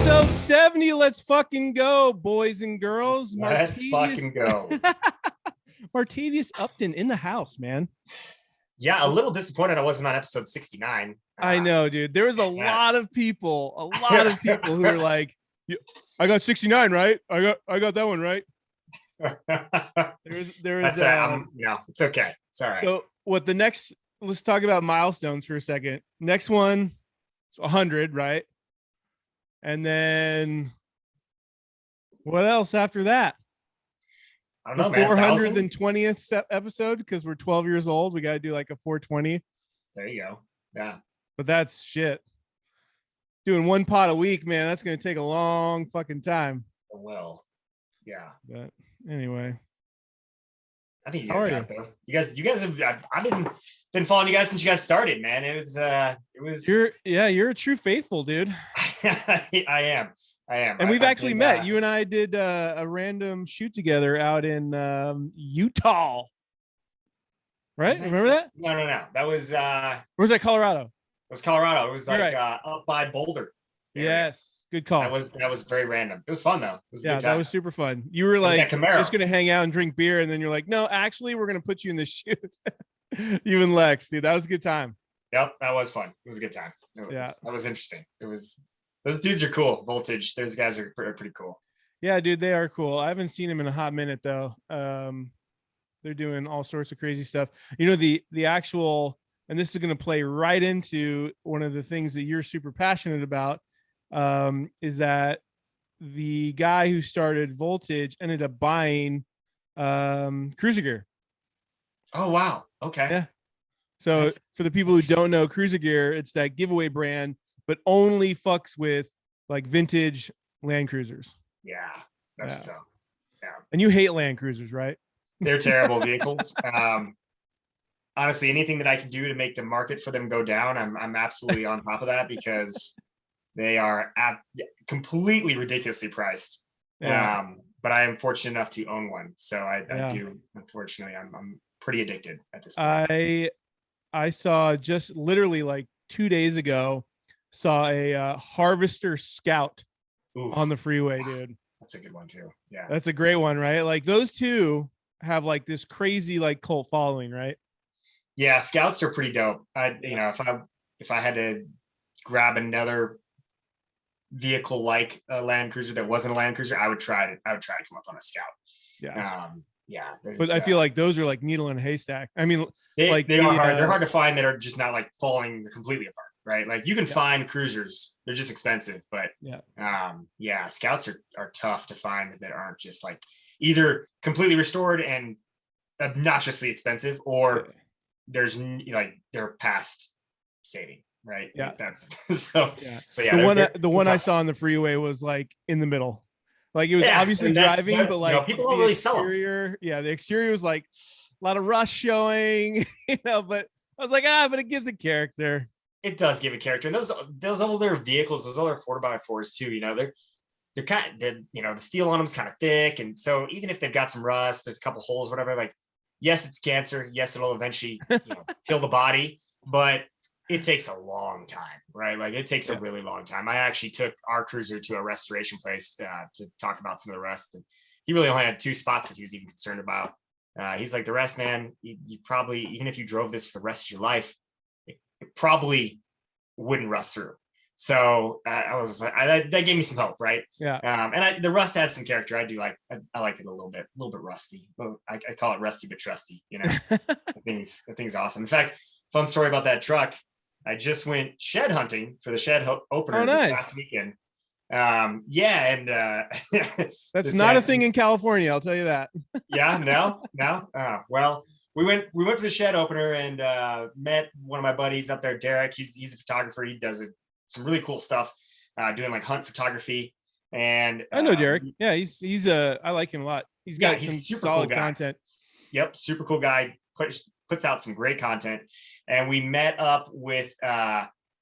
Episode 70. Let's fucking go, boys and girls. Let's fucking go. Martavius Upton in the house, man. Yeah, a little disappointed I wasn't on episode 69. I know, dude. There was a lot of people who were like, I got 69, right? I got that one right. There's That's it's okay. It's all right. So let's talk about milestones for a second. Next one, 100, right? And then what else after that? I don't know, man. 420th episode, because we're 12 years old. We got to do like a 420. There you go. Yeah. But that's shit. Doing one pot a week, man, that's going to take a long fucking time. Well, yeah. But anyway. I think you guys got it, though. You guys have, I've been following you guys since you guys started, man. It was. You're a true faithful, dude. I am. And we've actually met. You and I did a random shoot together out in Utah. Right? Remember that? No. That was Where was that? Colorado. It was Colorado. It was like right. Up by Boulder area. Yes. Good call. That was very random. It was fun though. It was yeah, that was super fun. You were like just gonna hang out and drink beer, and then you're like, no, actually, we're gonna put you in the shoot. You and Lex, dude. That was a good time. Yep, that was fun. It was a good time. That was interesting. Those dudes are cool. Voltage. Those guys are pretty cool. Yeah, dude, they are cool. I haven't seen them in a hot minute though. They're doing all sorts of crazy stuff. You know, the actual, and this is going to play right into one of the things that you're super passionate about, is that the guy who started Voltage ended up buying Cruiser Gear. Oh, wow. Okay. Yeah. So for the people who don't know, Cruiser Gear, it's that giveaway brand, but only fucks with like vintage Land Cruisers. Yeah. That's so. Yeah. And you hate Land Cruisers, right? They're terrible vehicles. Honestly, anything that I can do to make the market for them go down, I'm absolutely on top of that, because they are completely ridiculously priced. Yeah. But I am fortunate enough to own one, so I do. Unfortunately, I'm pretty addicted at this point. I saw just literally like 2 days ago, saw a Harvester Scout on the freeway, dude. That's a good one too. Yeah, that's a great one, right? Like those two have like this crazy like cult following, right? Yeah, Scouts are pretty dope. If I had to grab another vehicle like a Land Cruiser that wasn't a Land Cruiser, I would try to come up on a Scout. Yeah. But I feel like those are like needle in a haystack. I mean, they are hard. They're hard to find that are just not like falling completely apart, right? Like you can find Cruisers, they're just expensive, but Scouts are tough to find that aren't just like either completely restored and obnoxiously expensive, or there's like they're past saving, right? Yeah, like that's so. The one I saw on the freeway was like in the middle. Like it was obviously driving, but like people don't really sell them. Yeah, the exterior was like a lot of rust showing, but I was like, but it gives a character. It does give a character. And those older vehicles, those older 4x4s too, they're kind of, the steel on them is kind of thick. And so even if they've got some rust, there's a couple holes, whatever, like, yes, it's cancer. Yes, it'll eventually kill the body, but it takes a long time, right? Like it takes a really long time. I actually took our Cruiser to a restoration place to talk about some of the rust. And he really only had 2 spots that he was even concerned about. He's like, the rest, man, you probably, even if you drove this for the rest of your life, it probably wouldn't rust through. So I was like, that gave me some hope, right? Yeah. And the rust had some character. I like it a little bit rusty. I call it rusty but trusty. The thing's awesome. In fact, fun story about that truck. I just went shed hunting for the shed opener this last weekend. And that's not a thing in California, I'll tell you that. No. Well, we went for the shed opener and met one of my buddies up there, Derek. He's a photographer. He does some really cool stuff, doing like hunt photography. And I know Derek. Yeah, he's I like him a lot. He's got some super solid cool content. Yep, super cool guy. Puts out some great content. And we met up with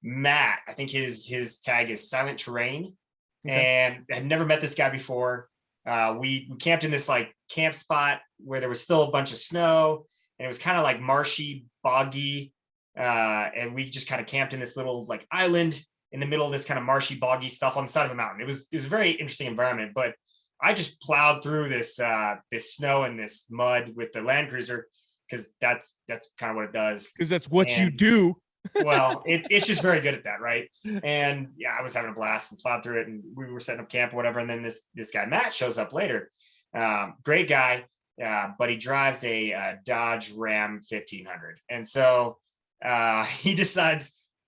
Matt. I think his tag is Silent Terrain. And I had never met this guy before. We camped in this like camp spot where there was still a bunch of snow, and it was kind of like marshy, boggy. And we just kind of camped in this little like island in the middle of this kind of marshy, boggy stuff on the side of a mountain. It was a very interesting environment, but I just plowed through this snow and this mud with the Land Cruiser, because that's kind of what it does. Because that's what you And do. well, it's just very good at that, right? And yeah, I was having a blast and plowed through it, and we were setting up camp or whatever. And then this guy Matt shows up later. Great guy, but he drives a Dodge Ram 1500, and so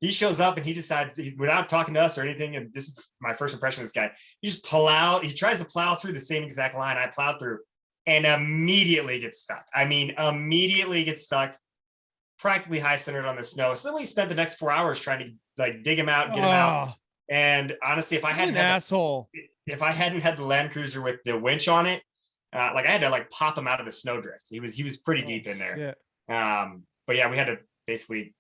he shows up and he decides, without talking to us or anything, and this is my first impression of this guy, he tries to plow through the same exact line I plowed through, and immediately gets stuck. I mean, immediately gets stuck, practically high centered on the snow. So then we spent the next 4 hours trying to like dig him out, get him out. And honestly, if I hadn't had the Land Cruiser with the winch on it, like I had to like pop him out of the snowdrift. He was pretty deep in there. But yeah, we had to basically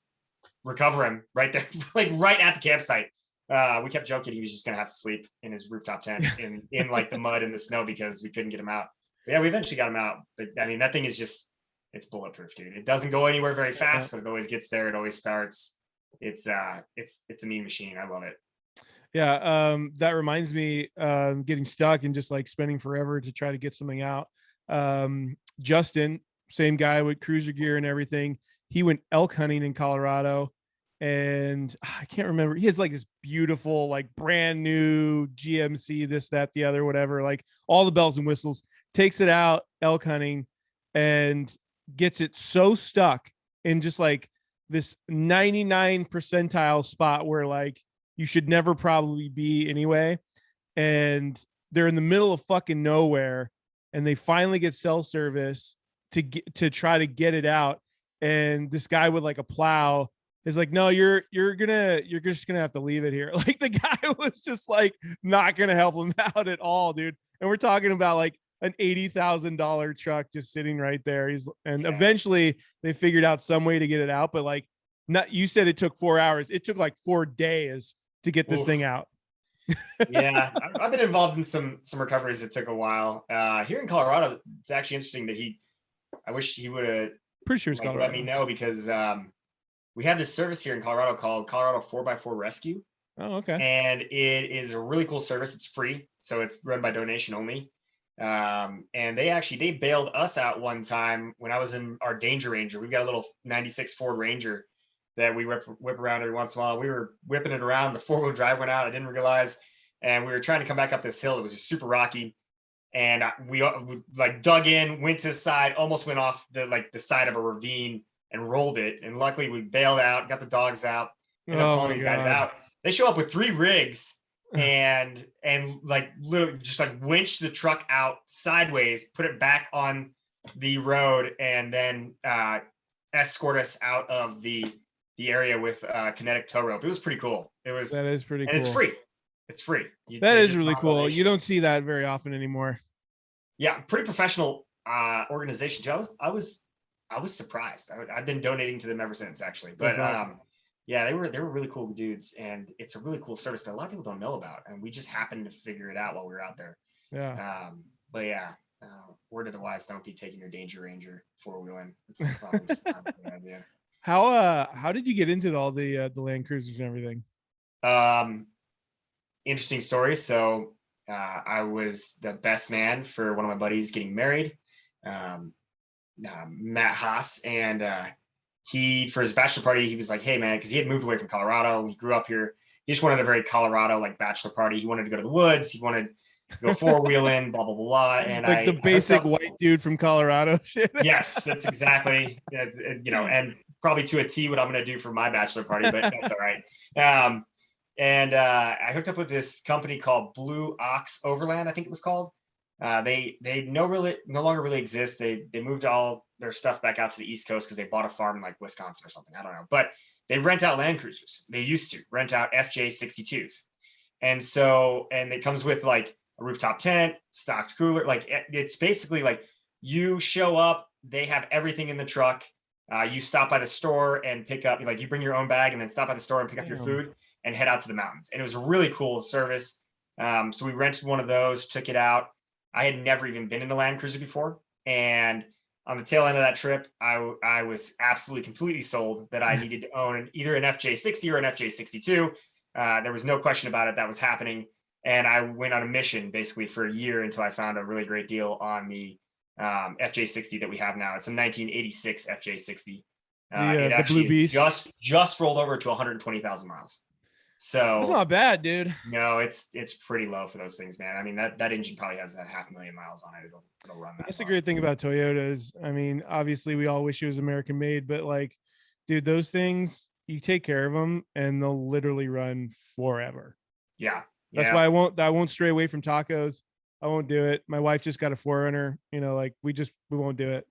recover him right there, like right at the campsite. We kept joking he was just gonna have to sleep in his rooftop tent in like the mud and the snow because we couldn't get him out. But yeah, we eventually got him out. But I mean, that thing is just, it's bulletproof, dude. It doesn't go anywhere very fast, but it always gets there. It always starts. It's a mean machine. I love it. Yeah. That reminds me, getting stuck and just like spending forever to try to get something out. Justin, same guy with cruiser gear and everything. He went elk hunting in Colorado, and I can't remember. He has like this beautiful, like brand new GMC, this, that, the other, whatever, like all the bells and whistles, takes it out elk hunting and gets it so stuck in just like this 99 percentile spot where like you should never probably be anyway. And they're in the middle of fucking nowhere, and they finally get cell service to try to get it out. And this guy with like a plow is like, no, you're just gonna have to leave it here. Like the guy was just like not gonna help him out at all, dude. And we're talking about like an $80,000 truck just sitting right there. Eventually they figured out some way to get it out, but like, not, you said it took 4 hours. It took like 4 days to get this thing out. Yeah, I've been involved in some recoveries that took a while. Here in Colorado, it's actually interesting that I wish he would have pretty sure it's like, let me know, because we have this service here in Colorado called Colorado 4x4 Rescue. Oh, okay. And it is a really cool service. It's free, so it's run by donation only. And they bailed us out one time when I was in our Danger Ranger. We've got a little 96 Ford Ranger that we whip around every once in a while. We were whipping it around. The 4-wheel drive went out. I didn't realize. And we were trying to come back up this hill. It was just super rocky. And we like dug in, went to the side, almost went off the side of a ravine and rolled it. And luckily we bailed out, got the dogs out, ended up calling these guys out. They show up with 3 rigs and like literally just like winch the truck out sideways, put it back on the road, and then escort us out of the area with kinetic tow rope. It was pretty cool. That is pretty cool. And it's free. It's free. That is really cool. You don't see that very often anymore. Yeah, pretty professional organization too. I was surprised. I've been donating to them ever since, actually. But awesome. Yeah, they were really cool dudes, and it's a really cool service that a lot of people don't know about, and we just happened to figure it out while we were out there. Yeah. But yeah, word of the wise: don't be taking your Danger Ranger 4-wheeling. It's probably just not a good idea. How did you get into all the Land Cruisers and everything? Interesting story. So I was the best man for one of my buddies getting married, Matt Haas, and he, for his bachelor party, he was like, hey man, because he had moved away from Colorado. He grew up here. He just wanted a very Colorado like bachelor party. He wanted to go to the woods. He wanted to go 4-wheeling, blah, blah, blah, blah. And like the basic white dude from Colorado shit. Yes, that's exactly, and probably to a T what I'm going to do for my bachelor party, but that's all right. And I hooked up with this company called Blue Ox Overland, I think it was called. They no longer really exist. They moved all their stuff back out to the East Coast because they bought a farm in like Wisconsin or something. I don't know. But they rent out Land Cruisers. They used to rent out FJ62s. And it comes with like a rooftop tent, stocked cooler. Like it's basically like you show up, they have everything in the truck. You stop by the store and pick up, like you bring your own bag and then stop by the store and pick up your food and head out to the mountains. And it was a really cool service. So we rented one of those, took it out. I had never even been in a Land Cruiser before. And on the tail end of that trip, I was absolutely completely sold that I needed to own either an FJ60 or an FJ62. There was no question about it. That was happening. And I went on a mission basically for a year until I found a really great deal on the FJ60 that we have now. It's a 1986 FJ60. It The Blue actually Beast. just rolled over to 120,000 miles. So That's not bad, dude. no, it's pretty low for those things, man. I mean, that engine probably has 500,000 miles on it. It'll run that. That's the great thing about Toyotas. I mean, obviously we all wish it was American made, but like, dude, those things, you take care of them and they'll literally run forever. Yeah. That's why I won't stray away from tacos. I won't do it. My wife just got a 4Runner, like we won't do it.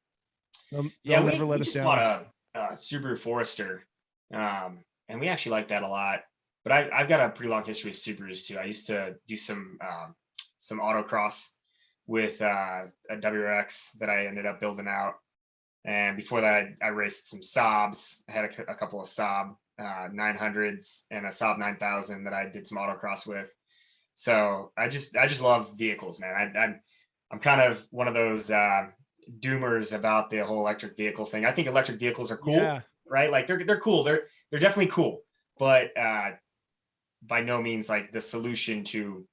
They'll never let us down. We just bought a Subaru Forester. And we actually like that a lot. But I've got a pretty long history with Subarus too. I used to do some autocross with a WRX that I ended up building out. And before that, I raced some Saabs. I had a couple of Saab 900s and a Saab 9000 that I did some autocross with. So I just love vehicles, man. I'm kind of one of those doomers about the whole electric vehicle thing. I think electric vehicles are cool, right? Like they're cool. They're definitely cool, but by no means like the solution to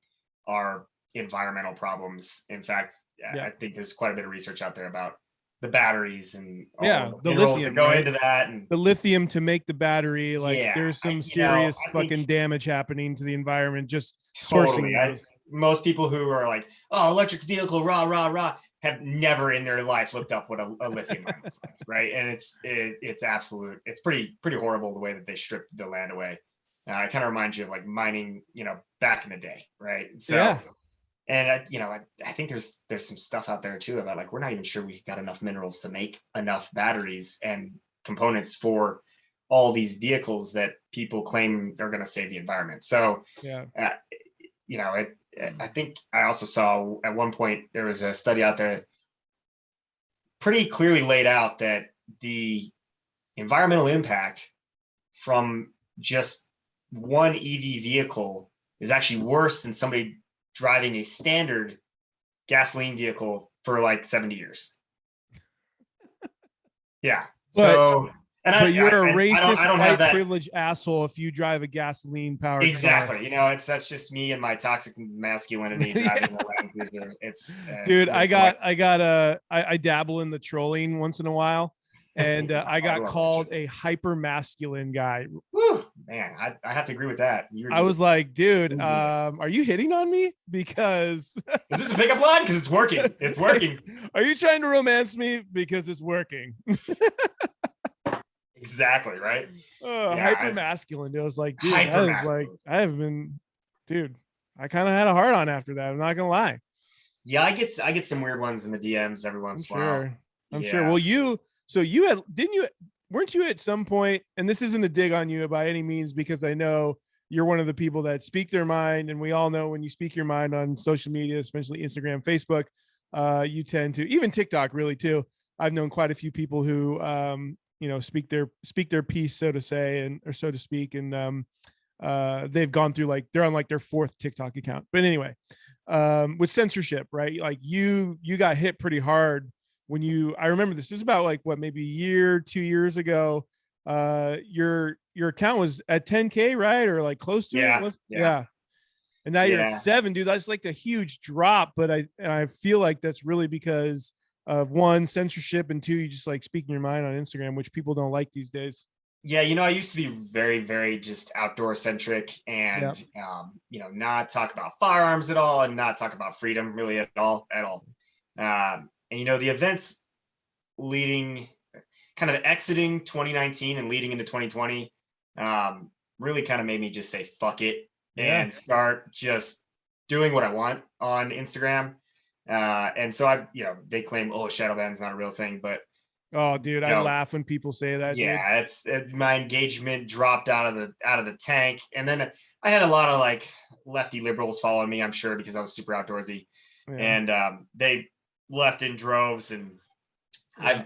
our environmental problems. In fact, I think there's quite a bit of research out there about the batteries and all the minerals lithium that go into that, and the lithium to make the battery. Like there's some serious fucking damage happening to the environment just sourcing those. Most people who are like, oh, electric vehicle, rah, rah, rah, have never in their life looked up what a lithium mine is like, right? And it's absolute. It's pretty horrible the way that they strip the land away. It kind of reminds you of like mining, back in the day, right? So, and I think there's some stuff out there too about like we're not even sure we've got enough minerals to make enough batteries and components for all these vehicles that people claim they're going to save the environment. So, I think I also saw at one point there was a study out there that pretty clearly laid out that the environmental impact from just one EV vehicle is actually worse than somebody driving a standard gasoline vehicle for like 70 years. Yeah. But you're a racist, I don't have that privileged asshole if you drive a gasoline powered exactly car. That's just me and my toxic masculinity driving the Land Cruiser. It's dude, I dabble in the trolling once in a while, and I got called a hyper masculine guy. Whew, man, I have to agree with that. I was like, dude, are you hitting on me? Because is this a pickup line? Because it's working. It's working. Are you trying to romance me? Because it's working. Exactly, right? Hyper masculine. Dude. I was like, dude, I kind of had a hard on after that. I'm not gonna lie. Yeah, I get some weird ones in the DMs every once in a while. I'm sure. Well, weren't you at some point, and this isn't a dig on you by any means, because I know you're one of the people that speak their mind, and we all know when you speak your mind on social media, especially Instagram, Facebook, you tend to, even TikTok really too. I've known quite a few people who speak their piece, so to say, or so to speak, and they've gone through, like, they're on like their 4th TikTok account. But anyway, with censorship, right? Like you got hit pretty hard when I remember this was about like maybe a year, 2 years ago. Your account was at 10K, right? Or like close to it. Yeah. And now you're at 7, dude. That's like a huge drop. But I feel like that's really because of 1, censorship, and 2, you just like speaking your mind on Instagram, which people don't like these days. Yeah, I used to be very, very just outdoor centric and not talk about firearms at all and not talk about freedom really at all. And the events leading, kind of exiting 2019 and leading into 2020, really kind of made me just say fuck it and start just doing what I want on Instagram. And so they claim, shadow ban's not a real thing, but oh, dude, I laugh when people say that. Yeah, dude. My engagement dropped out of the tank, and then I had a lot of like lefty liberals following me, I'm sure, because I was super outdoorsy, and they left in droves, and I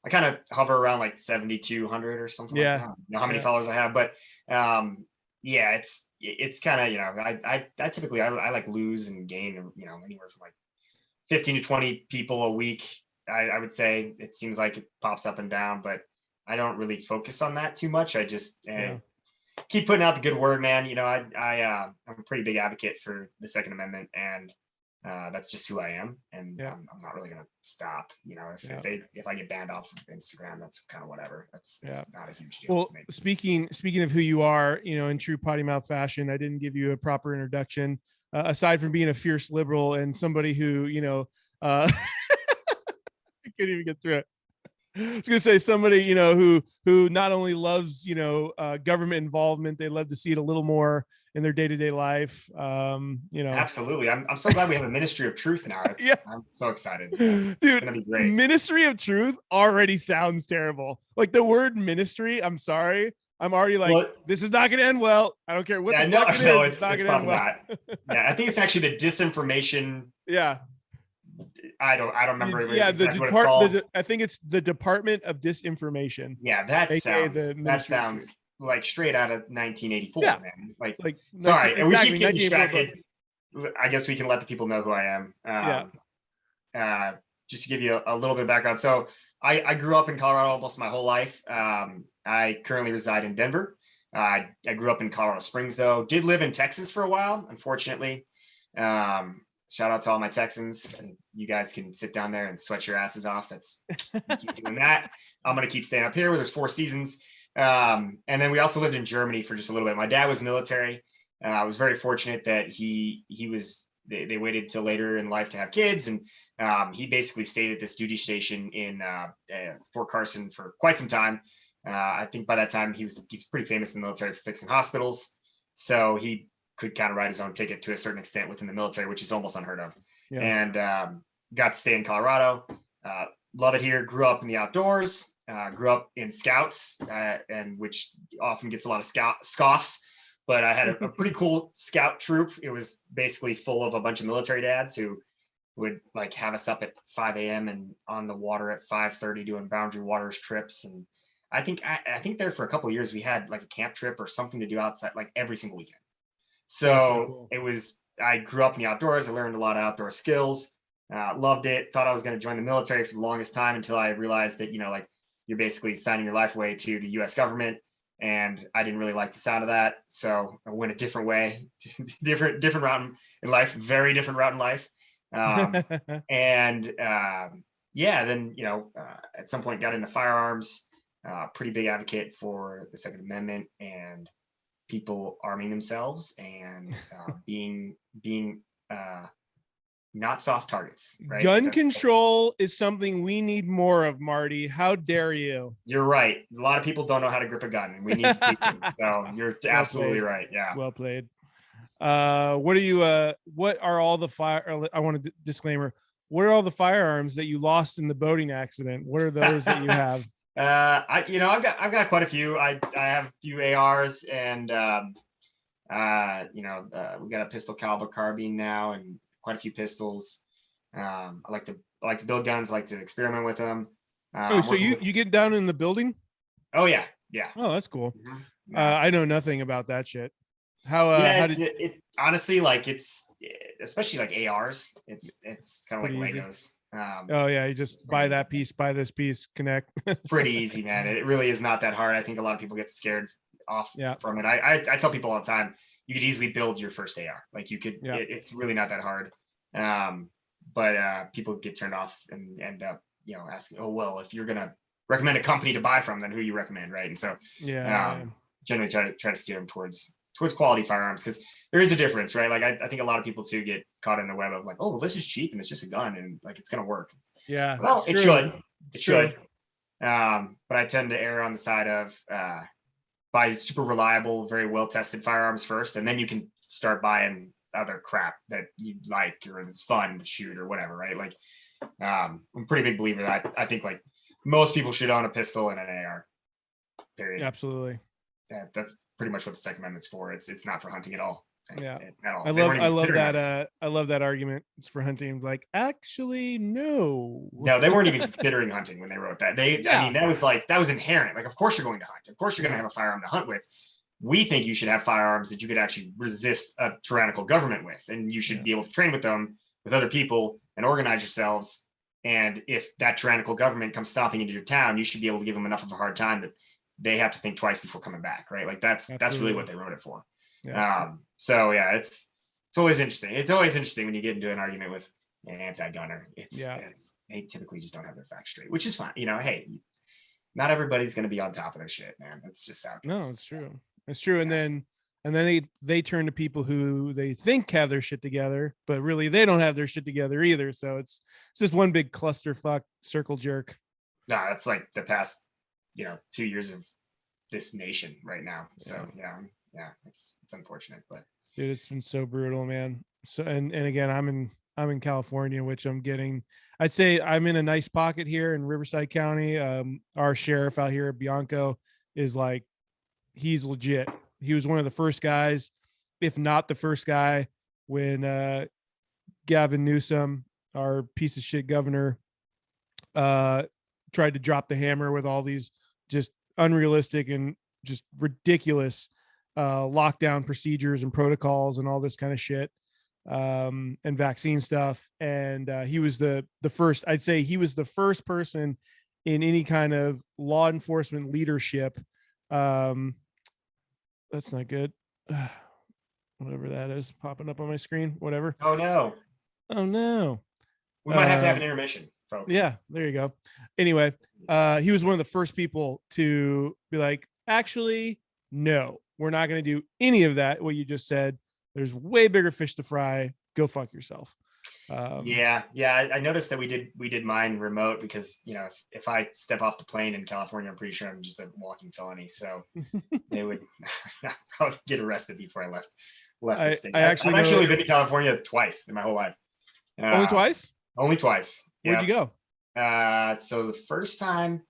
kind of hover around like 7,200 or something. Like that. I don't know how many followers I have, but it's kind of I typically I like lose and gain anywhere from like 15 to 20 people a week. I would say it seems like it pops up and down, but I don't really focus on that too much. I just keep putting out the good word, man. You know, I'm a pretty big advocate for the Second Amendment, and that's just who I am, and I'm not really gonna stop. You know, if I get banned off of Instagram, that's kind of whatever. That's not a huge deal. Well, to me. speaking of who you are, you know, in true potty mouth fashion, I didn't give you a proper introduction. Aside from being a fierce liberal and somebody who, you know, I couldn't even get through it. I was gonna say somebody, you know, who not only loves, you know, government involvement, they love to see it a little more in their day-to-day life. You know, absolutely. I'm so glad we have a ministry of truth now. I'm so excited. It's dude, gonna be great. Ministry of Truth already sounds terrible. Like the word ministry, I'm sorry, I'm already like, this is not gonna end well. I don't care what the fuck it is. It's not gonna end well. Yeah, I think it's actually the disinformation. Yeah. I don't remember exactly what it's called. I think it's the Department of Disinformation. Yeah, that sounds like straight out of 1984, man. Like sorry, exactly, we keep getting distracted. I guess we can let the people know who I am. Just to give you a little bit of background. So I grew up in Colorado almost my whole life. I currently reside in Denver. I grew up in Colorado Springs, though. Did live in Texas for a while, unfortunately. Shout out to all my Texans. You guys can sit down there and sweat your asses off. Keep doing that. I'm going to keep staying up here where there's 4 seasons. And then we also lived in Germany for just a little bit. My dad was military. I was very fortunate that they waited till later in life to have kids. And he basically stayed at this duty station in Fort Carson for quite some time. I think by that time he was pretty famous in the military for fixing hospitals. So he could kind of write his own ticket to a certain extent within the military, which is almost unheard of. And got to stay in Colorado. Love it here. Grew up in the outdoors. Grew up in scouts, and which often gets a lot of scoffs. But I had a pretty cool scout troop. It was basically full of a bunch of military dads who would like have us up at 5 a.m. and on the water at 5:30 doing Boundary Waters trips. And I think there for a couple of years we had like a camp trip or something to do outside like every single weekend. So it was, I grew up in the outdoors. I learned a lot of outdoor skills, loved it, thought I was going to join the military for the longest time until I realized that, you know, like you're basically signing your life away to the US government. And I didn't really like the sound of that. So I went a different way, different route in life, very different route in life. Then, you know, at some point got into firearms, pretty big advocate for the Second Amendment and people arming themselves and being not soft targets, right? Gun control is something we need more of, Marty. How dare you? You're right. A lot of people don't know how to grip a gun, and we need to teach them. So you're absolutely right. Yeah. Well played. What are all the I want a disclaimer. What are all the firearms that you lost in the boating accident? What are those that you have? I've got quite a few. I have a few ARs and we got a pistol caliber carbine now and quite a few pistols. I like to build guns. I like to experiment with them. So you get down in the building? Oh yeah. Oh, that's cool. Mm-hmm. Yeah. I know nothing about that shit. Honestly, like it's especially like ARs. It's kind of like easy. Legos. You just buy that piece, buy this piece, connect. Pretty easy, man. It really is not that hard. I think a lot of people get scared off from it. I tell people all the time, you could easily build your first AR. Like you could. It's really not that hard. But people get turned off and end up, you know, asking, oh well, if you're gonna recommend a company to buy from, then who you recommend, right? And so generally try to steer them towards quality firearms, because there is a difference, right? Like I think a lot of people too get caught in the web of like, oh well, this is cheap and it's just a gun and like it's gonna work. Well, it should. But I tend to err on the side of buy super reliable, very well tested firearms first, and then you can start buying other crap that you like or it's fun to shoot or whatever, right? Like I'm a pretty big believer that I think like most people should own a pistol and an AR. Period. Absolutely. That's pretty much what the Second Amendment's for. It's not for hunting at all. At all. I love that. I love that argument. It's for hunting. Like, actually, no. No, they weren't even considering hunting when they wrote that. I mean, that was inherent. Like, of course you're going to hunt. Of course you're going to have a firearm to hunt with. We think you should have firearms that you could actually resist a tyrannical government with, and you should be able to train with them with other people and organize yourselves. And if that tyrannical government comes stomping into your town, you should be able to give them enough of a hard time that they have to think twice before coming back, right? Like that's really what they wrote it for. Yeah. So yeah, it's always interesting. It's always interesting when you get into an argument with an anti-gunner. It's they typically just don't have their facts straight, which is fine. Hey, not everybody's going to be on top of their shit, man. That's just how it goes. No, it's true. It's true. And then they turn to people who they think have their shit together, but really they don't have their shit together either. So it's just one big clusterfuck circle jerk. Nah, that's like the past, 2 years of this nation right now. So yeah, it's unfortunate, but dude, it's been so brutal, man. So and again, I'm in California, which I'd say I'm in a nice pocket here in Riverside County. Our sheriff out here, Bianco, is like, he's legit. He was one of the first guys, if not the first guy, when Gavin Newsom, our piece of shit governor, tried to drop the hammer with all these just unrealistic and just ridiculous lockdown procedures and protocols and all this kind of shit, and vaccine stuff. And he was the first, I'd say he was the first person in any kind of law enforcement leadership. That's not good. Whatever that is popping up on my screen, whatever. Oh no. We might have to have an intermission, folks. Yeah, there you go. Anyway, he was one of the first people to be like, actually, no, we're not going to do any of that. What you just said, there's way bigger fish to fry. Go fuck yourself. Yeah. I noticed that we did mine remote because, if I step off the plane in California, I'm pretty sure I'm just a walking felony. So they would probably get arrested before I left the state. I've actually been to California twice in my whole life. Only twice? Only twice. Where'd you go? So the first time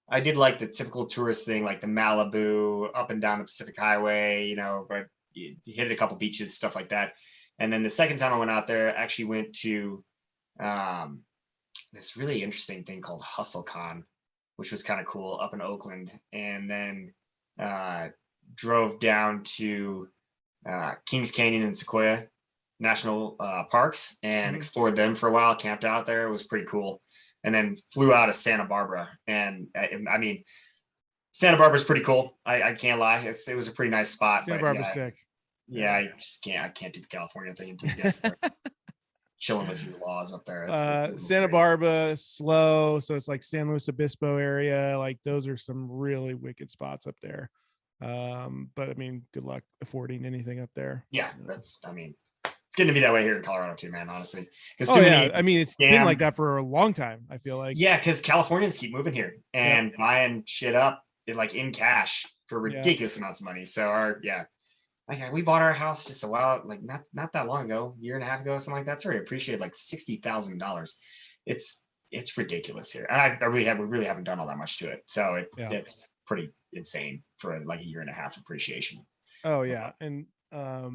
I did like the typical tourist thing, like the Malibu, up and down the Pacific Highway, but you hit a couple beaches, stuff like that. And then the second time I went out there, I actually went to this really interesting thing called HustleCon, which was kind of cool up in Oakland. And then drove down to Kings Canyon and Sequoia National Parks and explored them for a while, camped out there. It was pretty cool. And then flew out of Santa Barbara. And I mean, Santa Barbara's pretty cool. I can't lie. It was a pretty nice spot. Santa Barbara's sick. Yeah, I just can't. I can't do the California thing until you guys start chilling with your laws up there. Santa Barbara, slow. So it's like San Luis Obispo area. Like those are some really wicked spots up there. But I mean, good luck affording anything up there. Yeah, it's getting to be that way here in Colorado too, man, honestly. It's been like that for a long time, I feel like. Yeah, because Californians keep moving here and buying shit up in cash for ridiculous amounts of money. So we bought our house just a while, not that long ago, year and a half ago, something like that. It's already appreciated like $60,000. It's ridiculous here. And we really haven't done all that much to it. So it's pretty insane for like a year and a half appreciation. Oh yeah. And I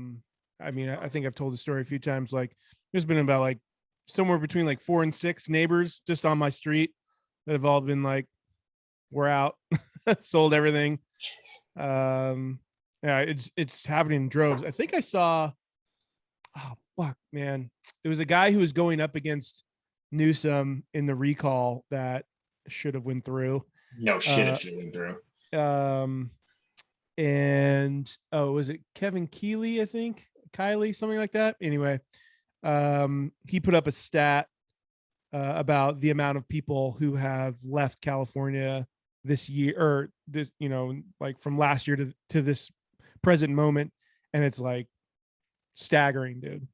think I've told the story a few times. Like there's been about like somewhere between like 4 and 6 neighbors just on my street that have all been like, we're out, sold everything. Yeah, it's happening in droves. I think I saw, oh fuck, man. It was a guy who was going up against Newsom in the recall that should have went through. No shit, it should have went through. And was it Kevin Keeley? I think Kylie, something like that. Anyway, he put up a stat about the amount of people who have left California this year, or this, like from last year to this present moment, and it's like staggering, dude.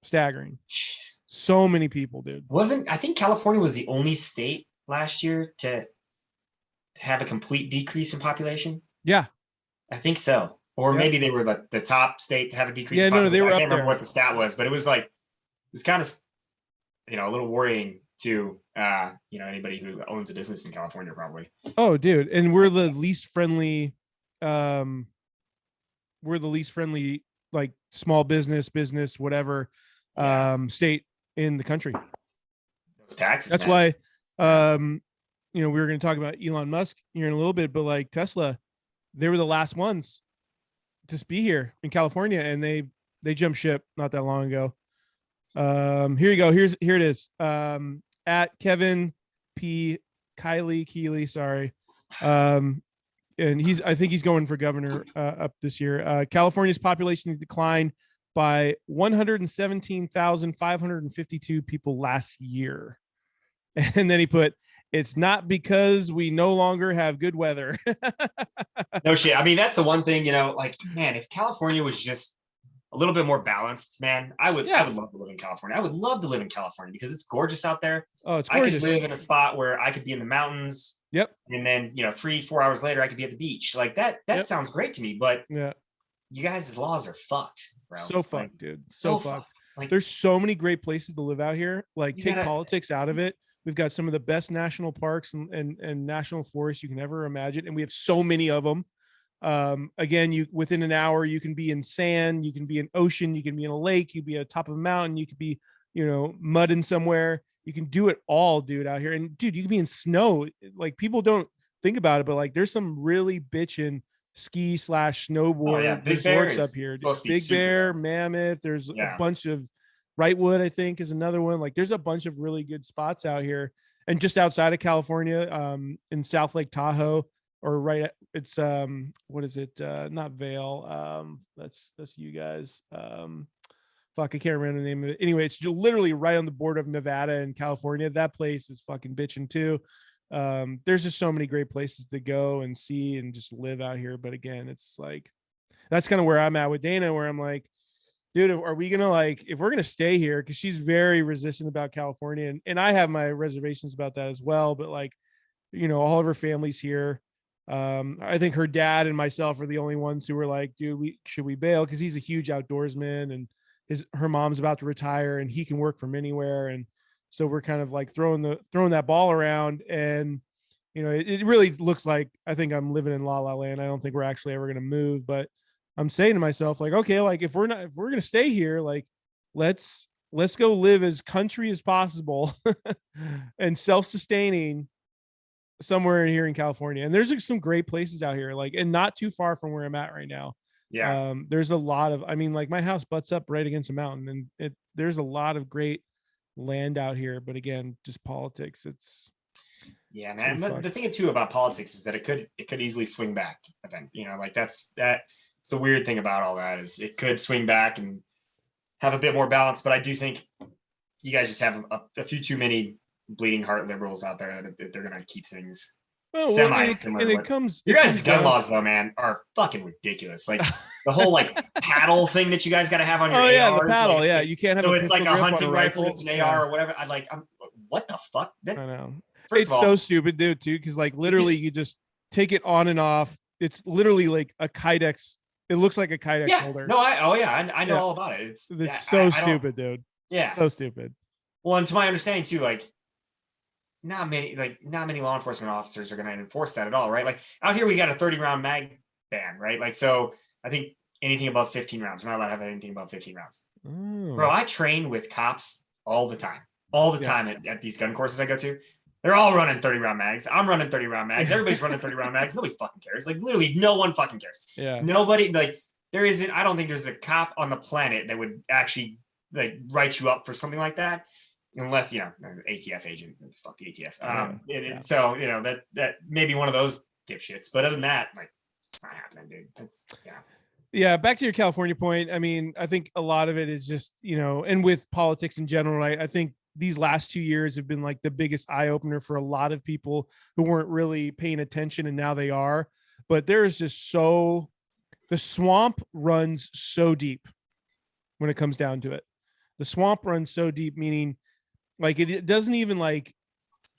Staggering. So many people, dude. I think California was the only state last year to have a complete decrease in population? Yeah. I think so. Or maybe they were the top state to have a decrease in population. No, they were I can't up remember there. what the stat was, but it was kind of a little worrying to anybody who owns a business in California, probably. Oh, dude. And we're the least friendly like small business, whatever, state in the country. Those taxes. That's why we were going to talk about Elon Musk here in a little bit, but like Tesla, they were the last ones to be here in California, and they jumped ship not that long ago. Here you go. Here it is. At Kevin P. Keeley, sorry. and I think he's going for governor up this year. California's population declined by 117,552 people last year. And then he put, it's not because we no longer have good weather. No shit. I mean, that's the one thing, like, man, if California was just a little bit more balanced, man, I would love to live in California. I would love to live in California because it's gorgeous out there. Oh, it's gorgeous. I could live in a spot where I could be in the mountains. Yep. And then, 3-4 hours later, I could be at the beach. Like that sounds great to me, but yeah, you guys' laws are fucked, bro. So fucked, dude. So fucked. Like, there's so many great places to live out here. Like, take politics out of it. We've got some of the best national parks and national forests you can ever imagine. And we have so many of them. Again, within an hour, you can be in sand, you can be in ocean, you can be in a lake, you can be at the top of a mountain, you could be, mudding somewhere. You can do it all, dude, out here. And dude, you can be in snow. Like, people don't think about it, but like, there's some really bitchin' ski/snowboard resorts up here. Big Bear, Mammoth. There's a bunch of Wrightwood, I think, is another one. Like, there's a bunch of really good spots out here. And just outside of California, in South Lake Tahoe, or it's what is it? Not Vail. That's you guys. Fuck, I can't remember the name of it. Anyway, it's literally right on the border of Nevada and California. That place is fucking bitching too. There's just so many great places to go and see and just live out here. But again, it's like, that's kind of where I'm at with Dana, where I'm like, dude, are we gonna, like, if we're gonna stay here, because she's very resistant about California, and I have my reservations about that as well, but like, all of her family's here. I think her dad and myself are the only ones who were like, dude, should we bail? Because he's a huge outdoorsman, and her mom's about to retire, and he can work from anywhere. And so we're kind of like throwing that ball around, and it really looks like, I think I'm living in La La Land. I don't think we're actually ever going to move, but I'm saying to myself, like, okay, like, if we're going to stay here, like, let's go live as country as possible and self-sustaining somewhere here in California. And there's like some great places out here, like, and not too far from where I'm at right now. Yeah. There's a lot of, I mean, like, my house butts up right against a mountain, and there's a lot of great land out here, but again, just politics. It's, yeah, man. The thing too about politics is that it could easily swing back. I think, like, that's the weird thing about all that, is it could swing back and have a bit more balance. But I do think you guys just have a few too many bleeding heart liberals out there that they're going to keep things semi-similar. And it comes, your guys' gun laws, though, man, are fucking ridiculous. Like, the whole like paddle thing that you guys got to have on your AR. The paddle, like, you can't have. So it's like a hunting rifle that's an AR or whatever. I'm what the fuck? I know. It's so stupid, dude, too, because like, literally, you just take it on and off. It's literally like a Kydex. It looks like a Kydex holder. No, I know all about it. It's so stupid, dude. Yeah, so stupid. Well, and to my understanding too, like, not many law enforcement officers are going to enforce that at all, right? Like, out here we got a 30-round mag ban, right? Like, so I think anything above 15 rounds, we're not allowed to have anything above 15 rounds. Bro, I train with cops all the time at these gun courses I go to. They're all running 30-round mags. I'm running 30-round mags. Everybody's running 30-round mags. Nobody fucking cares. Like, literally, no one fucking cares. Yeah. Nobody, like, there isn't. I don't think there's a cop on the planet that would actually like write you up for something like that, unless an ATF agent. Fuck the ATF. So that maybe one of those dipshits. But other than that, like, it's not happening, dude. It's Yeah, back to your California point. I mean, I think a lot of it is just, and with politics in general, right? I think these last 2 years have been like the biggest eye opener for a lot of people who weren't really paying attention, and now they are. But there is just the swamp runs so deep when it comes down to it. The swamp runs so deep, meaning like it doesn't even like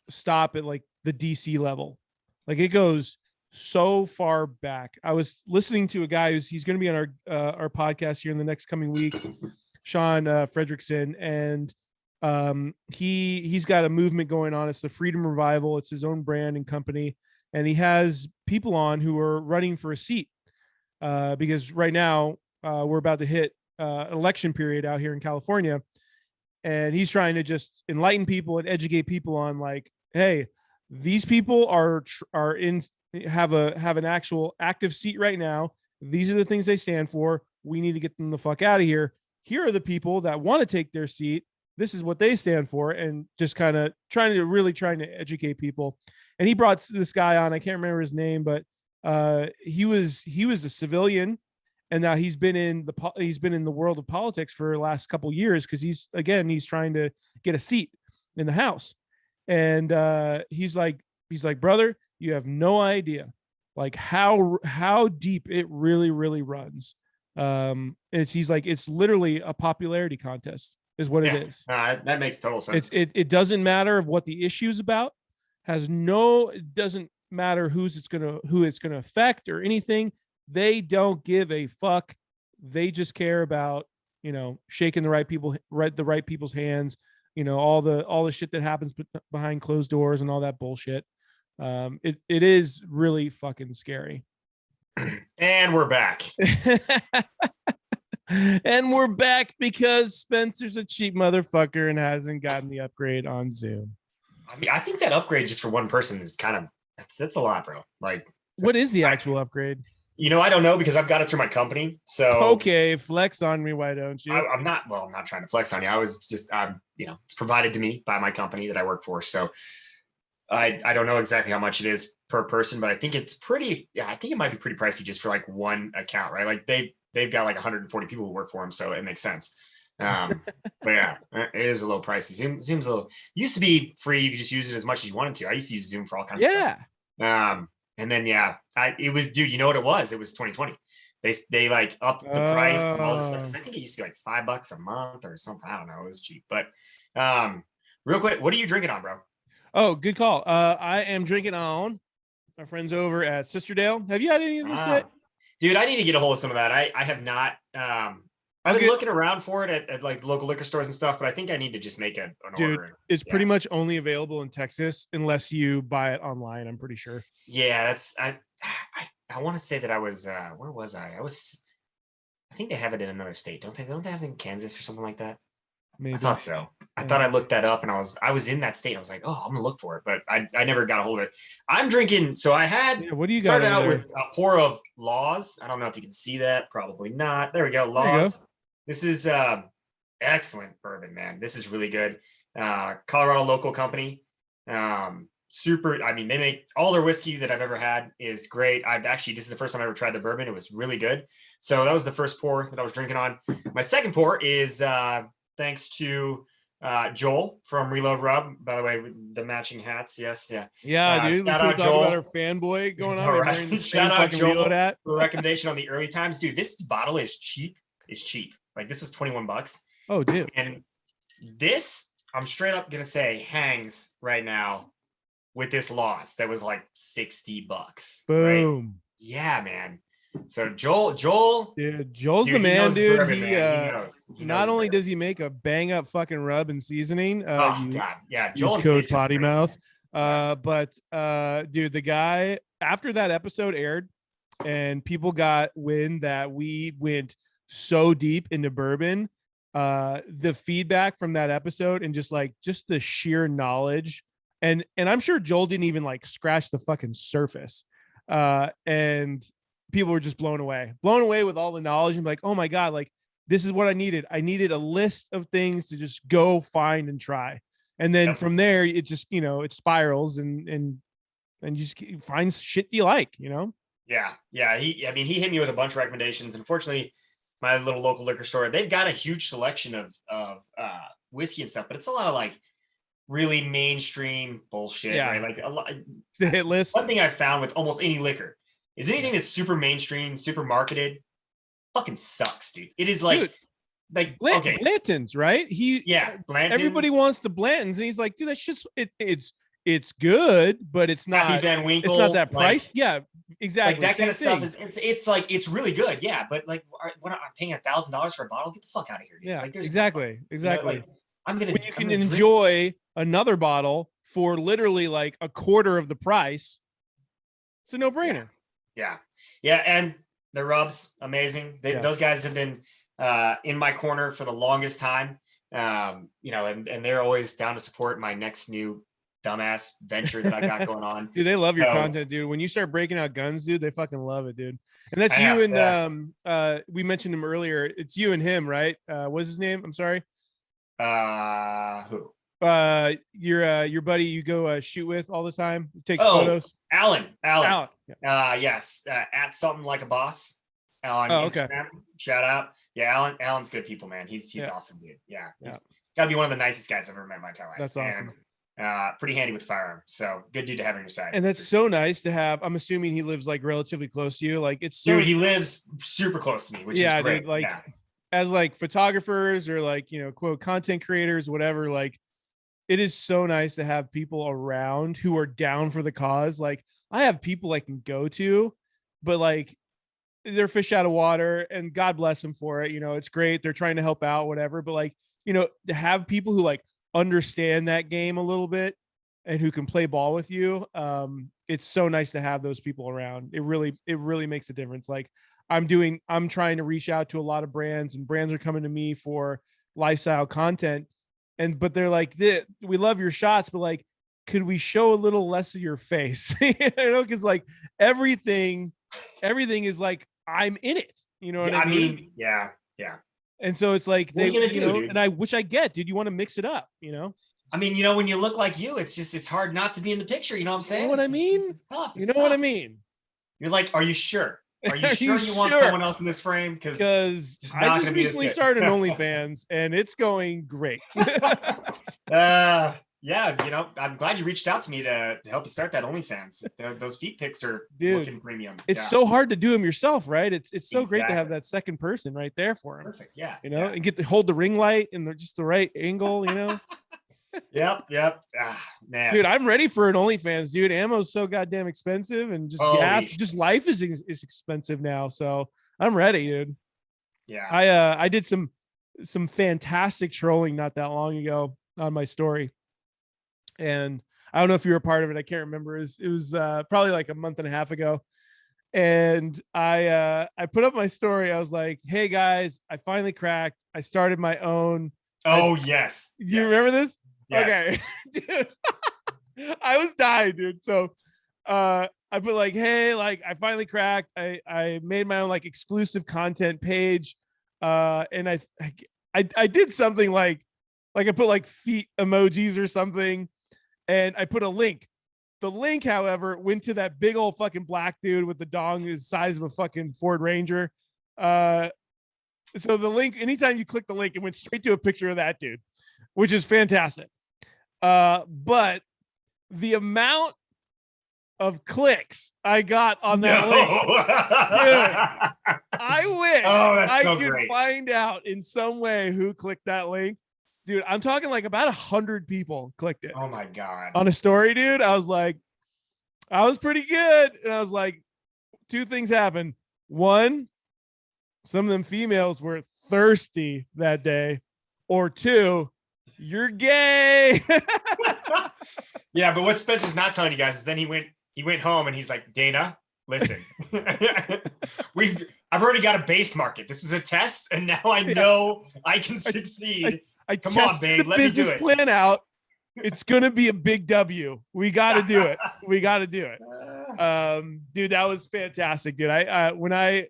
stop at like the DC level. Like, it goes so far back. I was listening to a guy he's going to be on our podcast here in the next coming weeks, Sean Fredrickson, and he's got a movement going on. It's the Freedom Revival. It's his own brand and company, and he has people on who are running for a seat because right now we're about to hit an election period out here in California, and he's trying to just enlighten people and educate people on, like, hey, these people have an actual active seat right now. These are the things they stand for. We need to get them the fuck out of here. Here are the people that want to take their seat. This is what they stand for, and just kind of trying to educate people. And he brought this guy on. I can't remember his name, but He was a civilian, and now he's been in the world of politics for the last couple years because he's trying to get a seat in the House, and he's like, brother, you have no idea like how deep it really runs. He's like, it's literally a popularity contest is what it is. That makes total sense. It doesn't matter of what the issue is about. It doesn't matter who it's gonna affect or anything. They don't give a fuck. They just care about, shaking the right people's hands, all the shit that happens behind closed doors and all that bullshit. It is really fucking scary. And we're back. And we're back because Spencer's a cheap motherfucker and hasn't gotten the upgrade on Zoom. I mean, I think that upgrade just for one person is kind of that's a lot, bro. Like, what is the actual upgrade? I don't know because I've got it through my company. So okay, flex on me. Why don't you? I'm not trying to flex on you. I was just, it's provided to me by my company that I work for. So I don't know exactly how much it is per person, but I think it's pretty. Yeah, I think it might be pretty pricey just for like one account, right? Like they've got like 140 people who work for them, so it makes sense. But yeah, it is a little pricey. Zoom's a little, used to be free. You could just use it as much as you wanted to. I used to use Zoom for all kinds of stuff. And then it was, dude, you know what it was? It was 2020. They like upped the price of all this stuff. I think it used to be like $5 a month or something. I don't know. It was cheap. But real quick, what are you drinking on, bro? Oh, good call. I am drinking on my friends over at Sisterdale. Have you had any of this yet? Dude, I need to get a hold of some of that. I have not. I've been looking around for it at like local liquor stores and stuff, but I think I need to just make an order. It's pretty much only available in Texas unless you buy it online, I'm pretty sure. Yeah, I want to say that I was where was I? I think they have it in another state, don't they? Don't they have it in Kansas or something like that? Maybe. I thought so. I thought I looked that up and I was in that state. I was like, oh, I'm gonna look for it, but I never got a hold of it. I'm drinking, so I had what do you started out with a pour of Laws. I don't know if you can see that, probably not. There we go, Laws. This is excellent bourbon, man. This is really good. Colorado local company. Super. I mean, they make all their whiskey that I've ever had is great. This is the first time I ever tried the bourbon. It was really good. So that was the first pour that I was drinking on. My second pour is thanks to Joel from Reload Rub. By the way, with the matching hats. Yes, yeah. Yeah, dude. Shout out Joel. About our fanboy going on. Right. Shout out Joel for the recommendation on the early times, dude. This bottle is cheap. It's cheap. Like this was $21. Oh, dude. And this, I'm straight up gonna say, hangs right now with this Loss that was like $60. Boom. Right? Yeah, man. So Joel, dude, Joel's the man, dude. Bourbon, man. He not only does he make a bang up fucking rub and seasoning. God, yeah. Joel's code potty mouth. But dude, the guy, after that episode aired, and people got wind that we went so deep into bourbon, the feedback from that episode and just the sheer knowledge, and I'm sure Joel didn't even like scratch the fucking surface, and people were just blown away with all the knowledge and like, oh my god, like this is what I needed a list of things to just go find and try, and then from there it just it spirals and you just find shit you like. Yeah he hit me with a bunch of recommendations. Unfortunately, my little local liquor store, they've got a huge selection of whiskey and stuff, but it's a lot of like really mainstream bullshit, right? Like a lot. The hit list. One thing I've found with almost any liquor is anything that's super mainstream, super marketed, fucking sucks, dude. It is like, okay, Blanton's, right? Blanton's. Everybody wants the Blanton's, and he's like, dude, that shit's it's good, but it's not. Happy Van Winkle, it's not that price. Yeah, exactly. Like that kind of stuff it's like it's really good, yeah. But like, when I'm paying $1,000 for a bottle, get the fuck out of here, dude. Yeah, like, there's exactly. When you can enjoy another bottle for literally like a quarter of the price, it's a no-brainer. Yeah, and the rubs, amazing. Those guys have been in my corner for the longest time. And they're always down to support my next new dumbass venture that I got going on. Dude, they love your content, dude. When you start breaking out guns, dude, they fucking love it, dude. And that's you and we mentioned him earlier. It's you and him, right? What's his name? I'm sorry. Who? Your buddy you go shoot with all the time, take Oh, photos. Alan. Alan. Yeah. Yes, at something like a boss on Oh, okay. Instagram. Shout out. Yeah, Alan's good people, man. He's Yeah. awesome, dude. Yeah, Yeah. he's got to be one of the nicest guys I've ever met in my entire life. That's awesome. And pretty handy with firearm. So good dude to have on your side. And that's so nice to have. I'm assuming he lives like relatively close to you. Like it's so, dude, he lives super close to me, which is great. Dude, like yeah. As like photographers or like, quote content creators, whatever, like it is so nice to have people around who are down for the cause. Like I have people I can go to, but like they're fish out of water and God bless them for it. It's great. They're trying to help out, whatever. But like, to have people who like understand that game a little bit and who can play ball with you. It's so nice to have those people around. It really makes a difference. Like I'm trying to reach out to a lot of brands, and brands are coming to me for lifestyle content. But they're like, we love your shots, but like, could we show a little less of your face? Cause like everything is like, I'm in it. You know what I mean? Yeah. And so it's like, dude? which I get, dude, you want to mix it up, I mean, when you look like you, it's hard not to be in the picture. You know what I'm saying? You know what I mean? It's tough. You know what I mean? You're like, are you sure? Are you Are sure you want someone else in this frame? Because I just recently started an OnlyFans and it's going great. Yeah, I'm glad you reached out to me to help you start that OnlyFans. Those feet pics are looking premium. It's so hard to do them yourself, right? It's so great to have that second person right there for him. Perfect, yeah. And get to hold the ring light and just the right angle, Yep. Man, dude, I'm ready for an OnlyFans, dude. Ammo's so goddamn expensive, and just gas, just life is expensive now. So I'm ready, dude. Yeah. I did some fantastic trolling not that long ago on my story, and I don't know if you were a part of it. I can't remember. It was probably like a month and a half ago, and I put up my story. I was like, "Hey guys, I finally cracked. I started my own." Yes. You remember this? Yes. Okay, dude. I was dying, dude. So I put like, hey, like I finally cracked. I made my own like exclusive content page. And I did something like I put like feet emojis or something, and I put a link. The link, however, went to that big old fucking black dude with the dong the size of a fucking Ford Ranger. So the link, anytime you click the link, it went straight to a picture of that dude, which is fantastic. But the amount of clicks I got on that link, dude, I wish I could find out in some way who clicked that link. Dude, I'm talking like about 100 people clicked it. Oh my God. On a story, dude. I was like, I was pretty good. And I was like, two things happened. One, some of them females were thirsty that day. Or two, you're gay. Yeah, but what Spencer's not telling you guys is then he went home and he's like, Dana, listen, I've already got a base market. This was a test, and now I know I can succeed. Come on, babe, let me do it. Plan out. It's gonna be a big W. We got to do it. We got to do it. Dude, that was fantastic, dude. I when I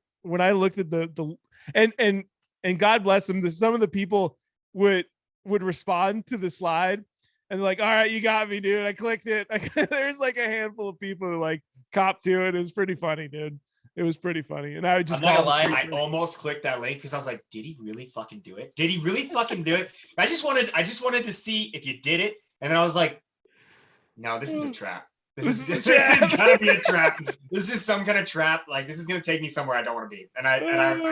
looked at the and God bless them, some of the people would respond to the slide and like, all right, you got me, dude. I clicked it. There's like a handful of people who like cop to it. It was pretty funny, dude. It was pretty funny. And I would just, I'm not gonna lie, I almost clicked that link because I was like, did he really fucking do it? Did he really fucking do it? I just wanted to see if you did it. And then I was like, no, this is a trap. This is gotta be a trap. This is some kind of trap. Like, this is gonna take me somewhere I don't want to be. And I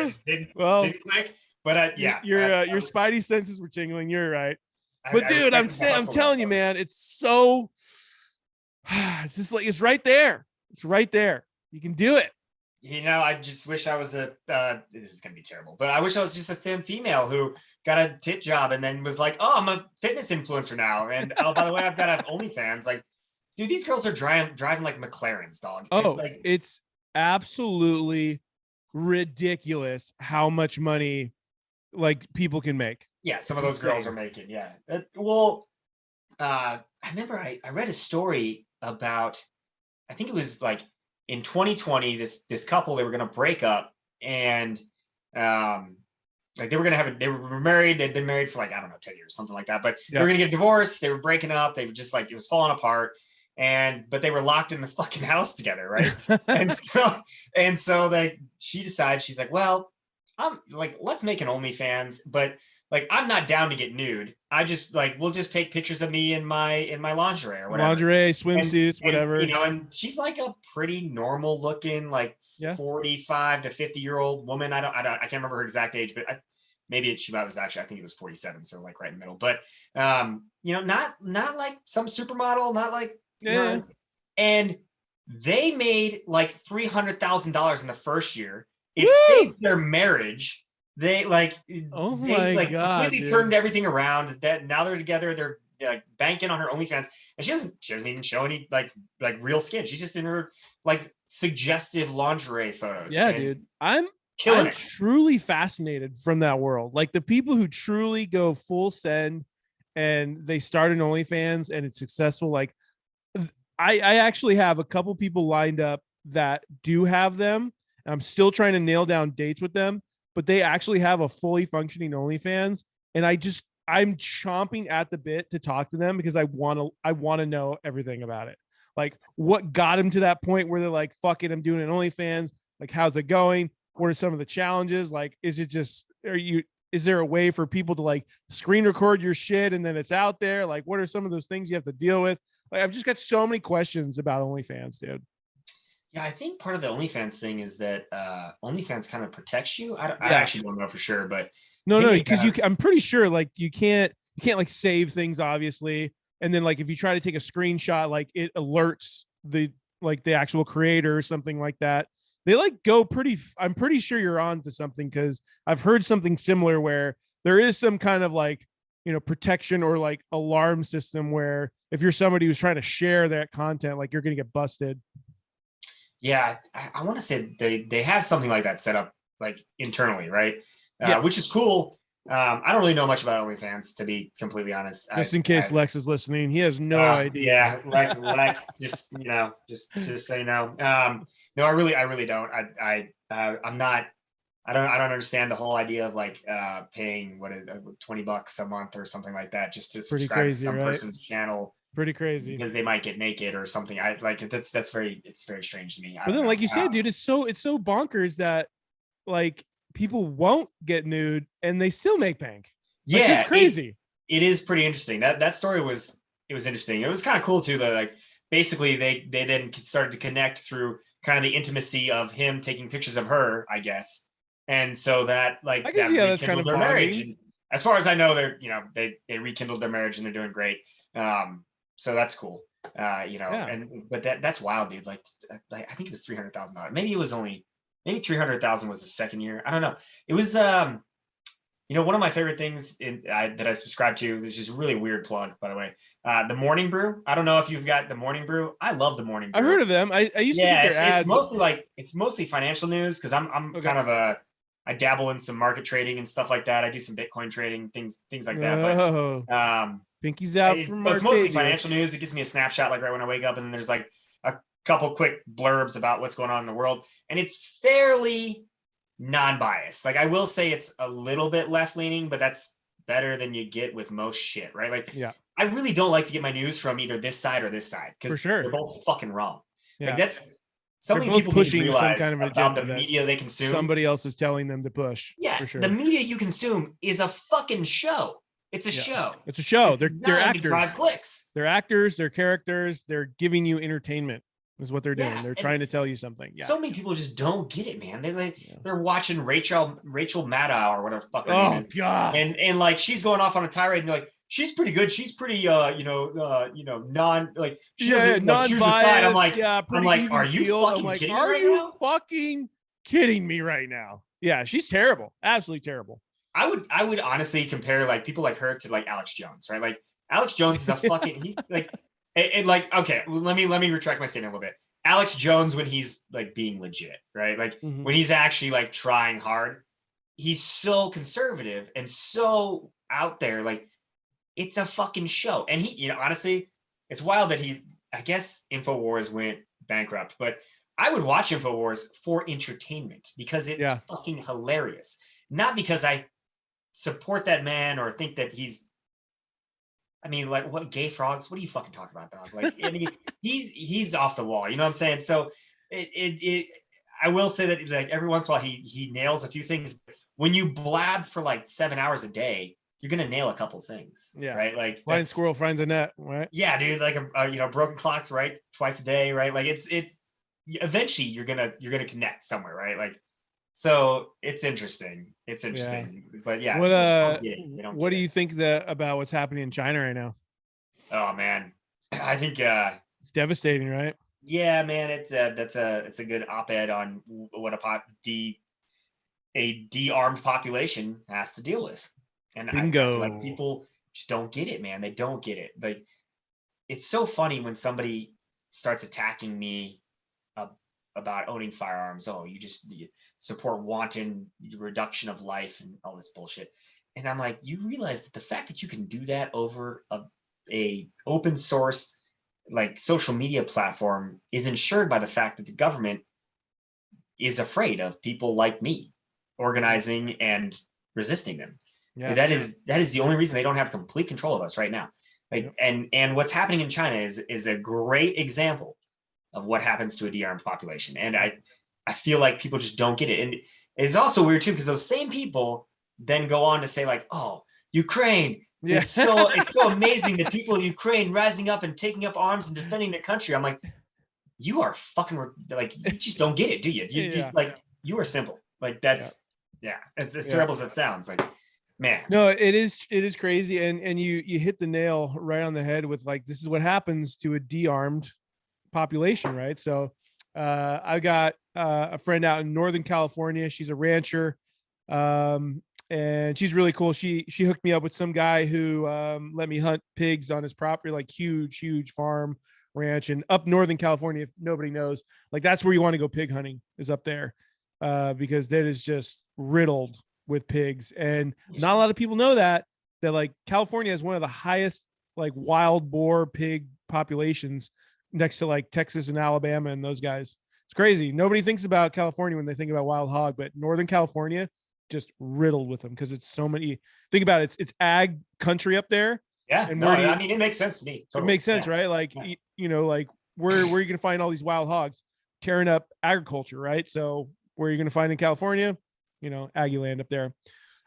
just didn't click. But yeah, your spidey senses were tingling. You're right. But dude, I'm telling you, man, it's so. It's just like it's right there. It's right there. You can do it. I just wish I was this is gonna be terrible, but I wish I was just a thin female who got a tit job and then was like, oh, I'm a fitness influencer now, and oh, by the way, I've got to have OnlyFans. Like, dude, these girls are driving like McLarens, dog. Oh, it's absolutely ridiculous how much money like people can make. Yeah, some of those girls are making. Yeah. I remember I read a story about, I think it was like in 2020, this couple, they were going to break up, and like they were gonna they were married. They'd been married for like, I don't know, 10 years, something like that. But they Yeah. were gonna get divorced. They were breaking up. They were just like, it was falling apart. But they were locked in the fucking house together, right? And so like she decides, she's like, well, I'm like, let's make an OnlyFans, but like I'm not down to get nude. I just like, we'll just take pictures of me in my lingerie or whatever. Lingerie, And swimsuits, whatever. and she's like a pretty normal looking, like Yeah. 45 to 50-year-old woman. I can't remember her exact age, but maybe she was actually, I think it was 47, so like right in the middle. But not like some supermodel, not like Yeah. and they made like $300,000 in the first year. It Woo! saved their marriage. They like, Oh they my like God, completely dude. turned everything around. That now they're together. They're like banking on her OnlyFans, and she doesn't even show any like real skin. She's just in her like suggestive lingerie photos. Yeah, and dude. I'm killing it. truly fascinated from that world. Like the people who truly go full send and they start an OnlyFans and it's successful. Like I actually have a couple people lined up that do have them. I'm still trying to nail down dates with them, but they actually have a fully functioning OnlyFans. And I'm chomping at the bit to talk to them because I want to know everything about it. Like what got them to that point where they're like, fuck it, I'm doing an OnlyFans. Like, how's it going? What are some of the challenges? Like, is there a way for people to like screen record your shit and then it's out there? Like, what are some of those things you have to deal with? Like, I've just got so many questions about OnlyFans, dude. Yeah, I think part of the OnlyFans thing is that OnlyFans kind of protects you. I actually don't know for sure, but no, because I'm pretty sure like you can't like save things, obviously. And then like if you try to take a screenshot, like it alerts the actual creator or something like that. They like go I'm pretty sure you're on to something because I've heard something similar where there is some kind of like, protection or like alarm system where if you're somebody who's trying to share that content, like you're going to get busted. Yeah, I want to say they have something like that set up like internally, right? Yeah. Which is cool. I don't really know much about OnlyFans, to be completely honest. Just in case Lex is listening, he has no idea. Yeah, Lex, just just so you know. No, I really don't. I'm not. I don't understand the whole idea of like paying $20 a month or something like that just to subscribe to some person's channel. Pretty crazy because they might get naked or something. I like it's very strange to me. But then, like you said, dude, it's so bonkers that like people won't get nude and they still make bank. Like, yeah, it's crazy. It is pretty interesting. That story was interesting. It was kind of cool too, though. Like basically they then started to connect through kind of the intimacy of him taking pictures of her, I guess. And so that like that that's kind of their marriage. And as far as I know, they're they rekindled their marriage and they're doing great. So that's cool. But that's wild, dude. Like I think it was $300,000. Maybe 300,000 was the second year. I don't know. It was one of my favorite things that I subscribe to, which is a really weird plug, by the way. The Morning Brew. I don't know if you've got the Morning Brew. I love the Morning Brew. I heard of them. I used to get their ads. It's mostly financial news because I'm kind of I dabble in some market trading and stuff like that. I do some Bitcoin trading, things like that. But Pinky's out for Marty. It's mostly financial news. It gives me a snapshot like right when I wake up, and then there's like a couple quick blurbs about what's going on in the world, and it's fairly non-biased. Like I will say it's a little bit left-leaning, but that's better than you get with most shit, right? Like I really don't like to get my news from either this side or this side because they're both fucking wrong. Yeah. Like that's something people pushing need to realize some kind of about the media they consume. Somebody else is telling them to push. Yeah, for sure. The media you consume is a fucking show. It's a show. It's a show. They're actors. Drive clicks. They're actors. They're characters. They're giving you entertainment. Is what they're doing. They're trying to tell you something. Yeah. So many people just don't get it, man. They're watching Rachel Maddow or whatever the fuck her name is. God. And like she's going off on a tirade and they're like, she's pretty good. She's pretty non like she doesn't choose a side. I'm like, are you fucking kidding me right now? Fucking kidding me right now? Yeah, she's terrible. Absolutely terrible. I would honestly compare like people like her to like Alex Jones, right? Like Alex Jones is a fucking he's like okay, let me retract my statement a little bit. Alex Jones when he's like being legit, right? Like when he's actually like trying hard, he's so conservative and so out there. Like it's a fucking show. And he, honestly, it's wild that I guess InfoWars went bankrupt, but I would watch InfoWars for entertainment because it's fucking hilarious. Not because I support that man or think that he's, I mean, like, what, gay frogs? What are you fucking talking about, dog? Like, I mean, he's off the wall. You know what I'm saying? So I will say that, like, every once in a while he nails a few things. When you blab for like 7 hours a day, you're gonna nail a couple things. Yeah. Right. Like, Blind squirrel finds a net, right? yeah, dude. Like a broken clock, right? Twice a day, right? Like eventually you're gonna connect somewhere, right? Like, so it's interesting. It's interesting. But yeah, What people just don't get it. They don't what get do you it. think about what's happening in China right now? Oh man. I think It's devastating, right? yeah, man, it's a good op-ed on what a de-armed population has to deal with. And I feel like Bingo. people just don't get it, man. They don't get it. Like, it's so funny when somebody starts attacking me about owning firearms. Oh, you support wanton reduction of life and all this bullshit. And I'm like, you realize that the fact that you can do that over a open source like social media platform is ensured by the fact that the government is afraid of people like me organizing and resisting them. Yeah. That is the only reason they don't have complete control of us right now. Like, and what's happening in China is a great example of what happens to a de-armed population. And I feel like people just don't get it. And it's also weird too, because those same people then go on to say like, oh, Ukraine, Yeah. it's so amazing that people in Ukraine rising up and taking up arms and defending their country. I'm like, you are fucking like, you just don't get it, do you? You like, you are simple. Like, that's it's as terrible as it sounds. Like, man. No, it is crazy, and you hit the nail right on the head with, like, this is what happens to a de-armed population, right? So I got a friend out in Northern California. She's a rancher, and she's really cool. She hooked me up with some guy who let me hunt pigs on his property, like huge farm ranch, and up Northern California. If nobody knows, like, that's where you want to go pig hunting, is up there, because that is just riddled with pigs, and not a lot of people know that like California is one of the highest like wild boar pig populations, next to like Texas and Alabama and those guys. It's crazy. Nobody thinks about California when they think about wild hog, but Northern California just riddled with them because it's so many. Think about it. It's ag country up there. Yeah. And no, I mean, it makes sense to me. Totally. It makes sense, right? Like, you know, like where are you going to find all these wild hogs? Tearing up agriculture, right? So where are you going to find in California? You know, Aggie land up there.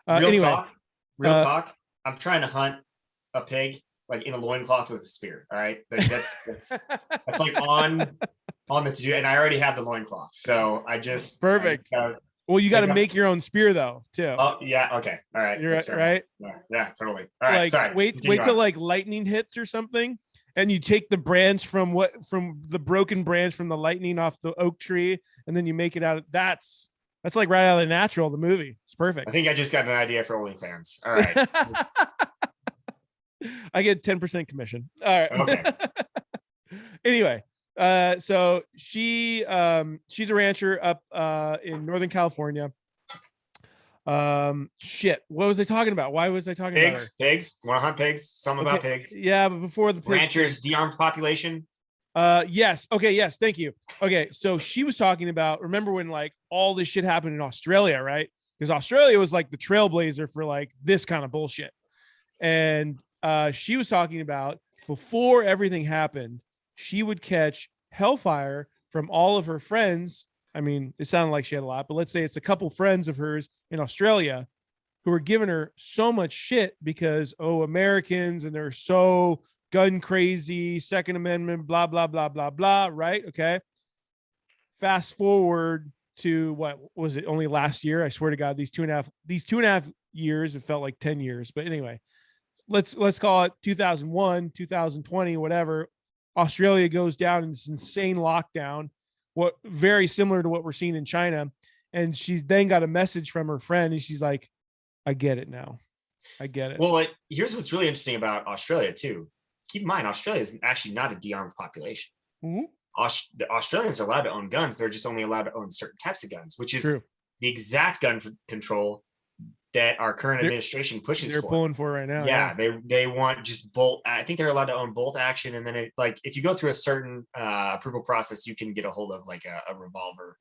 Real talk. I'm trying to hunt a pig like in a loincloth with a spear. All right. Like, that's like on the to do, and I already have the loincloth. So perfect. Well, you got to make your own spear though, too. Oh yeah. Okay. All right. You're right. Yeah, totally. All right. Like, sorry. Wait till like lightning hits or something, and you take the branch from the broken branch from the lightning off the oak tree, and then you make it out. That's like right out of The Natural, the movie. It's perfect. I think I just got an idea for OnlyFans. All right. I get 10% commission. All right. Okay. Anyway, so she's a rancher up in Northern California. Shit. What was I talking about? Why was I talking about her? Pigs. Want to hunt pigs? Some about pigs. Yeah, but before the pigs, ranchers, de-armed population. Yes. Okay. Yes. Thank you. Okay. So she was talking about, remember when like all this shit happened in Australia, right? Because Australia was like the trailblazer for like this kind of bullshit. And she was talking about before everything happened, she would catch hellfire from all of her friends. I mean, it sounded like she had a lot, but let's say it's a couple friends of hers in Australia who are giving her so much shit because, oh, Americans, and they're so gun crazy, Second Amendment, blah, blah, blah, blah, blah. Right. Okay. Fast forward to what was it? Only last year. I swear to God, these two and a half years, it felt like 10 years, but anyway, let's call it 2001, 2020, whatever. Australia goes down in this insane lockdown, what very similar to what we're seeing in China. And she then got a message from her friend, and she's like, I get it now. I get it. Well, here's what's really interesting about Australia too. Keep in mind, Australia is actually not a de-armed population. Mm-hmm. The Australians are allowed to own guns. They're just only allowed to own certain types of guns, which is True. The exact gun control that our current administration pushes they're for. pulling for right now. Yeah, they want just bolt. I think they're allowed to own bolt action, and then if you go through a certain approval process, you can get a hold of like a revolver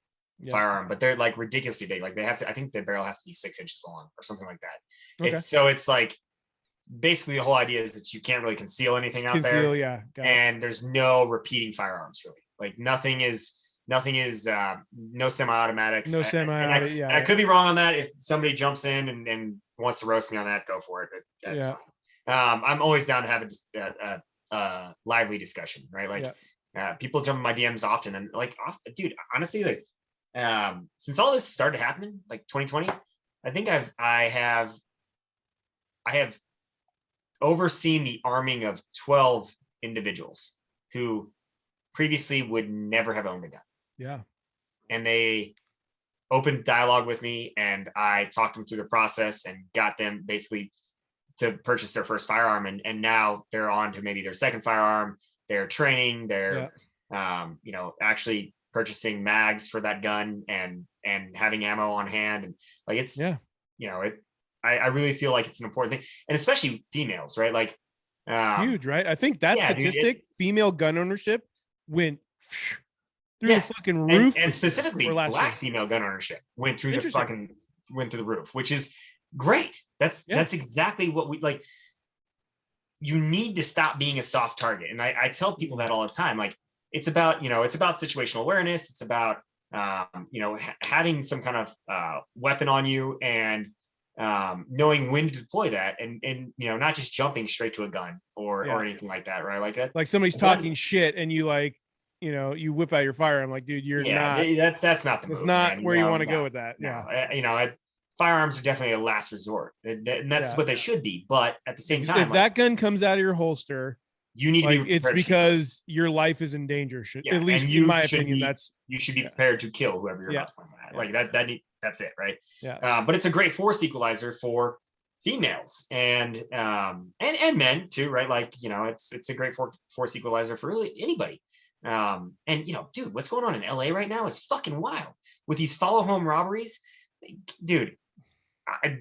firearm, but they're like ridiculously big. Like they have to, I think the barrel has to be 6 inches long or something like that. Okay. It's like basically the whole idea is that you can't really conceal anything out there. Yeah. And there's no repeating firearms really. Like nothing is no semi-automatics. No semi-auto. I could be wrong on that. If somebody jumps in and wants to roast me on that, go for it. But that's fine. I'm always down to have a lively discussion, right? Like people jump in my DMs often, and like, dude, honestly, like since all this started happening, like 2020, I think I have overseen the arming of 12 individuals who previously would never have owned a gun. Yeah. And they opened dialogue with me, and I talked them through the process and got them basically to purchase their first firearm. And now they're on to maybe their second firearm. They're training, they're actually purchasing mags for that gun and having ammo on hand. And like, it's, I really feel like it's an important thing, and especially females, right? Like huge, right? I think that statistic, female gun ownership went through the fucking roof, and specifically black female gun ownership went through the roof, which is great. That's exactly what we like. You need to stop being a soft target, and I tell people that all the time. Like it's about situational awareness. It's about having some kind of weapon on you, and knowing when to deploy that, and not just jumping straight to a gun or anything like that, right? Like that, like somebody's talking shit and you you whip out your firearm. Like, dude, you're not. That's not the move. It's not where you want to go with that. Firearms are definitely a last resort, and that's what they should be. But at the same time, if that gun comes out of your holster, you need to be prepared. It's because your life is in danger. At least in my opinion, you should be prepared to kill whoever you're about to point at. Like that's it, right? Yeah. But it's a great force equalizer for females and men too, right? Like it's a great force equalizer for really anybody. Dude, what's going on in LA right now is fucking wild with these follow home robberies, dude.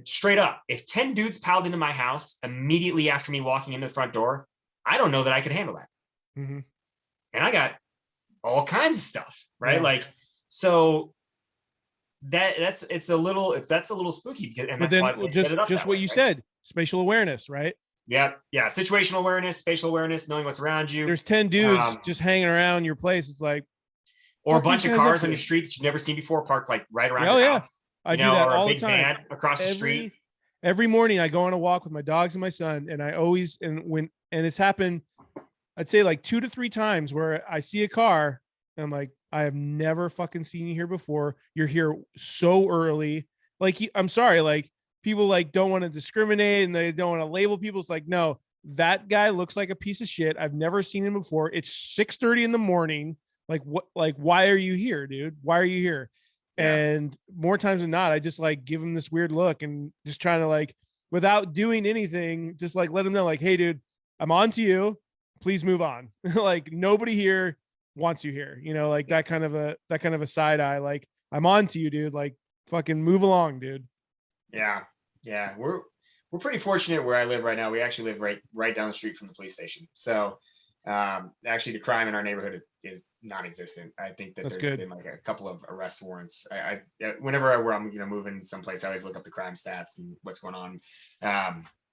Straight up, if 10 dudes piled into my house immediately after me walking into the front door, I don't know that I could handle that. Mm-hmm. And I got all kinds of stuff, right? Yeah. Like, so that's a little spooky, because, and that's why just what you said, spatial awareness, right? Yeah. Situational awareness, spatial awareness, knowing what's around you. There's 10 dudes just hanging around your place. It's like, or a bunch of cars on your street that you've never seen before, parked like right around your house. I do that all the time. Van across the street. Every morning I go on a walk with my dogs and my son, and it's happened, I'd say like 2 to 3 times where I see a car and I'm like, I have never fucking seen you here before. You're here so early. Like, I'm sorry, like people like don't want to discriminate and they don't want to label people. It's like, no, that guy looks like a piece of shit. I've never seen him before. It's 6:30 in the morning. Like what? Like, why are you here, dude? Why are you here? Yeah. And more times than not, I just like give him this weird look and just trying to like, without doing anything, just like let him know like, hey dude, I'm on to you. Please move on. Like nobody here wants you here. Like that kind of a side eye. Like I'm on to you, dude. Like fucking move along, dude. Yeah. We're pretty fortunate where I live right now. We actually live right down the street from the police station. So actually the crime in our neighborhood is non-existent. I think that there's been like a couple of arrest warrants. I whenever I'm moving someplace, I always look up the crime stats and what's going on.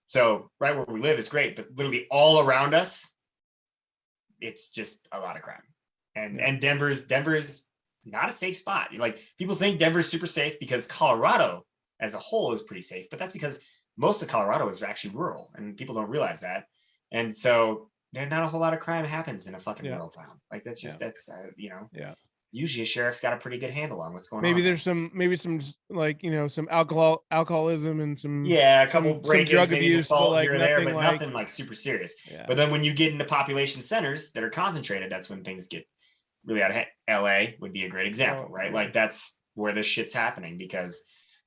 So right where we live is great, but literally all around us, it's just a lot of crime. And Denver's not a safe spot. Like people think Denver's super safe because Colorado as a whole is pretty safe, but that's because most of Colorado is actually rural and people don't realize that. And so there's not a whole lot of crime happens in a fucking rural town. Like that's just usually a sheriff's got a pretty good handle on what's going on. Maybe there's some like some alcoholism and some a couple break-ins, drug maybe abuse, assault like here or there, but nothing like super serious. Yeah. But then when you get into population centers that are concentrated, that's when things get really out of hand. LA would be a great example, right? Like that's where this shit's happening, because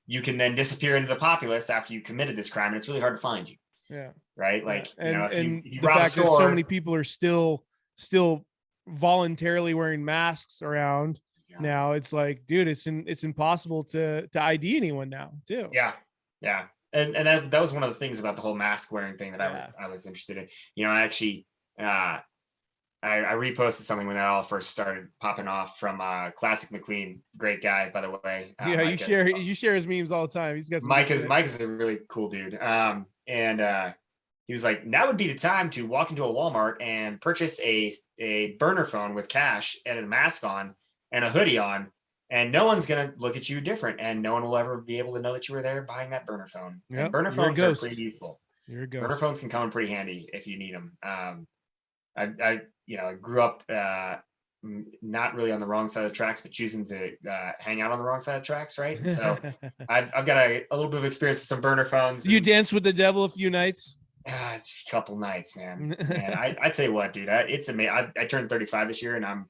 you can then disappear into the populace after you committed this crime, and it's really hard to find you. Yeah. Right. Like, if you rob a store, that so many people are still voluntarily wearing masks around now. It's like, dude, it's impossible to ID anyone now too. Yeah. And that was one of the things about the whole mask wearing thing that I was interested in. I actually, I I reposted something when that all first started popping off from Classic McQueen. Great guy, by the way. Yeah, Mike you share his memes all the time. He's got some Mike is a really cool dude. And he was like, now would be the time to walk into a Walmart and purchase a burner phone with cash and a mask on and a hoodie on, and no one's gonna look at you different, and no one will ever be able to know that you were there buying that burner phone. Yep, and burner phones are pretty useful. You're a ghost. Burner phones can come in pretty handy if you need them. I grew up not really on the wrong side of the tracks, but choosing to hang out on the wrong side of the tracks, right? So I've got a little bit of experience with some burner phones. You danced with the devil a few nights? It's a couple nights, man. And I tell you what, dude, it's amazing. I turned 35 this year, and I'm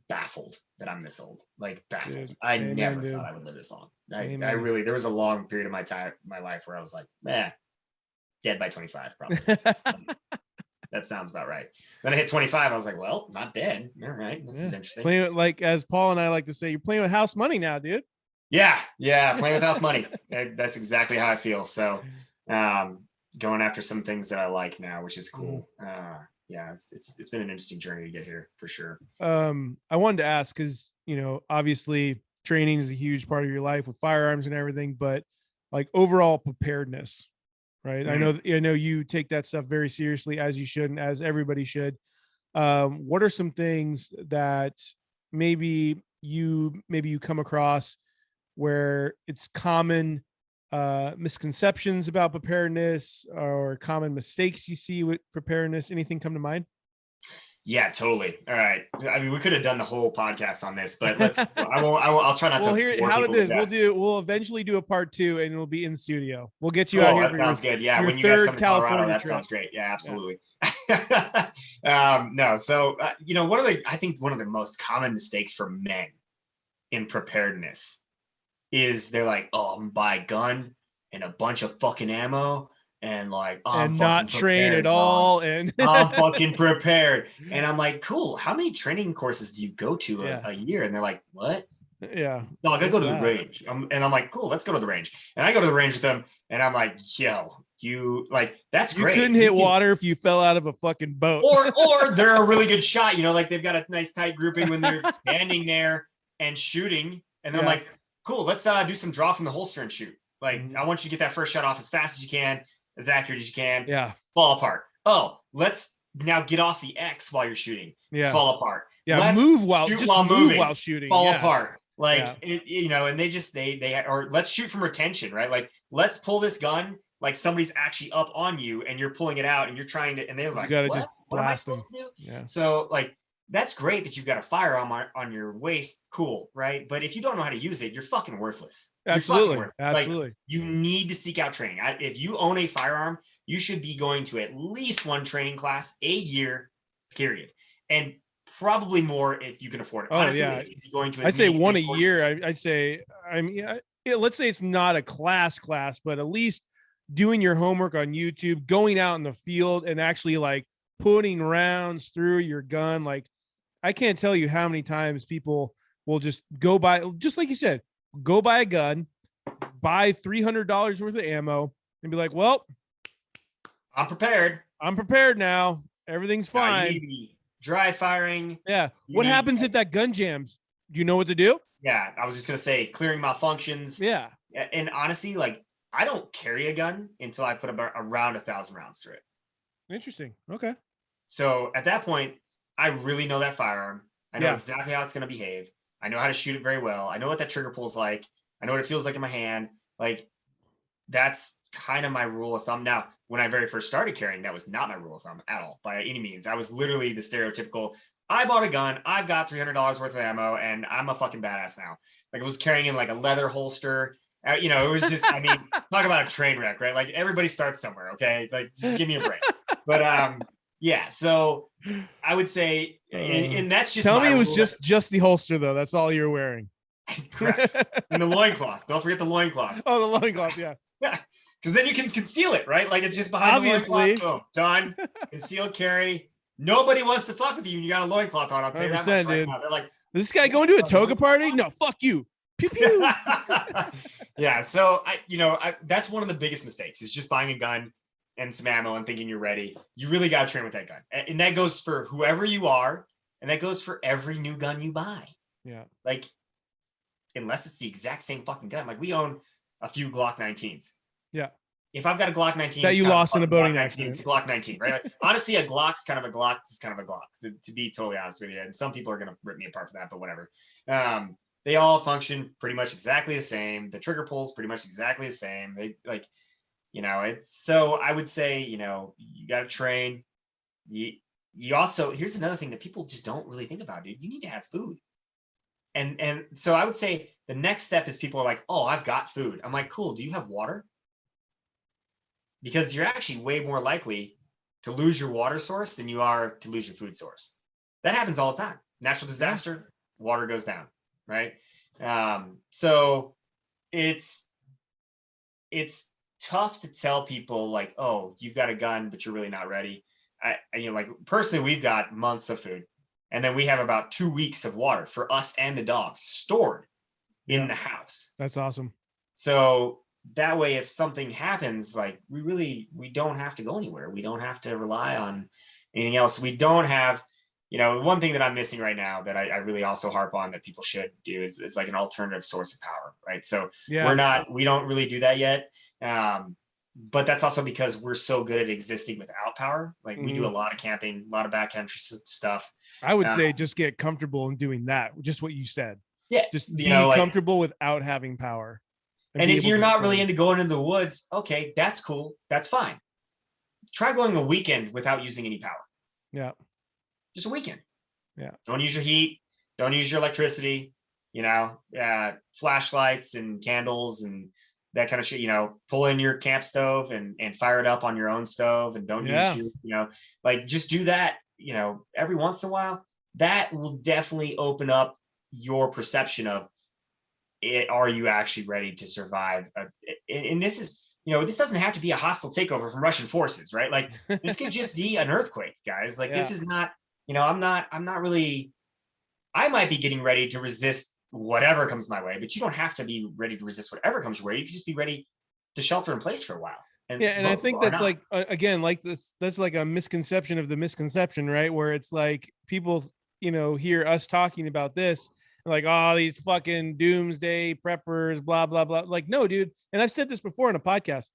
baffled that I'm this old. Like, baffled. Dude, I never thought I would live this long. I really, there was a long period of my life where I was like, dead by 25, probably. That sounds about right. Then I hit 25. I was like, well, not dead. All right. This is interesting. Playing with, like, as Paul and I like to say, you're playing with house money now, dude. Yeah. Playing with house money. That's exactly how I feel. So, going after some things that I like now, which is cool. It's been an interesting journey to get here for sure. I wanted to ask, because, obviously training is a huge part of your life with firearms and everything, but like overall preparedness, right? Mm-hmm. I know you take that stuff very seriously, as you should, and as everybody should. What are some things that maybe you come across where it's common misconceptions about preparedness, or common mistakes you see with preparedness? Anything come to mind? Yeah, totally. All right. I mean, we could have done the whole podcast on this, but I'll try not to. Well, how about this? We'll eventually do a part 2, and it'll be in studio. We'll get you out here. That sounds good. Yeah. When you guys come to Colorado, that sounds great. Yeah, absolutely. Yeah. No. So, I think one of the most common mistakes for men in preparedness is they're like, oh, I'm gonna buy a gun and a bunch of fucking ammo and like, I'm not trained at all, and I'm fucking prepared. And I'm like, cool, how many training courses do you go to a year? And they're like, what? Yeah. No, I gotta go to the range. And I'm like, cool, let's go to the range. And I go to the range with them, and I'm like, yo, you like, that's great. You couldn't hit water if you fell out of a fucking boat. Or they're a really good shot, like they've got a nice tight grouping when they're standing there and shooting. And then I'm like, cool, let's do some draw from the holster and shoot. Like, I want you to get that first shot off as fast as you can, as accurate as you can. Yeah. Fall apart. Oh, let's now get off the X while you're shooting. Yeah. Fall apart. Yeah. Let's move while shooting. Fall apart. Like, and they or let's shoot from retention, right? Like, let's pull this gun like somebody's actually up on you and you're pulling it out and you're trying to, and they're like, what am I supposed to do? Yeah. So like, that's great that you've got a firearm on your waist. Cool. Right. But if you don't know how to use it, you're fucking worthless. Absolutely. Absolutely. Like, you need to seek out training. If you own a firearm, you should be going to at least one training class a year, period. And probably more if you can afford it. Oh, honestly, yeah. If you're going to I'd say one a year. I'd say, let's say it's not a class, but at least doing your homework on YouTube, going out in the field and actually like putting rounds through your gun. Like, I can't tell you how many times people will just go buy, just like you said, go buy a gun, buy $300 worth of ammo, and be like, well, I'm prepared now. Everything's fine. Dry firing. Yeah. What happens if that gun jams? Do you know what to do? Yeah. I was just going to say clearing malfunctions. Yeah. And honestly, like, I don't carry a gun until I put about around 1,000 rounds through it. Interesting. Okay. So at that point, I really know that firearm. I know exactly how it's going to behave. I know how to shoot it very well. I know what that trigger pull's like. I know what it feels like in my hand. Like, that's kind of my rule of thumb. Now, when I very first started carrying, that was not my rule of thumb at all, by any means. I was literally the stereotypical, I bought a gun, I've got $300 worth of ammo, and I'm a fucking badass now. Like, I was carrying in like a leather holster. It was just, I mean, talk about a train wreck, right? Like, everybody starts somewhere, okay? Like, just give me a break. But yeah, so I would say, and that's just, tell me it was just the holster though. That's all you're wearing. Correct. And the loincloth. Don't forget the loincloth. Oh, the loincloth, yeah. Yeah. Because then you can conceal it, right? Like, it's just behind the loincloth. Boom, done. Concealed carry. Nobody wants to fuck with you when you got a loincloth on. I'll tell you that much right now. They're like, is this guy going to a toga party? No, fuck you. Pew pew. Yeah. So that's one of the biggest mistakes is just buying a gun and some ammo and thinking you're ready, you really got to train with that gun. And that goes for whoever you are. And that goes for every new gun you buy. Yeah. Like, unless it's the exact same fucking gun. Like, we own a few Glock 19s. Yeah. If I've got a Glock 19, That you lost in a boating Glock 19, accident. it's a Glock 19, right? Like, honestly, a Glock's kind of a Glock. It's kind of a Glock, to be totally honest with you. And some people are going to rip me apart for that, but whatever. They all function pretty much exactly the same. The trigger pull's pretty much exactly the same. They like, it's so I would say, you got to train. You also, here's another thing that people just don't really think about, dude. You need to have food. And so I would say the next step is people are like, oh, I've got food. I'm like, cool. Do you have water? Because you're actually way more likely to lose your water source than you are to lose your food source. That happens all the time. Natural disaster, water goes down, right? So it's tough to tell people like, oh, you've got a gun, but you're really not ready. Like personally, we've got months of food, and then we have about 2 weeks of water for us and the dogs stored in the house. That's awesome. So that way, if something happens, like we don't have to go anywhere. We don't have to rely on anything else. We don't have, one thing that I'm missing right now that I really also harp on that people should do is like an alternative source of power, right? So we don't really do that yet. But that's also because we're so good at existing without power. Like we do a lot of camping, a lot of backcountry stuff. I would say just get comfortable in doing that. Just what you said. Yeah. Just be comfortable without having power. And if you're not really into going into the woods, okay, that's cool. That's fine. Try going a weekend without using any power. Yeah. Just a weekend. Yeah. Don't use your heat. Don't use your electricity. Flashlights and candles and that kind of shit. Pull in your camp stove and fire it up on your own stove, and don't use your, just do that. Every once in a while. That will definitely open up your perception of it. Are you actually ready to survive? And this is, this doesn't have to be a hostile takeover from Russian forces, right? Like this could just be an earthquake, guys. Like this is not, I'm not really, I might be getting ready to resist whatever comes my way, but you don't have to be ready to resist whatever comes your way. You can just be ready to shelter in place for a while. And I think that's like, again, like that's like a misconception of the misconception, right? Where it's like people, hear us talking about this, like, oh, these fucking doomsday preppers, blah, blah, blah. Like, no, dude. And I've said this before in a podcast.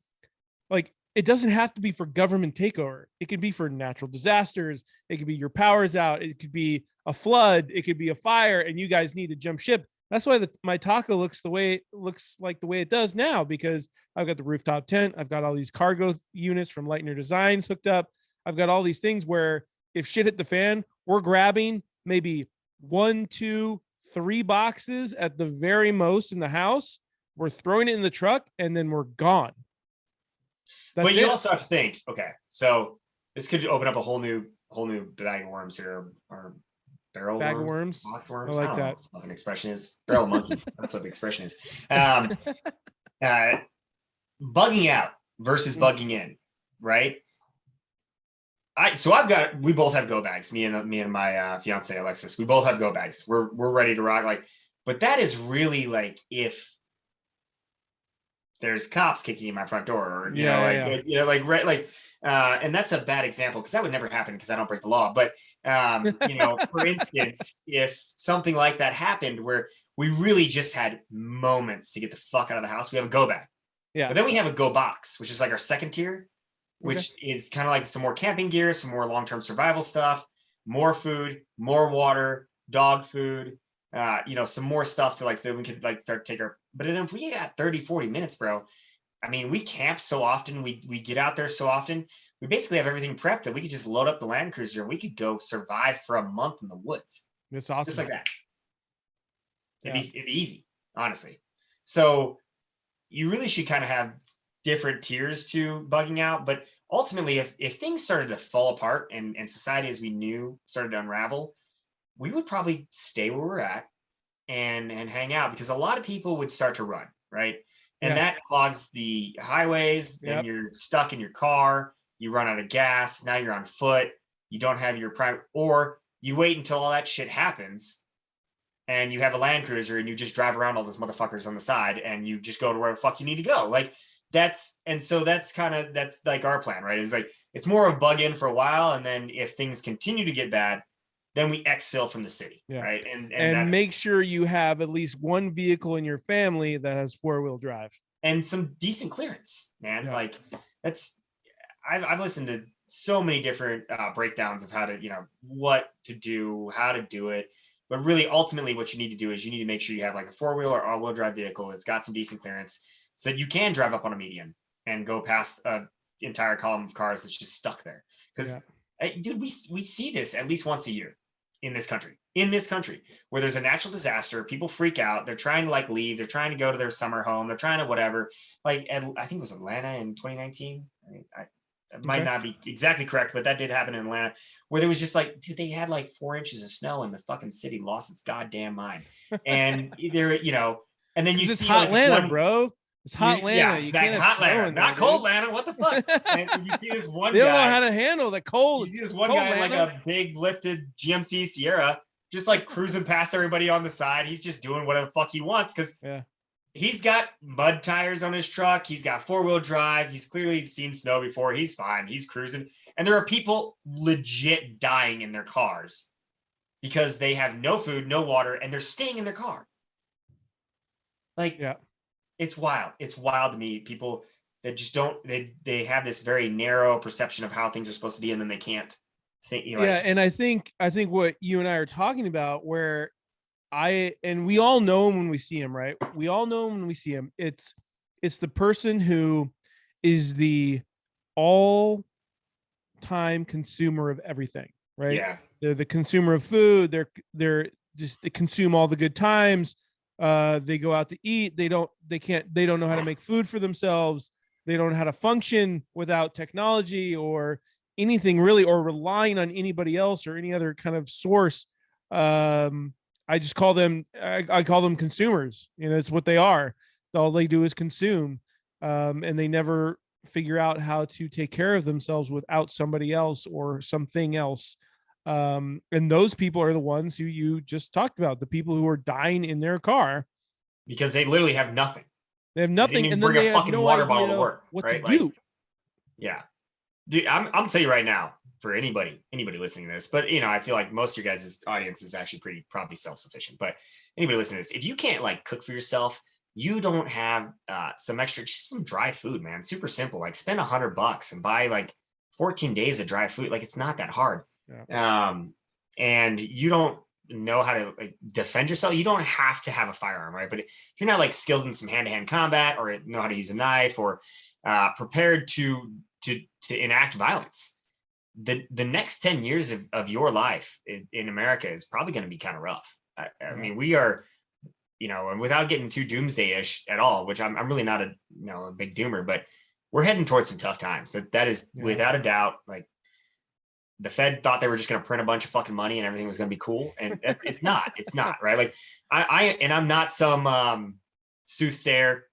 Like, it doesn't have to be for government takeover. It could be for natural disasters. It could be your power's out. It could be a flood. It could be a fire, and you guys need to jump ship. That's why my taco looks the way it does now, because I've got the rooftop tent. I've got all these cargo units from Lightner Designs hooked up. I've got all these things where if shit hit the fan, we're grabbing maybe 1, 2, 3 boxes at the very most in the house. We're throwing it in the truck, and then we're gone. But you also have to think, okay, so this could open up a whole new bag of worms here, or barrel bag worms, of worms. box worms. I like don't know that. what the fucking expression is. Barrel monkeys. That's what the expression is. Bugging out versus bugging in, right? We both have go bags. Me and my fiance Alexis, we both have go bags. We're ready to rock. Like, but that is really like if there's cops kicking in my front door, or and that's a bad example because that would never happen because I don't break the law. But for instance, if something like that happened where we really just had moments to get the fuck out of the house, we have a go bag. Yeah. But then we have a go box, which is like our second tier, which is kind of like some more camping gear, some more long-term survival stuff, more food, more water, dog food, some more stuff to so we could start to take our, but then if we got 30, 40 minutes, bro, I mean, we camp so often, we get out there so often, we basically have everything prepped that we could just load up the Land Cruiser and we could go survive for a month in the woods. That's awesome. Just like that. It'd be easy, honestly. So you really should kind of have different tiers to bugging out. But ultimately, if things started to fall apart and society as we knew started to unravel, we would probably stay where we're at and hang out, because a lot of people would start to run, right? And that clogs the highways. Then you're stuck in your car. You run out of gas. Now you're on foot. You don't have your private, or you wait until all that shit happens and you have a Land Cruiser and you just drive around all those motherfuckers on the side and you just go to where the fuck you need to go. Like, that's like our plan, right? It's like, it's more of bug in for a while, and then if things continue to get bad, then we exfil from the city, Yeah. right? And And that's, make sure you have at least one vehicle in your family that has 4-wheel drive. and some decent clearance, man. Yeah. Like, that's, I've listened to so many different breakdowns of how to, what to do, how to do it. But really, ultimately, what you need to do is you need to make sure you have like a 4-wheel or all-wheel drive vehicle that's got some decent clearance, so that you can drive up on a median and go past a entire column of cars that's just stuck there. Because, dude, we see this at least once a year in this country. Where there's a natural disaster, people freak out. They're trying to like leave. They're trying to go to their summer home. They're trying to whatever. Like, I think it was Atlanta in 2019. It might not be exactly correct, but that did happen in Atlanta, where there was just like, dude, they had like 4 inches of snow and the fucking city lost its goddamn mind. And there, and then you It's see hot like Atlanta, bro. It's hot yeah, Atlanta. You exactly, can't have hot snow Atlanta, in not there, cold dude. Atlanta. What the fuck? And you see this one They don't know guy. how to handle the cold. You see this one cold guy in like Atlanta. a big lifted GMC Sierra, just like cruising past everybody on the side. He's just doing whatever the fuck he wants, because he's got mud tires on his truck. He's got 4-wheel drive. He's clearly seen snow before. He's fine. He's cruising. And there are people legit dying in their cars because they have no food, no water, and they're staying in their car. Like, it's wild. It's wild to me. People that just don't, they have this very narrow perception of how things are supposed to be, and then they can't think. And I think what you and I are talking about, where and we all know him when we see him, right? We all know him when we see him. It's the person who is the all time consumer of everything, right? Yeah. They're the consumer of food. They consume all the good times. They go out to eat. They don't know how to make food for themselves. They don't know how to function without technology or anything really, or relying on anybody else or any other kind of source. I just call them, I call them consumers. It's what they are. All they do is consume. And they never figure out how to take care of themselves without somebody else or something else. And those people are the ones who you just talked about, the people who are dying in their car because they literally have nothing. They have nothing, and then bring they a have fucking no water idea bottle to work, what right? to do. Like, yeah, dude, I'm gonna tell you right now, for anybody listening to this, but I feel like most of your guys' audience is actually probably self-sufficient. But anybody listening to this, if you can't like cook for yourself, you don't have some extra, just some dry food, man. Super simple. Like, spend $100 and buy like 14 days of dry food. Like, it's not that hard. And you don't know how to like defend yourself. You don't have to have a firearm, right? But if you're not like skilled in some hand-to-hand combat, or know how to use a knife, or prepared to enact violence, the next 10 years of your life in America is probably going to be kind of rough. I mean, we are, and without getting too doomsday-ish at all, which I'm really not a big doomer, but we're heading towards some tough times. That is without a doubt. Like, the Fed thought they were just going to print a bunch of fucking money and everything was going to be cool, and it's not. It's not, right? Like, I'm not some soothsayer,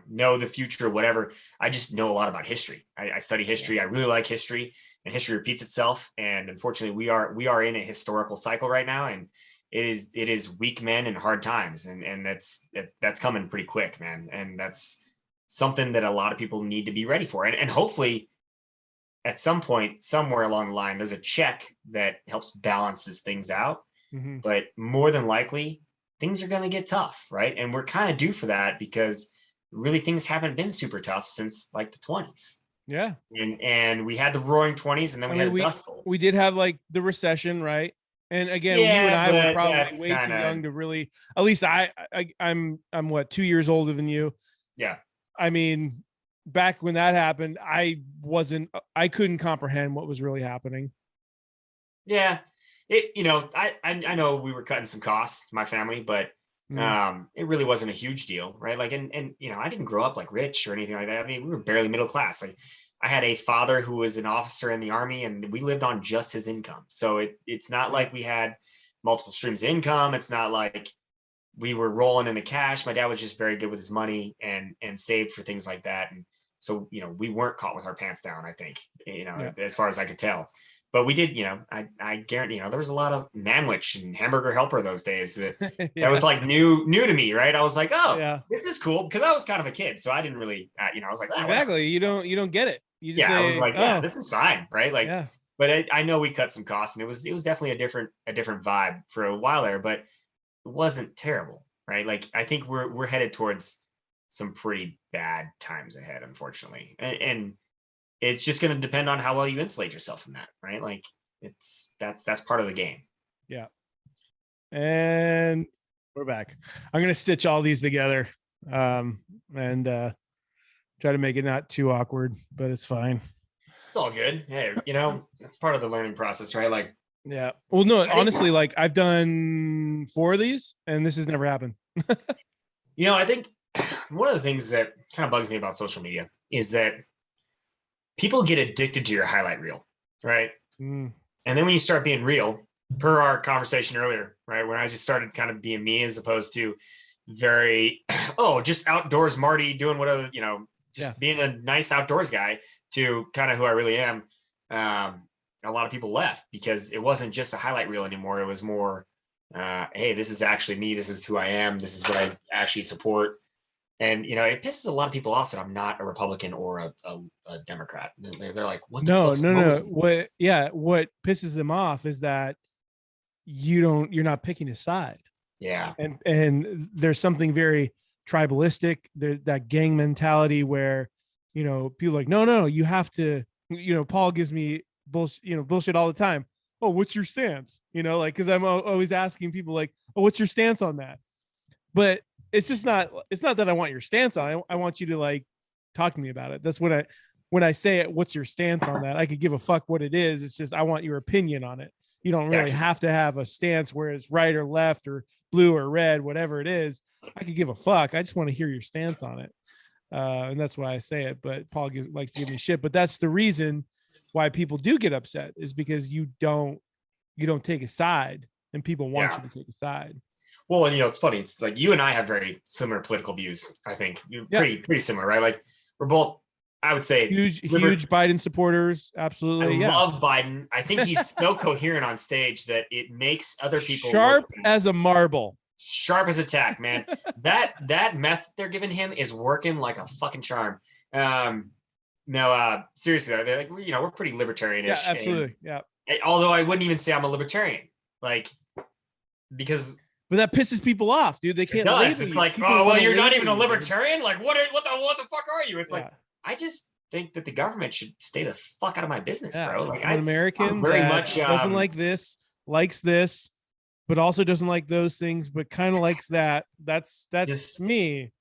know the future or whatever. I just know a lot about history. I study history. I really like history, and history repeats itself. And unfortunately, we are in a historical cycle right now, and it is weak men and hard times, and that's coming pretty quick, man. And that's something that a lot of people need to be ready for, and hopefully, at some point, somewhere along the line, there's a check that helps balances things out. Mm-hmm. But more than likely, things are going to get tough, right? And we're kind of due for that, because really things haven't been super tough since like the 20s. Yeah. And we had the roaring 20s, and then we had the Dust Bowl. We did have like the recession, right? And again, Yeah, you and I were probably way kinda too young to really, at least I'm what, 2 years older than you. Yeah. I mean, back when that happened, I couldn't comprehend what was really happening. Yeah. I know we were cutting some costs, my family, but it really wasn't a huge deal, right? Like, and I didn't grow up like rich or anything like that. I mean, we were barely middle class. Like, I had a father who was an officer in the Army, and we lived on just his income. So it's not like we had multiple streams of income. It's not like we were rolling in the cash. My dad was just very good with his money and saved for things like that. And so, we weren't caught with our pants down, I think, as far as I could tell. but we did, I guarantee, there was a lot of Manwich and Hamburger Helper those days. That was like new to me, right? I was like, oh, yeah, this is cool, because I was kind of a kid, so I didn't really, I was like, whatever. exactly. You don't get it. You just Yeah, I was say, like, yeah, oh, this is fine, right? Like, yeah, but I know we cut some costs, and it was definitely a different vibe for a while there, but it wasn't terrible, right? Like, I think we're headed towards some pretty bad times ahead, unfortunately, and it's just going to depend on how well you insulate yourself from that, right? Like, that's part of the game. yeah. And we're back. I'm gonna stitch all these together, and try to make it not too awkward, but it's fine. It's all good. Hey, that's part of the learning process, right? Like, Yeah. Well, no, I think, honestly, like I've done 4 of these, and this has never happened. I think one of the things that kind of bugs me about social media is that people get addicted to your highlight reel, right? Mm, And then when you start being real, per our conversation earlier, right, when I just started kind of being me as opposed to very, just outdoors Marty doing whatever, just being a nice outdoors guy, to kind of who I really am. A lot of people left because it wasn't just a highlight reel anymore. It was more, hey, this is actually me. This is who I am. This is what I actually support. And it pisses a lot of people off that I'm not a Republican or a Democrat. They're like, "What the no, fuck's no, wrong no. with you?" What pisses them off is that you're not picking a side. Yeah, And there's something very tribalistic there, that gang mentality where people are like, no, you have to, Paul gives me bullshit all the time. Oh, what's your stance, like, because I'm always asking people like, oh, what's your stance on that? But it's not that I want your stance on it. I want you to like talk to me about it. That's when I say it, what's your stance on that? I could give a fuck what it is. It's just I want your opinion on it. You don't yeah, really have to have a stance where it's right or left or blue or red, whatever it is. I could give a fuck. I just want to hear your stance on it. And that's why I say it. But Paul likes to give me shit. But that's the reason why people do get upset, is because you don't take a side, and people want yeah. you to take a side. Well, and it's funny. It's like you and I have very similar political views. I think Yeah. pretty similar, right? Like, we're both, I would say, Huge Biden supporters. I Absolutely. Yeah. love Biden. I think he's so coherent on stage that it makes other people Sharp look as a marble. sharp as a tack, man. that meth they're giving him is working like a fucking charm. No, seriously though, they're like, we're pretty libertarianish. Yeah, absolutely. Yeah. Although I wouldn't even say I'm a libertarian, like, because But that pisses people off, dude. They it can't. does. It's like, People oh, well, wanna you're not label even a you, dude. libertarian. Like, what the fuck are you? It's Yeah. like, I just think that the government should stay the fuck out of my business, Yeah. bro. Like, I'm an American I'm very that much doesn't like this, likes this, but also doesn't like those things, but kind of likes that. That's Just- me.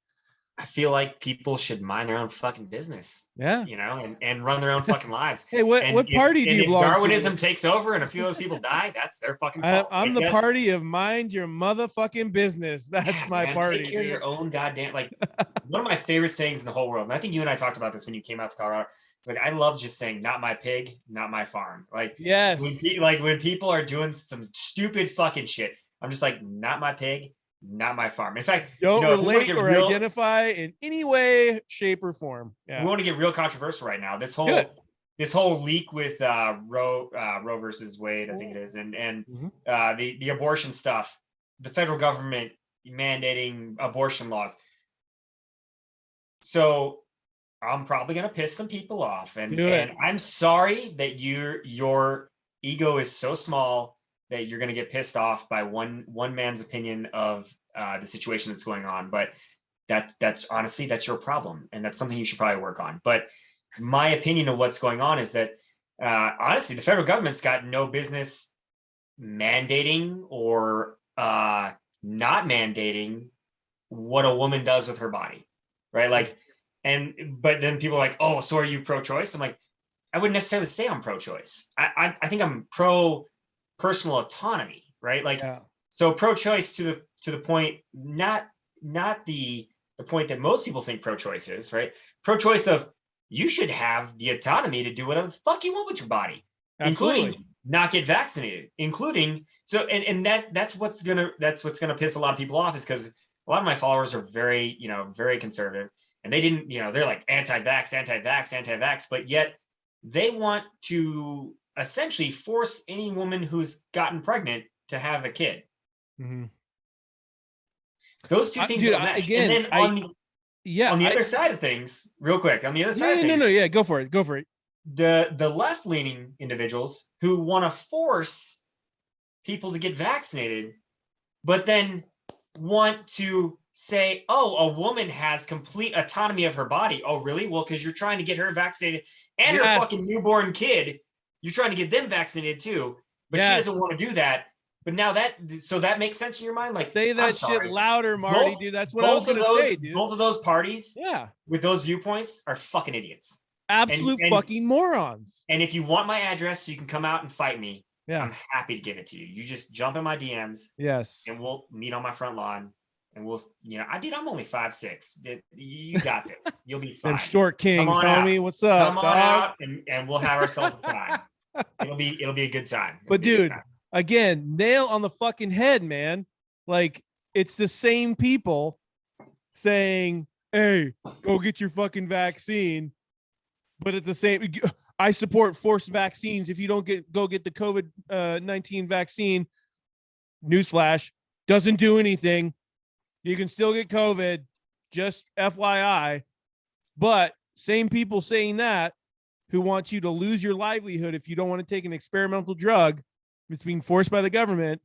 I feel like people should mind their own fucking business, Yeah. and run their own fucking lives. Hey, what party do you if belong Darwinism to? takes over and a few of those people die, that's their fucking fault. I'm the party of mind your motherfucking business. That's my man, party. Take care of your own goddamn. Like, one of my favorite sayings in the whole world, and I think you and I talked about this when you came out to Colorado. Like, I love just saying, "Not my pig, not my farm." Like, Yes. when people are doing some stupid fucking shit, I'm just like, "Not my pig, not my farm." In fact, Don't if we wanna relate get or real, identify in any way, shape, or form. Yeah. we want to get real controversial right now. This whole leak with Roe versus Wade, I think it is, and the abortion stuff, the federal government mandating abortion laws. So I'm probably gonna piss some people off, and I'm sorry that your ego is so small that you're gonna get pissed off by one man's opinion of the situation that's going on. But that's honestly, that's your problem, and that's something you should probably work on. But my opinion of what's going on is that honestly, the federal government's got no business mandating or not mandating what a woman does with her body, right? Like, but then people are like, oh, so are you pro-choice? I'm like, I wouldn't necessarily say I'm pro-choice. I think I'm pro personal autonomy, right? Like, so pro-choice to the point, not the point that most people think pro-choice is, right? Pro-choice of, you should have the autonomy to do whatever the fuck you want with your body, including not get vaccinated, including and that's what's gonna piss a lot of people off, is because a lot of my followers are very conservative, and they didn't, they're like anti-vax, but yet they want to essentially force any woman who's gotten pregnant to have a kid. Mm-hmm. Those two things don't mesh. And then on the other side of things, real quick, on the other side of things, go for it. The left-leaning individuals who want to force people to get vaccinated, but then want to say, oh, a woman has complete autonomy of her body. Oh, really? Well, because you're trying to get her vaccinated and her fucking newborn kid, you're trying to get them vaccinated too, but she doesn't want to do that. But now that makes sense in your mind? Like, say that shit louder, Marty, dude. That's what I was going to say, dude. Both of those parties with those viewpoints are fucking idiots. Absolute fucking morons. And if you want my address so you can come out and fight me, yeah, I'm happy to give it to you. You just jump in my DMs. Yes. And we'll meet on my front lawn. And we'll, I'm only 5'6". You got this. You'll be fine. Them short kings, homie. What's up? Come on out and we'll have ourselves a time. It'll be a good time. But dude, again, nail on the fucking head, man. Like, it's the same people saying, hey, go get your fucking vaccine. But at the same, I support forced vaccines. If you don't go get the COVID-19 vaccine, newsflash, doesn't do anything. You can still get COVID, just FYI. But same people saying that who want you to lose your livelihood if you don't want to take an experimental drug that's being forced by the government.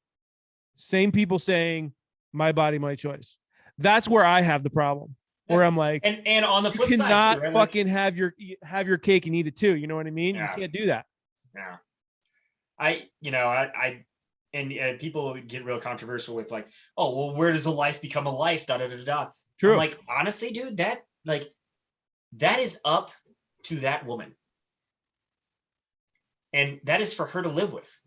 Same people saying, my body, my choice. That's where I have the problem. Where I'm like, and on the flip side, you cannot fucking have your cake and eat it too. You know what I mean? Yeah. You can't do that. Yeah. And people get real controversial with like, oh, well, where does a life become a life? Da da da da. True. I'm like, honestly, dude, that is up to that woman, and that is for her to live with.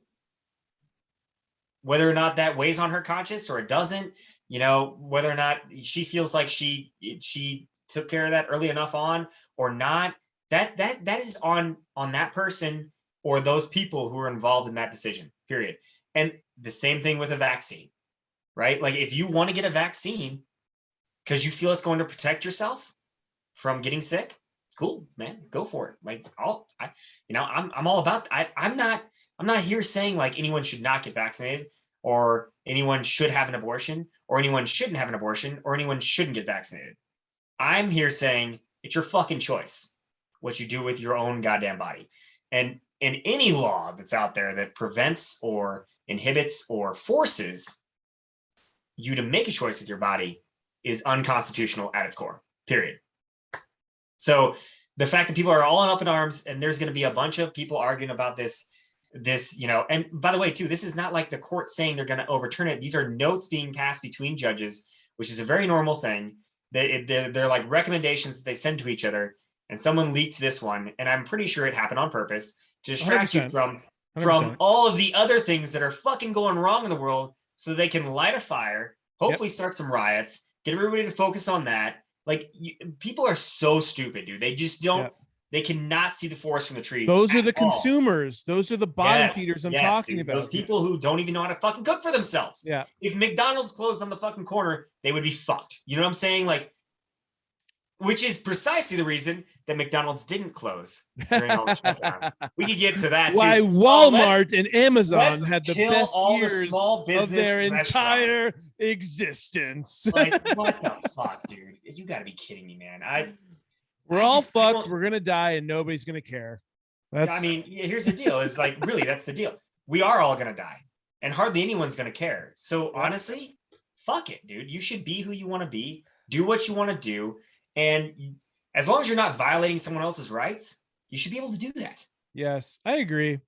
Whether or not that weighs on her conscience or it doesn't, whether or not she feels like she took care of that early enough on or not, that is on that person or those people who are involved in that decision, period. And the same thing with a vaccine, right? Like, if you want to get a vaccine because you feel it's going to protect yourself from getting sick, cool, man, go for it. Like, I'm all about that. I'm not here saying like anyone should not get vaccinated or anyone should have an abortion or anyone shouldn't have an abortion or anyone shouldn't get vaccinated. I'm here saying it's your fucking choice what you do with your own goddamn body. And in any law that's out there that prevents or inhibits or forces you to make a choice with your body is unconstitutional at its core, period. So the fact that people are all up in arms and there's going to be a bunch of people arguing about this, and by the way, too, this is not like the court saying they're going to overturn it. These are notes being passed between judges, which is a very normal thing. They're like recommendations that they send to each other. And someone leaked this one, and I'm pretty sure it happened on purpose to distract 100%. You from 100%. All of the other things that are fucking going wrong in the world, so they can light a fire, hopefully start some riots, get everybody to focus on that. Like, people are so stupid, dude. They just don't. They cannot see the forest from the trees. Those are the consumers. Those are the bottom feeders I'm talking about. Those people who don't even know how to fucking cook for themselves. Yeah. If McDonald's closed on the fucking corner, they would be fucked. You know what I'm saying? Like, which is precisely the reason that McDonald's didn't close during all the shutdowns. We could get to that. Why too. Walmart and Amazon had the best all years the small of their restaurants. entire existence. Like, what the fuck, dude? You got to be kidding me, man. We're all fucked. We're gonna die, and nobody's gonna care. Here's the deal. Is like, really, that's the deal. We are all gonna die, and hardly anyone's gonna care. So honestly, fuck it, dude. You should be who you want to be. Do what you want to do. And as long as you're not violating someone else's rights, you should be able to do that. Yes, I agree,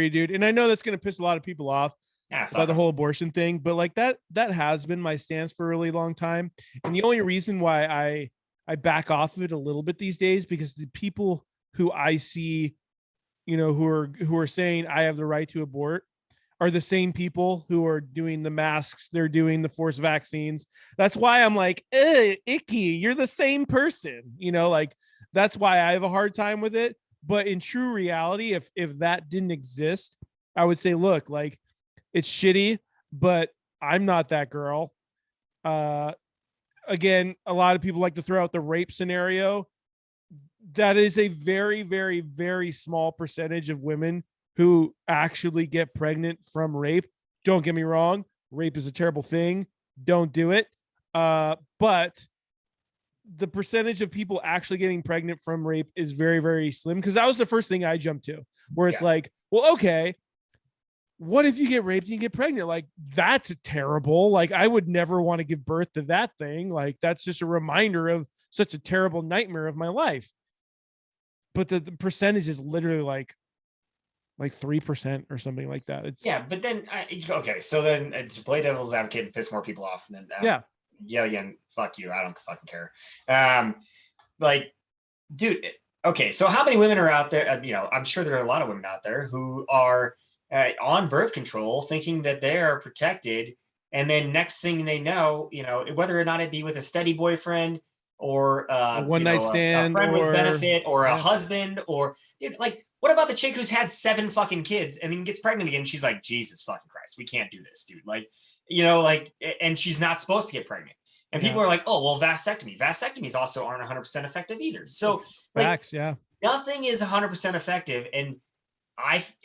dude. And I know that's going to piss a lot of people off about the whole abortion thing, but like that has been my stance for a really long time. And the only reason why I back off of it a little bit these days, because the people who I see, who are saying I have the right to abort are the same people who are doing the masks. They're doing the forced vaccines. That's why I'm like, icky. You're the same person, like that's why I have a hard time with it. But in true reality, if that didn't exist, I would say, look, like, it's shitty, but I'm not that girl. Again, a lot of people like to throw out the rape scenario. That is a very, very, very small percentage of women who actually get pregnant from rape. Don't get me wrong, rape is a terrible thing. Don't do it. But the percentage of people actually getting pregnant from rape is very, very slim, because that was the first thing I jumped to, where it's like, well, okay, what if you get raped and you get pregnant? Like, that's terrible. Like, I would never want to give birth to that thing. Like, that's just a reminder of such a terrible nightmare of my life. But the percentage is literally like 3% or something like that. It's but then okay, so then to play devil's advocate and piss more people off, and then again, fuck you, I don't fucking care. Like, dude, okay, so how many women are out there? I'm sure there are a lot of women out there who are on birth control, thinking that they are protected, and then next thing they know, whether or not it be with a steady boyfriend or a one night stand, a friend with benefit, or a yeah. husband, or dude, like, what about the chick who's had 7 fucking kids and then gets pregnant again? And she's like, Jesus fucking Christ, we can't do this, dude. Like, and she's not supposed to get pregnant. And people are like, oh, well, vasectomies also aren't 100% effective either. So facts, nothing is 100% effective. And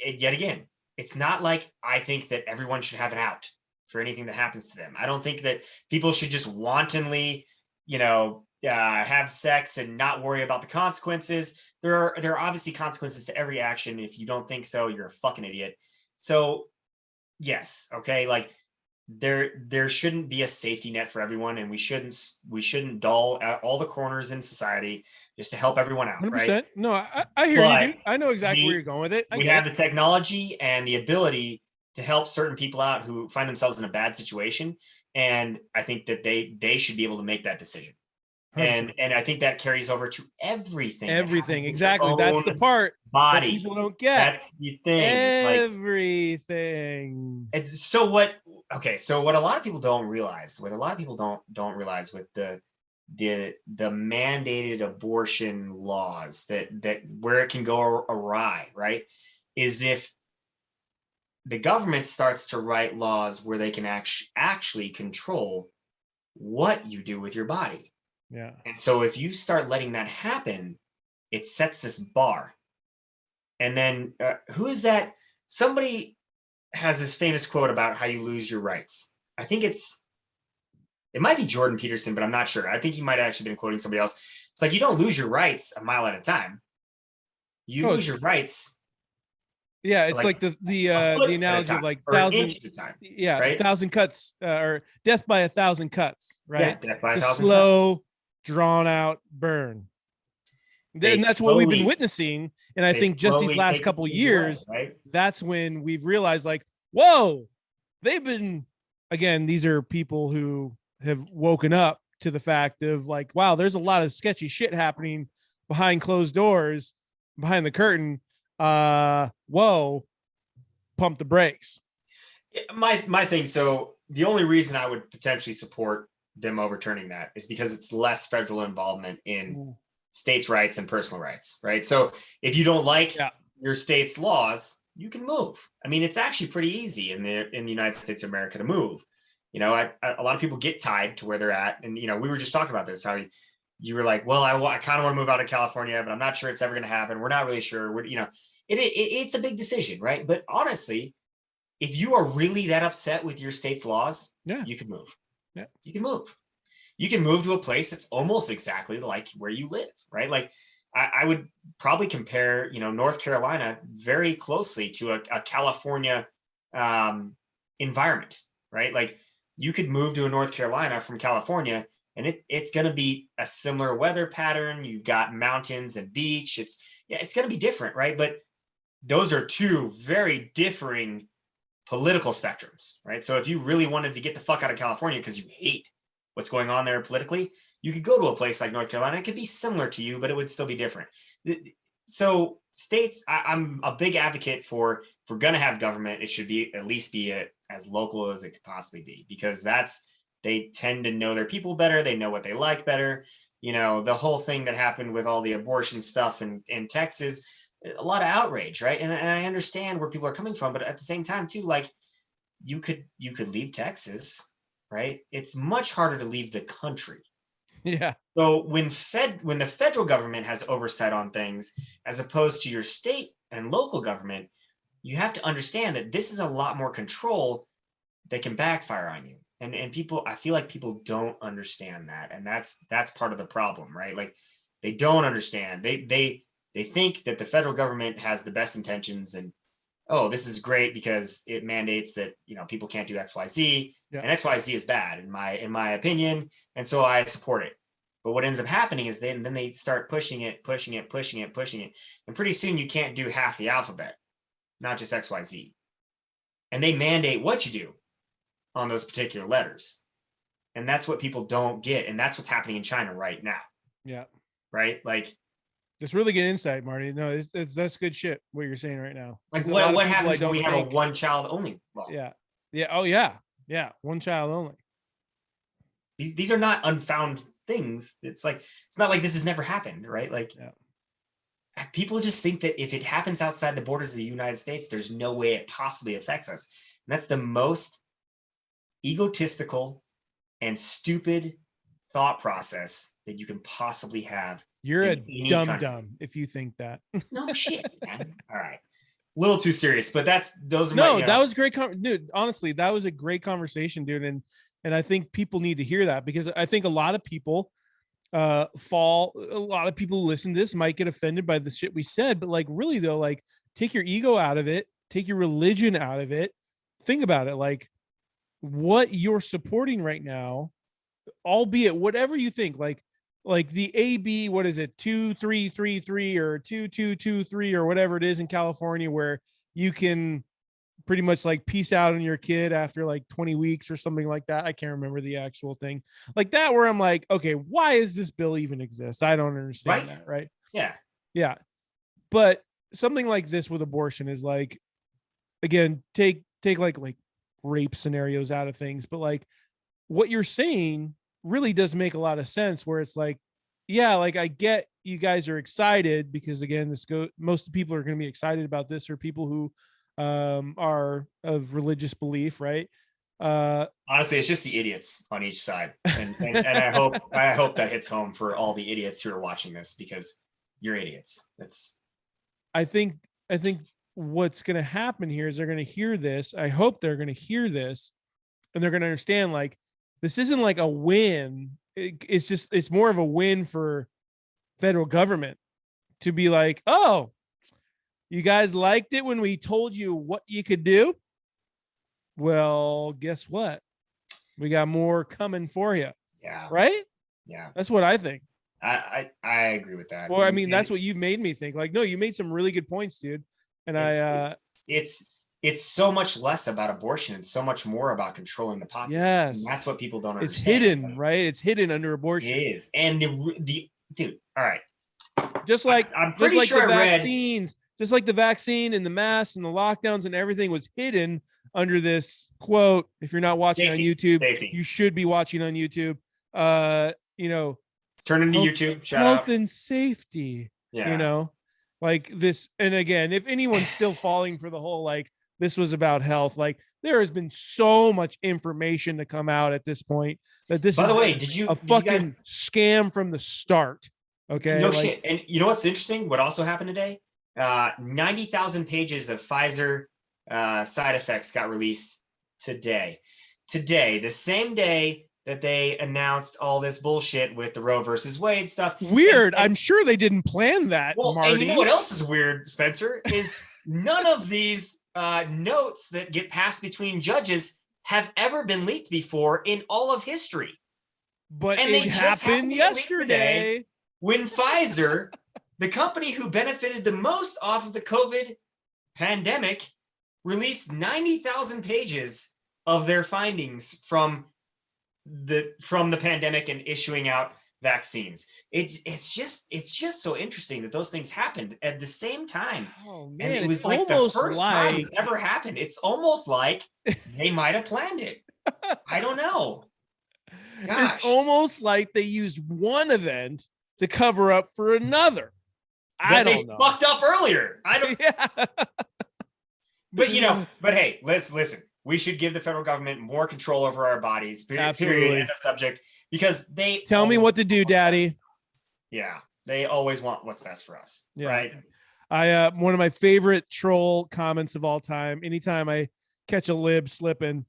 yet again, it's not like I think that everyone should have an out for anything that happens to them. I don't think that people should just wantonly, have sex and not worry about the consequences. There are obviously consequences to every action. If you don't think so, you're a fucking idiot. So yes, okay, like there shouldn't be a safety net for everyone, and we shouldn't dull all the corners in society just to help everyone out. 100%. Right? No, I hear you, dude. I know exactly where you're going with it. We have the technology and the ability to help certain people out who find themselves in a bad situation, and I think that they should be able to make that decision. 100%. And I think that carries over to everything. Exactly. That's the part body. That people don't get. That's the thing. Everything. It's so what? Okay, so what a lot of people don't realize, with the mandated abortion laws, that where it can go awry, right, is if the government starts to write laws where they can actually control what you do with your body. Yeah. And so if you start letting that happen, it sets this bar. And then who is that? Somebody has this famous quote about how you lose your rights. I think it might be Jordan Peterson, but I'm not sure. I think he might have actually been quoting somebody else. It's like, you don't lose your rights a mile at a time. You lose your rights. Yeah, it's like the analogy of like 1,000, right? 1,000 cuts, or death by 1,000 cuts, right? Yeah, death by 1,000 slow cuts. Drawn out burn. And that's what we've been witnessing. And I think just these last couple years, right? That's when we've realized, like, whoa, they've been, again, these are people who have woken up to the fact of like, wow, there's a lot of sketchy shit happening behind closed doors, behind the curtain. Whoa, pump the brakes. My thing. So the only reason I would potentially support them overturning that is because it's less federal involvement in states' rights and personal rights, right? So if you don't like your state's laws, you can move. I mean, it's actually pretty easy in the United States of America to move. A lot of people get tied to where they're at, and we were just talking about this, how you were like, well, I kind of want to move out of California, but I'm not sure it's ever going to happen. We're not really sure. It's a big decision, right? But honestly, if you are really that upset with your state's laws, you can move. Yeah. You can move. You can move to a place that's almost exactly like where you live, right? Like I would probably compare, North Carolina very closely to a California environment, right? Like you could move to a North Carolina from California, and it's going to be a similar weather pattern. You've got mountains and beach. It's going to be different, right? But those are two very differing political spectrums, right? So if you really wanted to get the fuck out of California because you hate what's going on there politically, you could go to a place like North Carolina. It could be similar to you, but it would still be different. So states, I'm a big advocate for, if we're going to have government, it should be at least be as local as it could possibly be, because they tend to know their people better. They know what they like better. The whole thing that happened with all the abortion stuff in Texas, a lot of outrage, right? And I understand where people are coming from, but at the same time too, like you could leave Texas, right? It's much harder to leave the country. Yeah. So when the federal government has oversight on things, as opposed to your state and local government, you have to understand that this is a lot more control that can backfire on you. And people, I feel like people don't understand that. And that's part of the problem, right? Like they don't understand. They think that the federal government has the best intentions and, oh, this is great because it mandates that, people can't do XYZ, Yeah. and XYZ is bad in my opinion. And so I support it. But what ends up happening is then they start pushing it. And pretty soon you can't do half the alphabet, not just XYZ. And they mandate what you do on those particular letters. And that's what people don't get. And that's what's happening in China right now. Yeah. Right? Like, that's really good insight, Marty. No, that's good shit what you're saying right now. like what happens when we have a one child only law? Yeah. Oh yeah. One child only. These are not unfound things. It's not like this has never happened, right? Like, people just think that if it happens outside the borders of the United States, there's no way it possibly affects us. And that's the most egotistical and stupid thought process that you can possibly have. You're a dumb if you think that. No shit, man. All right. A little too serious, but that was great. Dude, honestly, that was a great conversation, dude. And I think people need to hear that, because I think a lot of people a lot of people who listen to this might get offended by the shit we said, but like, really though, like, take your ego out of it, take your religion out of it. Think about it. Like, what you're supporting right now, albeit whatever you think, like the AB, what is it, 2333 or 2223 or whatever it is in California, where you can pretty much like peace out on your kid after like 20 weeks or something like that. I can't remember the actual thing like that, where I'm like, okay, why does this bill even exist? I don't understand that. Right. Yeah. But something like this with abortion is like, again, take like rape scenarios out of things, but like what you're saying really does make a lot of sense, where it's like, yeah, like I get you guys are excited because, again, most people are going to be excited about this, or people who are of religious belief, right? Honestly, it's just the idiots on each side, and I hope that hits home for all the idiots who are watching this, because you're idiots. I think what's going to happen here is they're going to hear this. I hope they're going to hear this, and they're going to understand, like, this isn't like a win. It's more of a win for federal government to be like, oh, you guys liked it when we told you what you could do? Well, guess what? We got more coming for you. Yeah. Right? Yeah. That's what I think. I agree with that. Well, I mean, that's what you've made me think. Like, no, you made some really good points, dude. And it's so much less about abortion and so much more about controlling the populace. Yes. And that's what people don't understand. It's hidden, right? It's hidden under abortion. It is. And the dude, all right. Just like I'm pretty sure the vaccines, just like the vaccine and the masks and the lockdowns and everything was hidden under this quote. If you're not watching on YouTube, you should be watching on YouTube. Turn into YouTube. Shout health out. And safety. Yeah. Like this. And again, if anyone's still falling for the whole, like, this was about health, like, there has been so much information to come out at this point that this By the way, a fucking scam from the start. Okay. No shit. And you know what's interesting? What also happened today? 90,000 pages of Pfizer side effects got released today. Today, the same day that they announced all this bullshit with the Roe versus Wade stuff. Weird. I'm sure they didn't plan that. Well, Marty. And you know what else is weird, Spencer, is none of these notes that get passed between judges have ever been leaked before in all of history. But it happened yesterday when Pfizer, the company who benefited the most off of the COVID pandemic, released 90,000 pages of their findings from the pandemic and issuing out vaccines. It's just so interesting that those things happened at the same time. Oh, man, and it was like the first time it's ever happened. It's almost like they might have planned it. I don't know. Gosh. It's almost like they used one event to cover up for another. I don't know. Fucked up earlier. I don't. Yeah. But hey, let's listen. We should give the federal government more control over our bodies. Period. End of subject. Because they tell me what to do, Daddy. Yeah, they always want what's best for us. Yeah. Right. One of my favorite troll comments of all time. Anytime I catch a lib slipping,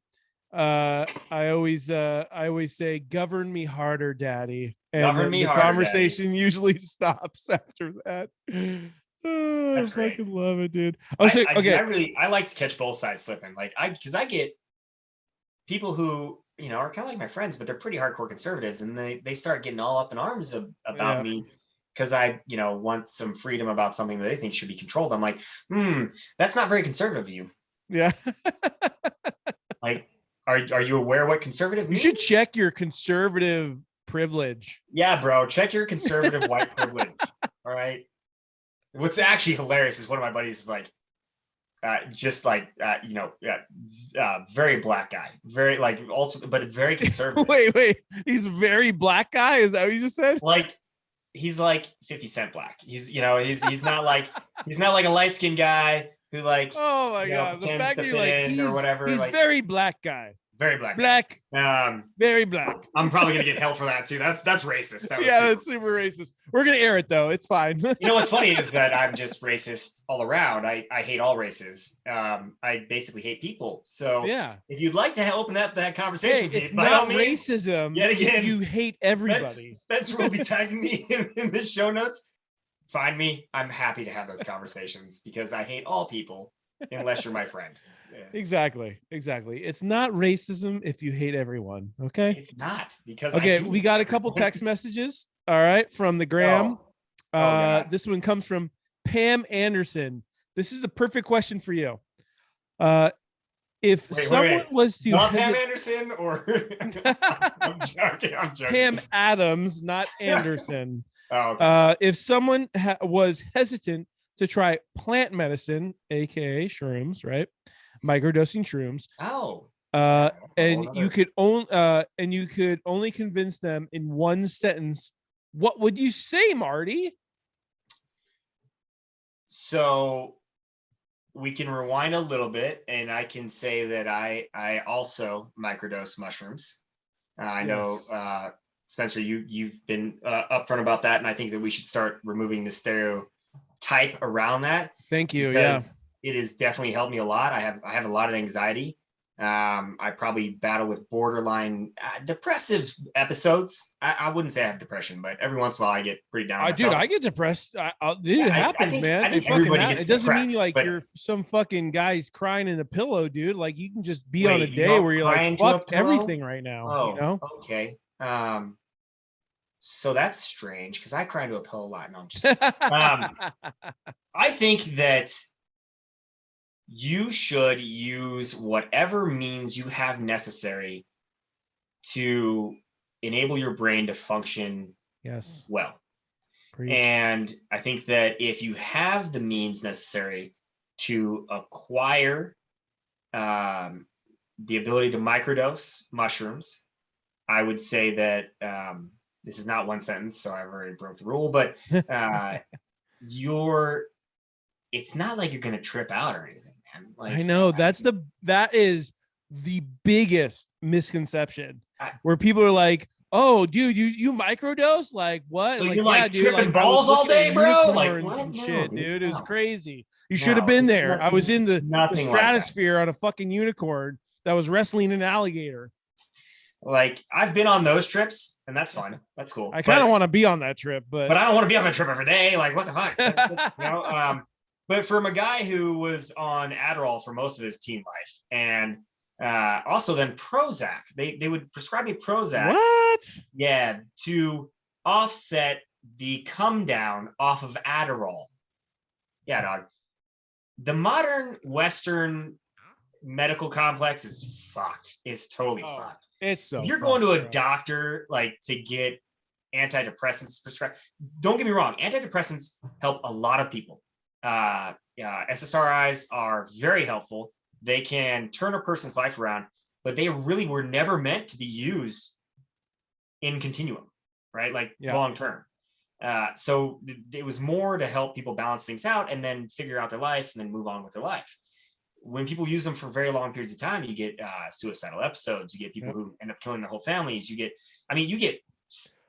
I always say, "Govern me harder, Daddy," and Govern me the harder, conversation usually stops after that. Oh, I That's great. fucking love it, dude. Oh, so, okay. I like to catch both sides slipping. Like because I get people who are kind of like my friends, but they're pretty hardcore conservatives, and they start getting all up in arms about Yeah. me because I want some freedom about something that they think should be controlled. I'm like, that's not very conservative of you. Yeah. Like, are you aware what conservative You means? should check your conservative privilege. Yeah, bro, check your conservative white privilege. All right. What's actually hilarious is one of my buddies is like, very black guy, very like also, but very conservative. Wait, he's a very black guy. Is that what you just said? Like, he's like 50 Cent black. He's not like a light skinned guy who like, oh my god, the fact to that fit in or whatever. He's like, very black guy. Very black. Black. Very black. I'm probably gonna get hell for that too. That's racist. That's super racist. We're gonna air it though. It's fine. What's funny is that I'm just racist all around. I hate all races. I basically hate people. So yeah, if you'd like to open up that conversation, it's not racism. Yet again, you hate everybody. Spencer will be tagging me in the show notes. Find me. I'm happy to have those conversations because I hate all people unless you're my friend. Exactly. It's not racism if you hate everyone. Okay. It's not because we got a couple text messages. All right, from the gram. This one comes from Pam Anderson. This is a perfect question for you. If someone was to not Pam Anderson or I'm joking. Pam Adams, not Anderson. Okay. If someone was hesitant to try plant medicine, aka shrooms, right? Microdosing shrooms. And you could only convince them in one sentence. What would you say, Marty? So we can rewind a little bit, and I can say that I also microdose mushrooms. I know, Spencer, you've been upfront about that, and I think that we should start removing the stereotype around that. Thank you. Yeah. It has definitely helped me a lot. I have a lot of anxiety. I probably battle with borderline depressive episodes. I wouldn't say I have depression, but every once in a while I get pretty down. Dude, I get depressed. It happens, man. I think everybody gets it doesn't mean depressed, you're some fucking guy's crying in a pillow, dude. Like you can just be on a day where you're like, fuck everything right now. Oh, okay. So that's strange because I cry into a pillow a lot. No, I'm just I think that you should use whatever means you have necessary to enable your brain to function well. Preach. And I think that if you have the means necessary to acquire the ability to microdose mushrooms, I would say that this is not one sentence, so I've already broke the rule, but it's not like you're going to trip out or anything. Like, I know that is the biggest misconception where people are like, "Oh, dude, you microdose? Like what? So like, you're like dude, tripping balls all day, bro? Like what? Shit, dude, no. It was crazy. You should have been there. I was in the stratosphere on a fucking unicorn that was wrestling an alligator. Like I've been on those trips, and that's fun. That's cool. I kind of want to be on that trip, but I don't want to be on that trip every day. Like what the fuck? But from a guy who was on Adderall for most of his teen life, and also then Prozac, they would prescribe me Prozac. What? Yeah, to offset the come down off of Adderall. Yeah, dog. The modern Western medical complex is fucked. It's totally fucked. It's so. If you're going to a doctor like to get antidepressants prescribed, don't get me wrong. Antidepressants help a lot of people. SSRIs are very helpful. They can turn a person's life around, but they really were never meant to be used in continuum, right? Like long term. So it was more to help people balance things out and then figure out their life and then move on with their life. When people use them for very long periods of time, you get suicidal episodes. You get people who end up killing their whole families. You get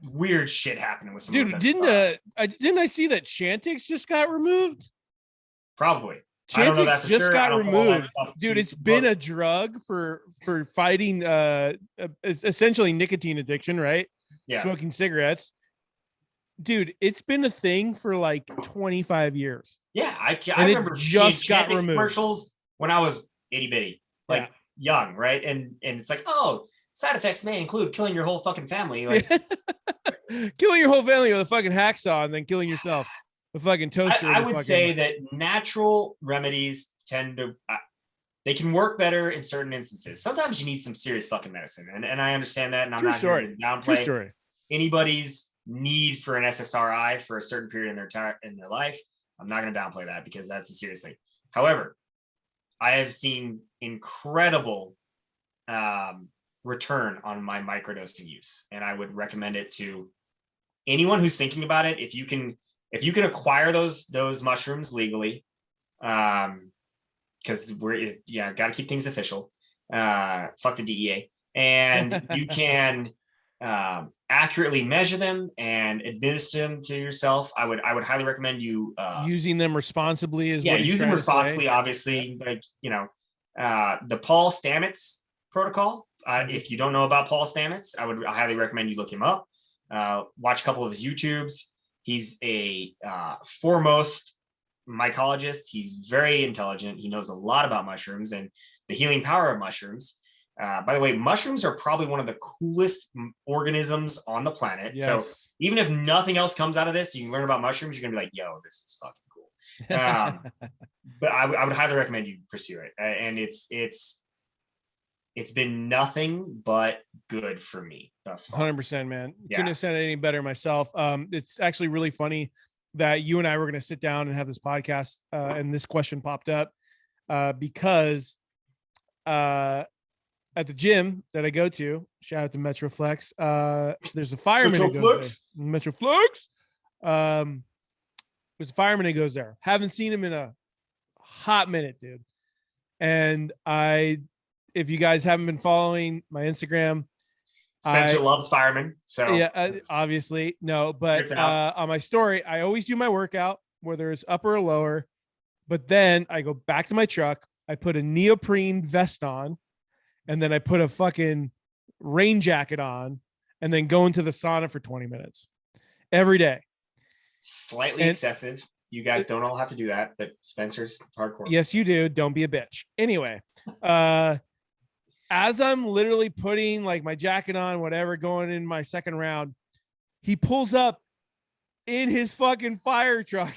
weird shit happening with some. Dude, didn't I see that Chantix just got removed? Probably. I don't know that Chantix for just sure. I got don't follow that removed, stuff dude. too It's been close. a drug for fighting essentially nicotine addiction, right? Yeah. Smoking cigarettes, dude. It's been a thing for like 25 years. Yeah, I And it remember seeing just got Chantix removed. commercials when I was itty bitty, like young, right? And it's like, oh, side effects may include killing your whole fucking family. Like killing your whole family with a fucking hacksaw and then killing yourself with a fucking toaster. I would say that natural remedies tend to they can work better in certain instances. Sometimes you need some serious fucking medicine, and I understand that, and I'm not here to downplay anybody's need for an SSRI for a certain period in their life. I'm not going to downplay that because that's a serious thing. However, I have seen incredible return on my microdosing use, and I would recommend it to anyone who's thinking about it. If you can acquire those mushrooms legally, because we're got to keep things official. Fuck the DEA, and you can accurately measure them and administer them to yourself. I would highly recommend you using them responsibly. Using them responsibly. Obviously, like the Paul Stamets protocol. If you don't know about Paul Stamets, I highly recommend you look him up. Watch a couple of his YouTubes. He's a foremost mycologist. He's very intelligent. He knows a lot about mushrooms and the healing power of mushrooms. By the way, mushrooms are probably one of the coolest organisms on the planet. Yes. So even if nothing else comes out of this, you can learn about mushrooms. You're gonna be like, yo, this is fucking cool. But I would highly recommend you pursue it. And it's been nothing but good for me thus far. 100%, man. Couldn't have said it any better myself. It's actually really funny that you and I were going to sit down and have this podcast, and this question popped up because at the gym that I go to, shout out to Metroflex, there's a fireman who goes there. Metroflex. There's a fireman who goes there. Haven't seen him in a hot minute, dude. And if you guys haven't been following my Instagram, Spencer loves firemen. So yeah, obviously no, but on my story, I always do my workout, whether it's upper or lower. But then I go back to my truck. I put a neoprene vest on, and then I put a fucking rain jacket on, and then go into the sauna for 20 minutes every day. Slightly excessive. You guys don't all have to do that, but Spencer's hardcore. Yes, you do. Don't be a bitch. Anyway, as I'm literally putting like my jacket on, whatever, going in my second round, he pulls up in his fucking fire truck.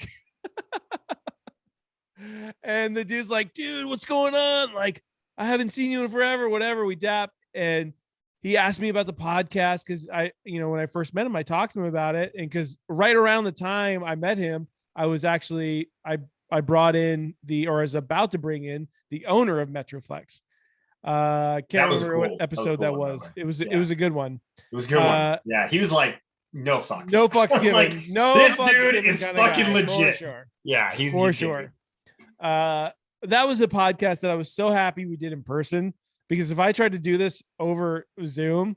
And the dude's like, dude, what's going on? Like, I haven't seen you in forever, whatever. We dap. And he asked me about the podcast because when I first met him, I talked to him about it. And because right around the time I met him, I was actually, I brought in was about to bring in the owner of Metroflex. Can't remember what episode that was. It was a good one. It was a good one. Yeah, he was like, no fucks. No fucks given. Like, no, this dude is fucking legit. For sure. Yeah, he's for sure. That was a podcast that I was so happy we did in person, because if I tried to do this over Zoom,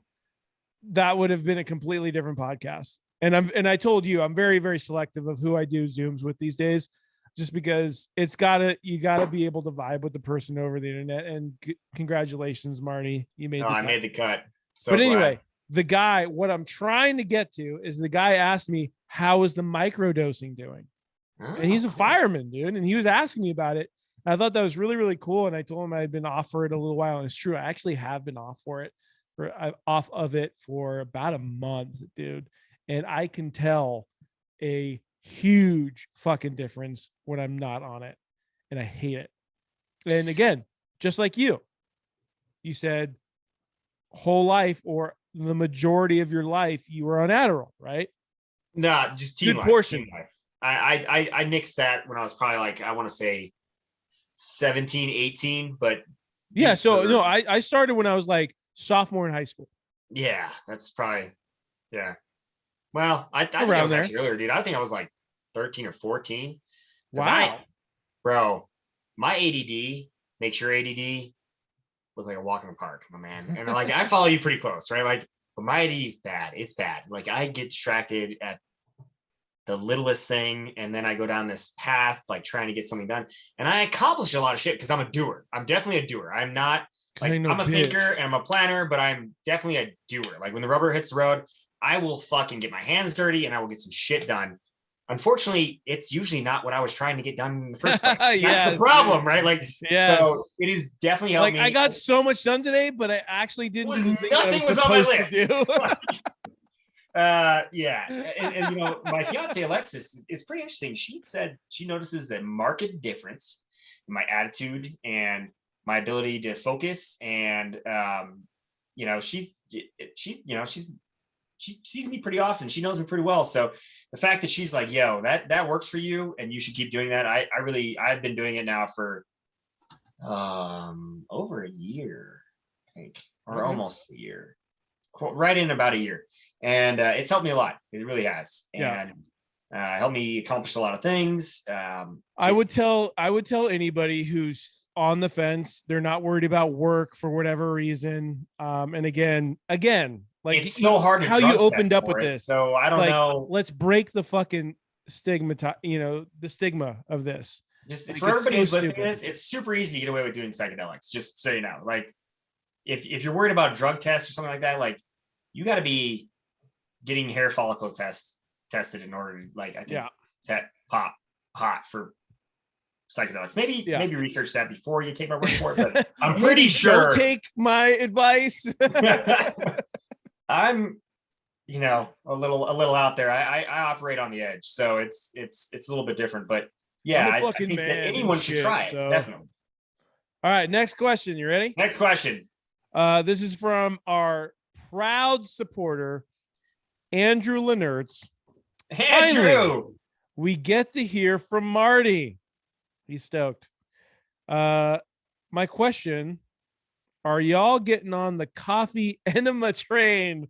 that would have been a completely different podcast. And I told you, I'm very, very selective of who I do Zooms with these days, just because you gotta be able to vibe with the person over the internet. And congratulations, Marty, you made. I made the cut. So but anyway, the guy, what I'm trying to get to is the guy asked me, how is the microdosing doing? And he's a fireman, dude. And he was asking me about it. And I thought that was really, really cool. And I told him I had been off for it a little while. And it's true. I actually have been off of it for about a month, dude. And I can tell a huge fucking difference when I'm not on it. And I hate it. And again, just like you said whole life, or the majority of your life, you were on Adderall, right? Nah, just teen life. Portion. Teen life. I nixed that when I was probably like, I want to say 17, 18, but yeah. So no, I started when I was like sophomore in high school. Yeah, that's probably, yeah. Well, I think I was actually earlier, dude. I think I was like 13 or 14. Wow. Bro, my ADD makes your ADD look like a walk in the park, my man. And like, I follow you pretty close, right? Like, but my ADD is bad. It's bad. Like, I get distracted at the littlest thing, and then I go down this path like trying to get something done, and I accomplish a lot of shit because I'm a doer. I'm definitely a doer. I'm not like I'm a thinker and I'm a planner, but I'm definitely a doer. Like when the rubber hits the road, I will fucking get my hands dirty and I will get some shit done. Unfortunately, it's usually not what I was trying to get done in the first place. That's the problem, right? Like, so it is definitely helped me. I got so much done today, but I actually didn't do the thing nothing was on my list. Yeah. And you know, my fiance Alexis, it's pretty interesting. She said she notices a marked difference in my attitude and my ability to focus. And you know, she sees me pretty often. She knows me pretty well. So the fact that she's like, yo, that works for you and you should keep doing that. I've been doing it now for over a year, I think, or almost a year, right in about a year. And it's helped me a lot. It really has. And helped me accomplish a lot of things. I would tell anybody who's on the fence, they're not worried about work for whatever reason. And again, like it's so hard to how you opened up with this. So I don't know. Let's break the fucking stigma, the stigma of this. Just like, for everybody who's listening to this, it's super easy to get away with doing psychedelics. Just so you know, like if you're worried about drug tests or something like that, like you got to be getting hair follicle tested in order to, like, I think that pop hot for psychedelics. Maybe research that before you take my word for it, but I'm pretty sure. Don't take my advice. I'm, you know, a little out there. I operate on the edge, so it's a little bit different. But yeah, I think that anyone should try it. Definitely. All right, next question. You ready? Next question. This is from our proud supporter, Andrew Lenertz. Andrew, finally, we get to hear from Marty. He's stoked. My question: are y'all getting on the coffee enema train?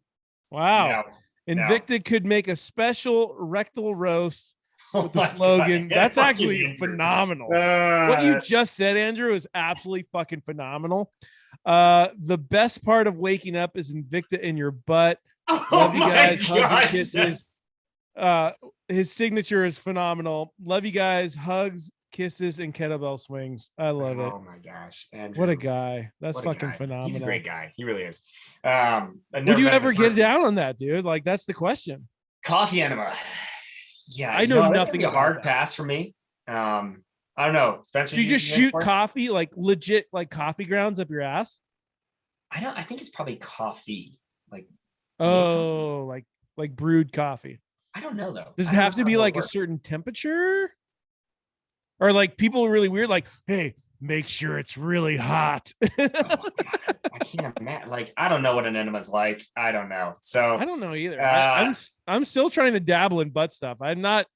Wow. No, Invicta could make a special rectal roast with the slogan. God. That's actually Andrew. Phenomenal. What you just said, Andrew, is absolutely fucking phenomenal. The best part of waking up is Invicta in your butt. Love you guys. Hugs and kisses. Yes. His signature is phenomenal. Love you guys. Hugs, kisses, and kettlebell swings. I love it. Oh my gosh, Andrew. What a guy. That's fucking phenomenal. He's a great guy. He really is. Would you ever get down on that, dude? Like, that's the question. Coffee enema. Yeah, I know nothing. A hard pass for me. I don't know, Spencer. So you just shoot coffee, like legit, like coffee grounds up your ass? I think it's probably coffee. Like coffee. like brewed coffee. I don't know though. Does it have to be like a certain temperature? Or like people are really weird, like, hey, make sure it's really hot. I can't imagine. Like, I don't know what an enema's like. I don't know. So I don't know either. I'm still trying to dabble in butt stuff. I'm not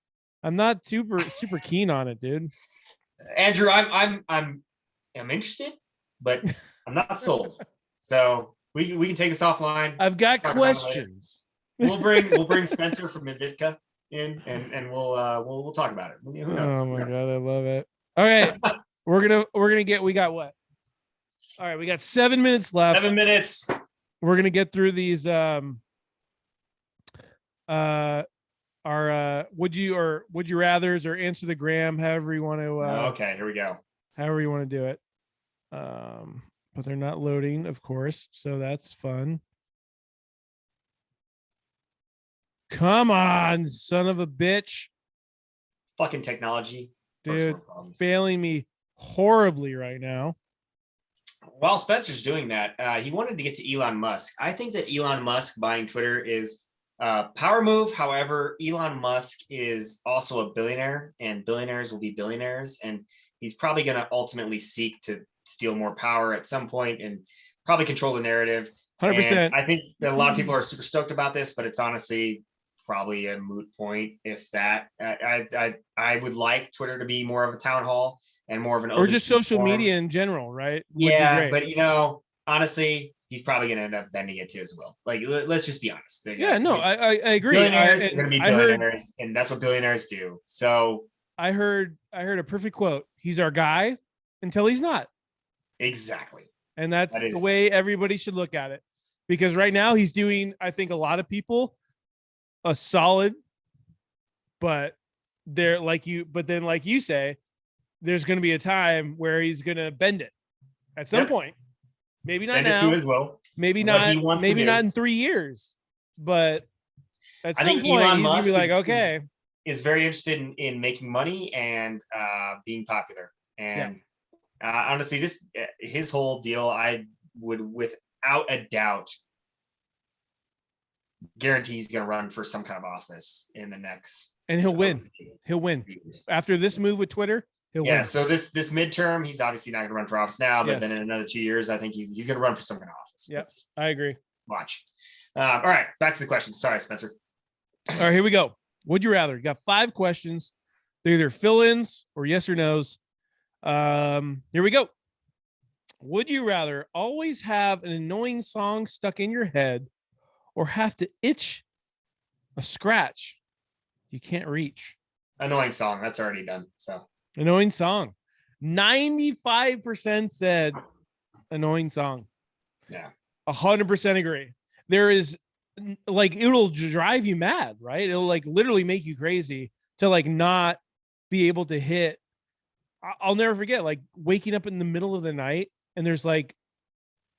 super keen on it, dude. Andrew, I'm interested, but I'm not sold. So we can take this offline. I've got questions. We'll bring Spencer from Invicta in and we'll talk about it. Who knows? Oh my God, I love it. All right. we got what? All right, we got 7 minutes left. 7 minutes. We're gonna get through these our would you rathers or answer the gram, however you want to okay, here we go. However you want to do it. But they're not loading, of course, so that's fun. Come on, son of a bitch. Fucking technology. Dude, failing me horribly right now. While Spencer's doing that, he wanted to get to Elon Musk. I think that Elon Musk buying Twitter is a power move. However, Elon Musk is also a billionaire, and billionaires will be billionaires. And he's probably going to ultimately seek to steal more power at some point and probably control the narrative. 100%. And I think that a lot of people are super stoked about this, but it's honestly probably a moot point. If that, I would like Twitter to be more of a town hall and more of an or just social media in general, right? Yeah, but honestly, he's probably going to end up bending it to his will. Like, let's just be honest. I agree. Billionaires are going to be billionaires, and that's what billionaires do. So I heard a perfect quote. He's our guy until he's not. Exactly. And that's the way everybody should look at it. Because right now he's doing, I think, a lot of people a solid but then like you say, there's going to be a time where he's going to bend it at some point. Maybe not Bend it now. to his will. Maybe What not. he wants to Maybe do. not in 3 years. But at I some think point, Elon he's going to be Musk like, okay. is very interested in making money and being popular. And honestly, his whole deal, I would without a doubt guarantee he's going to run for some kind of office in the next. And he'll win. He'll win after this move with Twitter. He'll win. So this midterm, he's obviously not going to run for office now, but then in another 2 years, I think he's going to run for some kind of office. Yes, I agree. Watch. All right, back to the question. Sorry, Spencer. All right, here we go. Would you rather? You got 5 questions. They're either fill-ins or yes or no's. Here we go. Would you rather always have an annoying song stuck in your head or have to itch a scratch you can't reach? Annoying song. That's already done. So annoying song. 95% said annoying song. Yeah. 100% agree. There is like, it'll drive you mad, right? It'll like literally make you crazy to like not be able to hit. I'll never forget like waking up in the middle of the night and there's like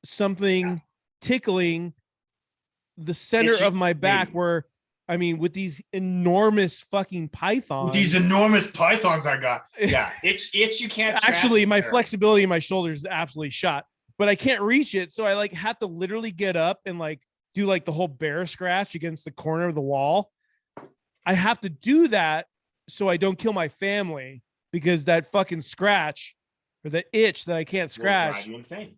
something tickling the center of my back where, I mean, with these enormous fucking pythons. With these enormous pythons I got. Yeah. Itch you can't scratch. Actually, my flexibility in my shoulders is absolutely shot, but I can't reach it. So I like have to literally get up and like do like the whole bear scratch against the corner of the wall. I have to do that so I don't kill my family because that fucking scratch or the itch that I can't scratch drive you insane.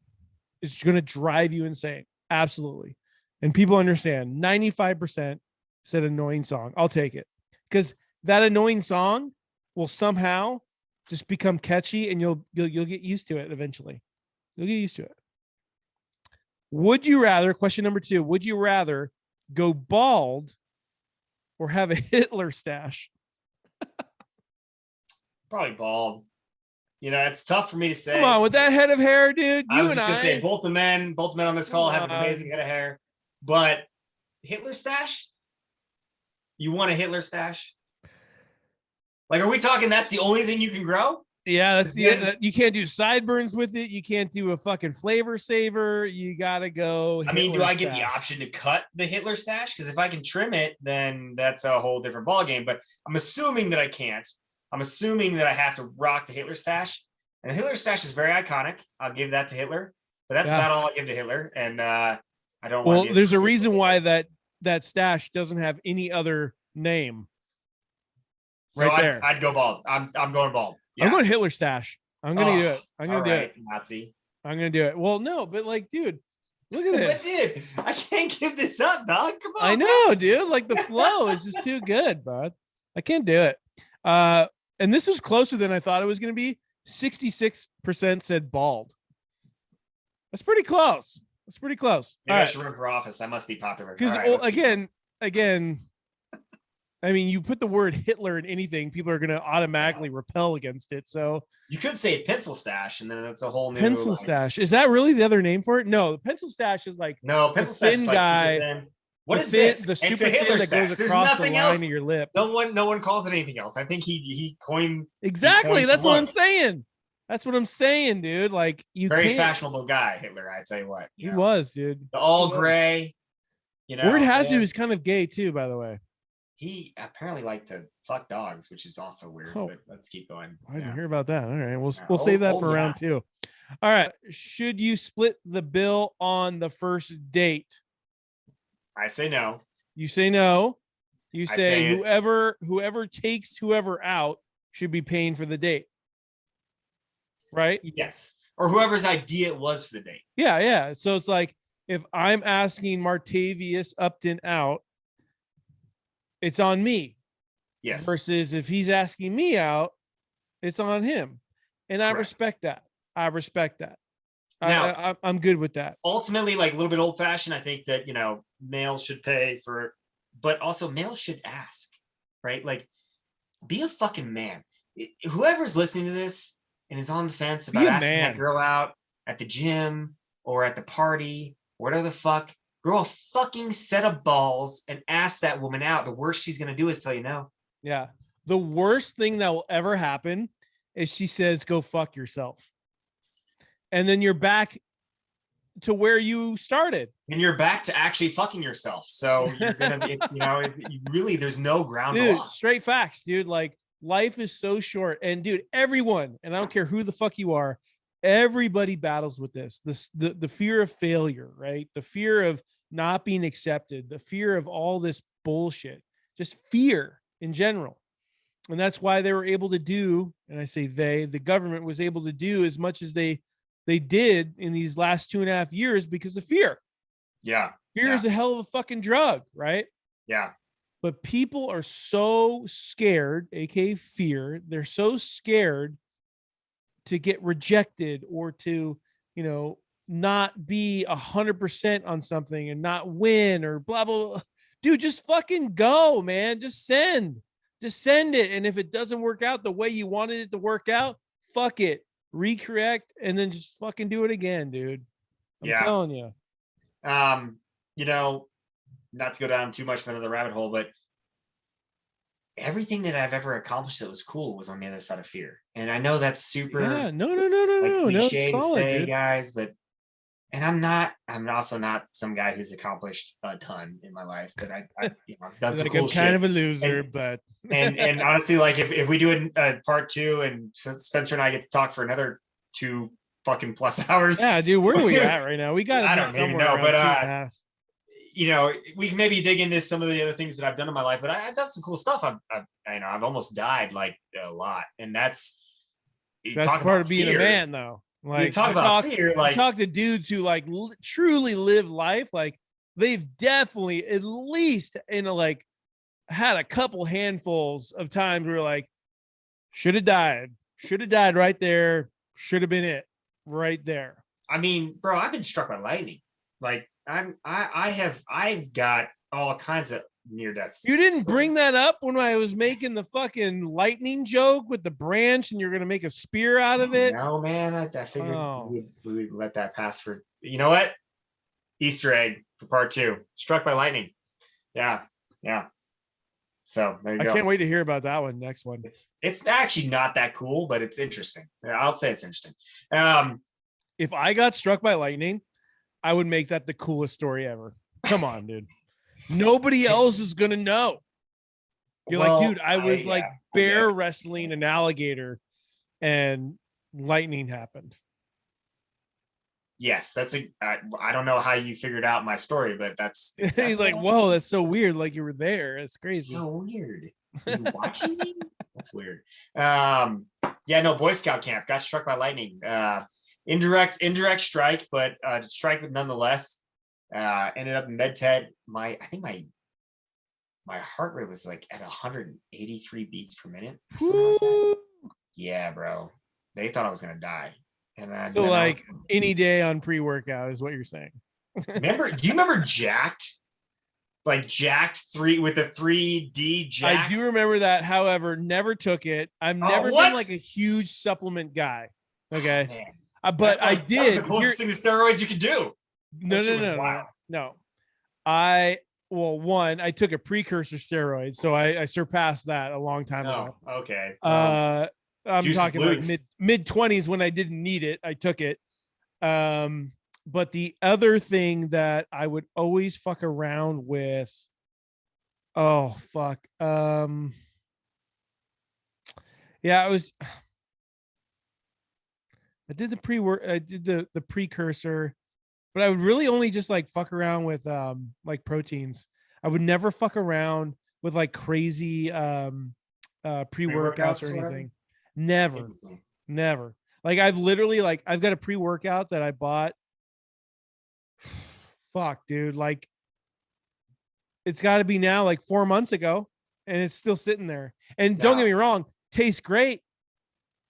Is going to drive you insane. Absolutely. And people understand 95% said annoying song. I'll take it because that annoying song will somehow just become catchy and you'll get used to it eventually. You'll get used to it. Would you rather, question number 2, would you rather go bald or have a Hitler stash? Probably bald. You know, it's tough for me to say. Come on, with that head of hair, dude. I was just gonna say both the men on this call have an amazing head of hair. But Hitler stash? You want a Hitler stash? Like, are we talking that's the only thing you can grow? Yeah, that's you can't do sideburns with it. You can't do a fucking flavor saver. You gotta go. I mean, do I get the option to cut the Hitler stash? Because if I can trim it, then that's a whole different ballgame. But I'm assuming that I can't. I'm assuming that I have to rock the Hitler stash. And the Hitler stash is very iconic. I'll give that to Hitler. But that's about all I give to Hitler. And I don't want to. Well, there's a reason why that stash doesn't have any other name. So I'd go bald. I'm going bald. Yeah. I'm going Hitler stash. I'm gonna do it. I'm gonna do it. Nazi. I'm gonna do it. Well, no, but like, dude, look at this. But dude, I can't give this up, dog. Come on. I know, dude. Like the flow is just too good, bud. I can't do it. And this was closer than I thought it was gonna be. 66% said bald. That's pretty close. That's pretty close. Maybe I should run for office. I must be popular. Because again, I mean, you put the word Hitler in anything, people are going to automatically repel against it. So you could say pencil stash, and then that's a whole new pencil stash. Is that really the other name for it? No, the pencil stash is like pencil stash is like guy. What is this? The super thin that goes across the line of your lip. No one calls it anything else. I think he coined exactly. That's what I'm saying. That's what I'm saying, dude. Like very fashionable guy, Hitler. I tell you what, he was, dude. The all gray. You know, word has it, he was kind of gay too, by the way. He apparently liked to fuck dogs, which is also weird. But let's keep going. I didn't hear about that. All right, we'll save that for round 2. All right, should you split the bill on the first date? I say no. You say no. You say whoever takes whoever out should be paying for the date. Right? Yes. Or whoever's idea it was for the date. Yeah. So it's like if I'm asking Martavius Upton out, it's on me. Yes. Versus if he's asking me out, it's on him. And I respect that. Now, I'm good with that. Ultimately, like a little bit old fashioned, I think that, males should pay for, but also males should ask, right? Like, be a fucking man. Whoever's listening to this and is on the fence about asking that girl out at the gym or at the party, or whatever the fuck, grow a fucking set of balls and ask that woman out. The worst she's going to do is tell you no. Yeah. The worst thing that will ever happen is she says, go fuck yourself. And then you're back to where you started. And you're back to actually fucking yourself. So you're gonna be, it's, really, there's no ground Dude, lost. straight facts, dude. Like, life is so short. And dude, everyone, and I don't care who the fuck you are, everybody battles with the fear of failure, right? The fear of not being accepted, the fear of all this bullshit, just fear in general. And that's why they were able to do, and I say the government was able to do as much as they did in these last 2.5 years because of fear. Yeah. Fear is a hell of a fucking drug, right? Yeah. But people are so scared, aka fear. They're so scared to get rejected or to, not be 100% on something and not win or blah, blah, blah. Dude, just fucking go, man. Just send it. And if it doesn't work out the way you wanted it to work out, fuck it. Recorrect and then just fucking do it again, dude. I'm telling you. Not to go down too much of another rabbit hole, but everything that I've ever accomplished that was cool was on the other side of fear. And I know that's super cliche to say, guys, but I'm also not some guy who's accomplished a ton in my life, but I've done some cool shit. I'm kind of a loser, but and honestly, like if we do a part 2 and Spencer and I get to talk for another 2 fucking plus hours. Yeah, dude, where are we at right now? We got I don't even know, but we can maybe dig into some of the other things that I've done in my life, but I've done some cool stuff. I've almost died like a lot, and that's part of being a man, though. Like, you talk about fear, like talk to dudes who like truly live life. Like, they've definitely at least had a couple handfuls of times where like should have died right there, should have been it right there. I mean, bro, I've been struck by lightning. Like I've got all kinds of near deaths. You didn't bring that up when I was making the fucking lightning joke with the branch and you're going to make a spear out of it? No, man. I figured we would let that pass for, you know what? Easter egg for part 2. Struck by lightning. Yeah. Yeah. So there you go. I can't wait to hear about that one. Next one. It's actually not that cool, but it's interesting. I'll say it's interesting. If I got struck by lightning, I would make that the coolest story ever. Come on, dude. Nobody else is gonna know. You're like, dude, I was bear wrestling an alligator and lightning happened. Yes, I don't know how you figured out my story, but that's exactly he's like, whoa, that's so weird. Like, you were there. It's crazy. So weird. Are you watching me? That's weird. No, Boy Scout camp got struck by lightning. Indirect strike, but strike nonetheless. Ended up in med ted. I think my heart rate was like at 183 beats per minute. Like yeah, bro. They thought I was gonna die. And then, so like any day on pre-workout is what you're saying. Do you remember Jacked? Like Jacked 3 with the 3D Jack? I do remember that. However, never took it. I've never been like a huge supplement guy. Okay. But I did. That was the closest thing to steroids you could do. No. I took a precursor steroid, so I surpassed that a long time ago. Okay. I'm talking like mid 20s when I didn't need it. I took it. But the other thing that I would always fuck around with, I did the precursor, but I would really only just like fuck around with like proteins. I would never fuck around with like crazy pre-workouts or anything. Never. Like I've got a pre-workout that I bought. Fuck, dude. Like it's got to be now like 4 months ago, and it's still sitting there. And don't get me wrong, tastes great,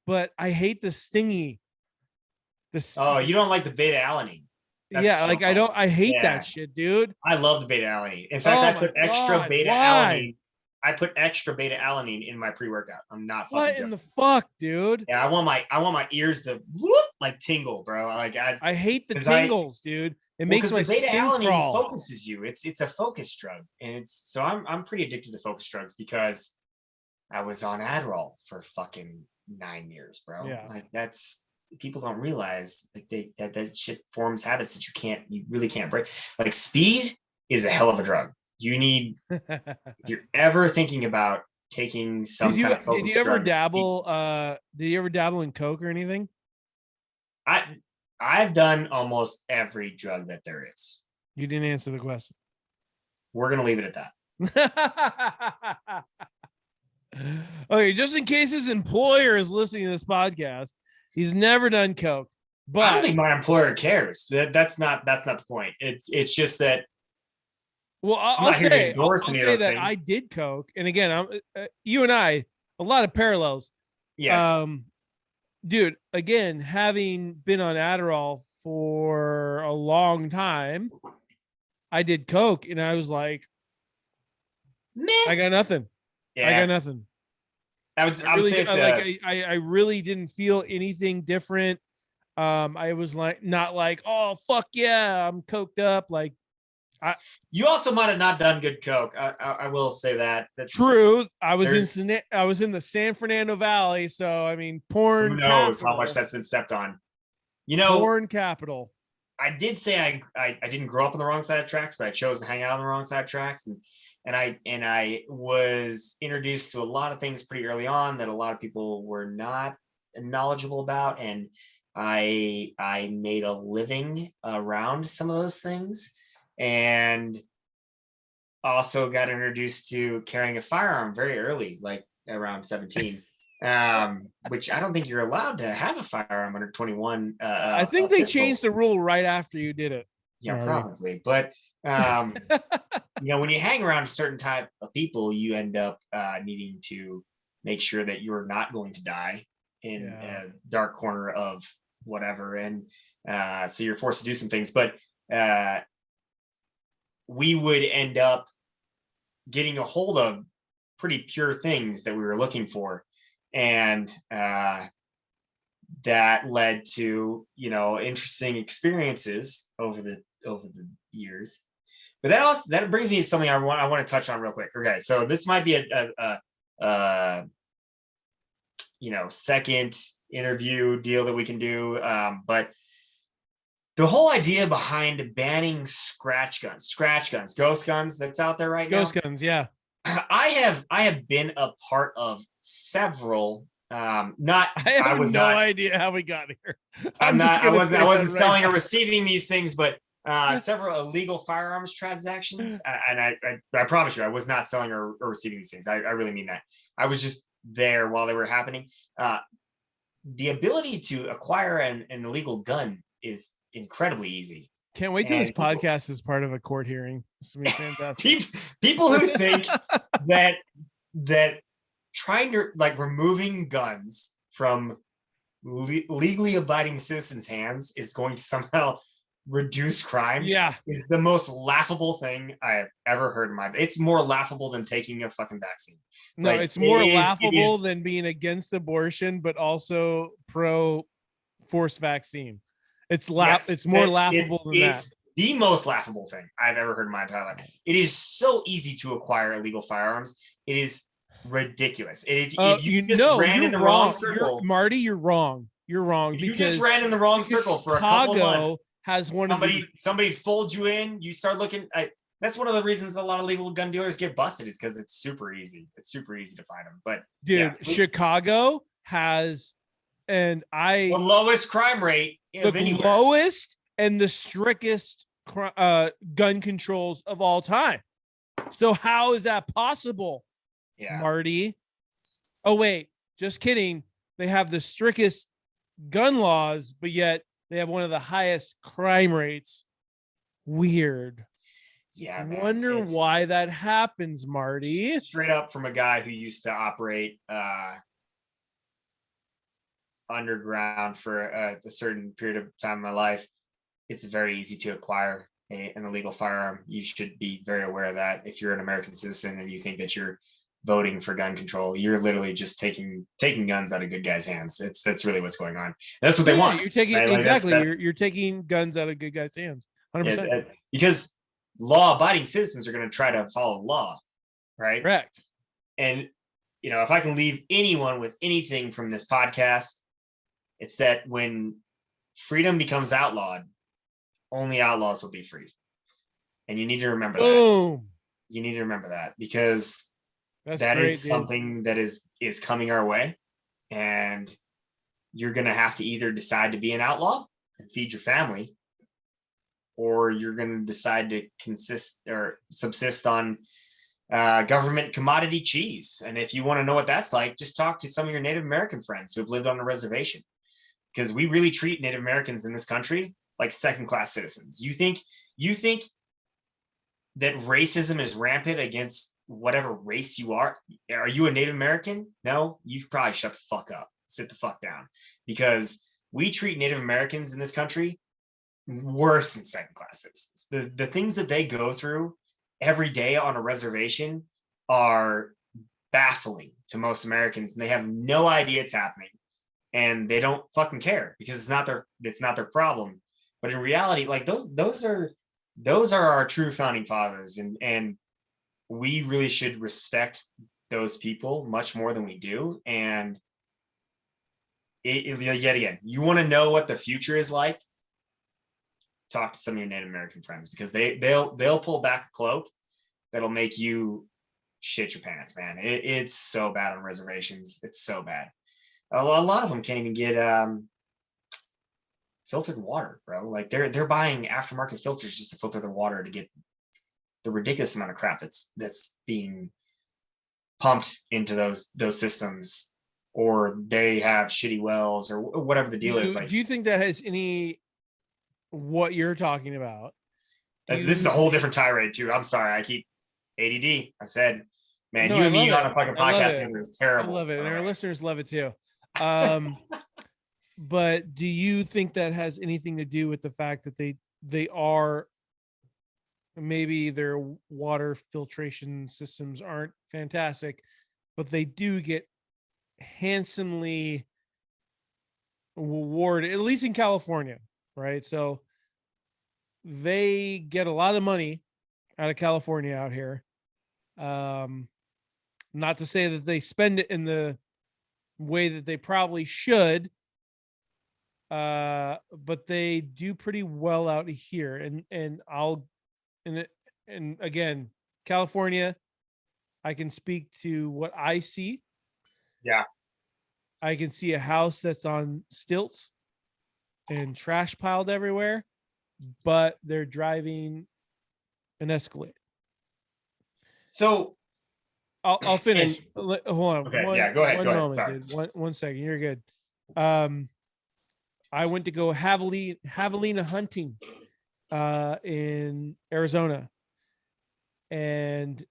but I hate the stingy. You don't like the beta alanine? I hate that shit, dude. I love the beta alanine. In fact, I put extra beta alanine. I put extra beta alanine in my pre-workout. I'm not fucking what in the fuck, dude? Yeah, I want my ears to like tingle, bro. Like I hate the tingles, dude. It makes my beta skin alanine crawl. Focuses you. It's a focus drug, and I'm pretty addicted to focus drugs because I was on Adderall for fucking 9 years, bro. Yeah. Like that's people don't realize like that shit forms habits that you really can't break. Like speed is a hell of a drug. You need if you're ever thinking about taking some kind of did you ever dabble did you ever dabble in coke or anything? I've done almost every drug that there is. You didn't answer the question. We're gonna leave it at that. Okay, just in case his employer is listening to this podcast, he's never done coke. But I don't think my employer cares. That's not the point. It's just that. Well, I'll say that I did coke, and again, I'm you and I a lot of parallels. Yes. Dude, again, having been on Adderall for a long time, I did coke, and I was like, meh. I got nothing. Yeah. I got nothing. I would say I really didn't feel anything different. I was like, not like, oh fuck yeah, I'm coked up. Like, you also might have not done good coke. I will say that. That's true. I was in the San Fernando Valley, so I mean, porn. Who knows how much that's been stepped on? You know, porn capital. I did say I didn't grow up on the wrong side of tracks, but I chose to hang out on the wrong side of tracks, and I was introduced to a lot of things pretty early on that a lot of people were not knowledgeable about, and I made a living around some of those things, and also got introduced to carrying a firearm very early, like around 17. Which I don't think you're allowed to have a firearm under 21. I think they changed the rule right after you did it. Yeah, probably. But you know, when you hang around a certain type of people, you end up needing to make sure that you're not going to die in a dark corner of whatever, and so you're forced to do some things. But we would end up getting a hold of pretty pure things that we were looking for, and that led to, you know, interesting experiences over the years. But that brings me to something I want to touch on real quick. Okay, so this might be a you know, second interview deal that we can do, but the whole idea behind banning scratch guns, ghost guns that's out there right now. Ghost guns, yeah. I have been a part of several. I have no idea how we got here. I wasn't selling or receiving these things, but several illegal firearms transactions. And I promise you, I was not selling or receiving these things. I really mean that. I was just there while they were happening. The ability to acquire an illegal gun is incredibly easy. Can't wait till this podcast is part of a court hearing. This will be fantastic. People who think that trying to like removing guns from legally abiding citizens' hands is going to somehow reduce crime, is the most laughable thing I have ever heard in my life. It's more laughable than taking a fucking vaccine. No, like, it's more laughable than being against abortion, but also pro forced vaccine. It's it's more laughable than that. It's the most laughable thing I've ever heard in my entire life. It is so easy to acquire illegal firearms. It is ridiculous. If you just ran in the wrong circle, Marty, you're wrong. You're wrong. You just ran in the wrong circle for a couple months. Has one somebody folds you in. You start looking. That's one of the reasons a lot of legal gun dealers get busted, is because it's super easy. It's super easy to find them. But dude, Chicago has, and the lowest crime rate of anywhere. Lowest and the strictest gun controls of all time. So how is that possible, Marty? Oh wait, just kidding. They have the strictest gun laws, but yet they have one of the highest crime rates. Weird. Yeah, I wonder why that happens, Marty. Straight up from a guy who used to operate underground for a certain period of time in my life. It's very easy to acquire an illegal firearm. You should be very aware of that. If you're an American citizen and you think that you're voting for gun control, you're literally just taking guns out of good guys' hands. That's really what's going on. That's what they want. You're taking exactly. You're taking guns out of good guys' hands. 100%. Because law-abiding citizens are going to try to follow law, right? Correct. And if I can leave anyone with anything from this podcast, it's that when freedom becomes outlawed, only outlaws will be free. And you need to remember that. Boom. You need to remember that, because That's that great, is dude. something that is coming our way. And you're going to have to either decide to be an outlaw and feed your family, or you're going to decide to subsist on government commodity cheese. And if you want to know what that's like, just talk to some of your Native American friends who have lived on a reservation, because we really treat Native Americans in this country like second-class citizens. You think that racism is rampant against whatever race you are? Are you a Native American? No, you probably shut the fuck up, sit the fuck down, because we treat Native Americans in this country worse than second-class citizens. The things that they go through every day on a reservation are baffling to most Americans, and they have no idea it's happening, and they don't fucking care because it's not their problem. But in reality, like those are our true founding fathers, and we really should respect those people much more than we do. And yet again, you want to know what the future is like? Talk to some of your Native American friends, because they'll pull back a cloak that'll make you shit your pants, man. It's so bad on reservations. It's so bad. A lot of them can't even get filtered water, bro. Like they're buying aftermarket filters just to filter the water to get the ridiculous amount of crap that's being pumped into those systems, or they have shitty wells, or whatever the deal is. Like, do you think that has any what you're talking about? This is a whole different tirade too. I'm sorry, I keep ADD. I said, man, No, you I and me love on it. a fucking I love podcast it. together is terrible. I love it, and All our right. listeners love it too. But do you think that has anything to do with the fact that they are, maybe their water filtration systems aren't fantastic, but they do get handsomely rewarded, at least in California, right? So they get a lot of money out of California out here. Not to say that they spend it in the way that they probably should, but they do pretty well out here. And again, California, I can speak to what I see. Yeah. I can see a house that's on stilts and trash piled everywhere, but they're driving an Escalade. So I'll finish. Hold on. Okay, yeah, go ahead. One Go ahead. moment, Sorry. dude. One second. You're good. I went to go javelina hunting in Arizona, and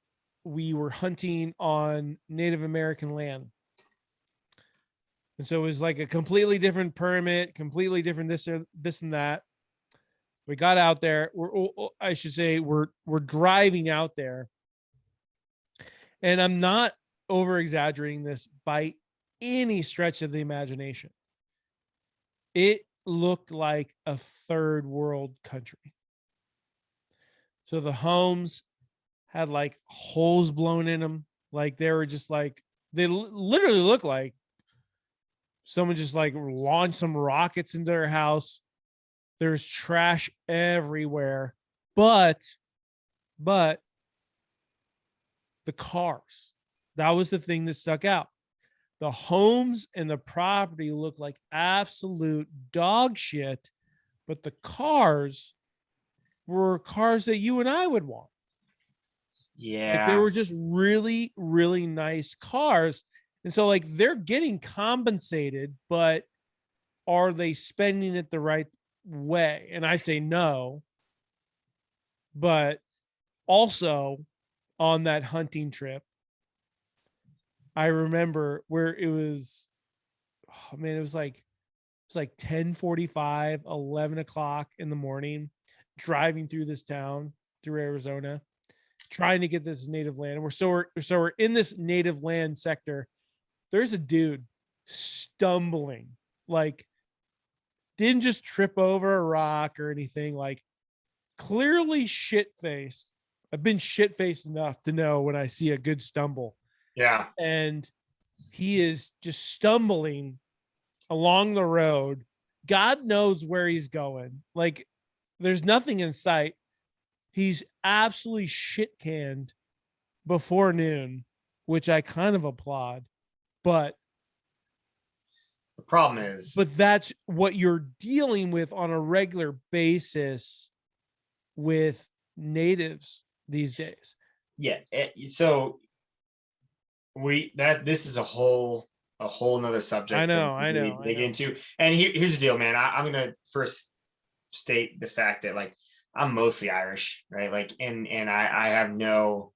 we were hunting on Native American land. And so it was like a completely different permit, completely different this and that. We got out there. I should say we're driving out there, and I'm not over exaggerating this by any stretch of the imagination. It looked like a third world country. So the homes had like holes blown in them. Like they were just like, they literally looked like someone just like launched some rockets into their house. There's trash everywhere, but the cars, that was the thing that stuck out. The homes and the property looked like absolute dog shit, but the cars were cars that you and I would want. Yeah. Like they were just really, really nice cars. And so like they're getting compensated, but are they spending it the right way? And I say no. But also on that hunting trip, I remember where it was, oh man, it was like 10:45, 11 o'clock in the morning, driving through this town, through Arizona, trying to get this native land. And we're in this native land sector. There's a dude stumbling, like didn't just trip over a rock or anything, like clearly shit-faced. I've been shit-faced enough to know when I see a good stumble. Yeah. And he is just stumbling along the road. God knows where he's going. Like, there's nothing in sight. He's absolutely shit canned before noon, which I kind of applaud. But The problem is, that's what you're dealing with on a regular basis with natives these days. yeah. So this is a whole nother subject. I know, that we I really know, dig I know. into. And here's the deal, man. I'm gonna first state the fact that like I'm mostly Irish, right? Like, and I have no,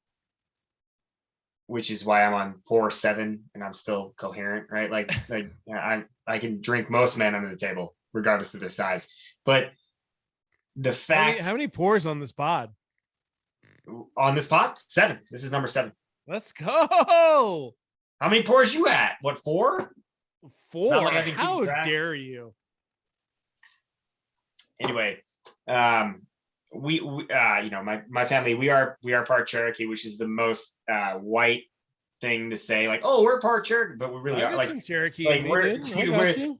which is why I'm on 4-7 and I'm still coherent, right? Like I can drink most men under the table, regardless of their size. But the fact How many pours on this pod? on this pot, 7. This is number 7. Let's go. How many pours you at? What, 4? 4. Not like I've been keeping How track. dare you? Anyway, we you know, my family, we are part Cherokee, which is the most white thing to say, like, oh, we're part Cherokee, but we really I are got like some Cherokee like in me, we're dude. I dude, got we're you.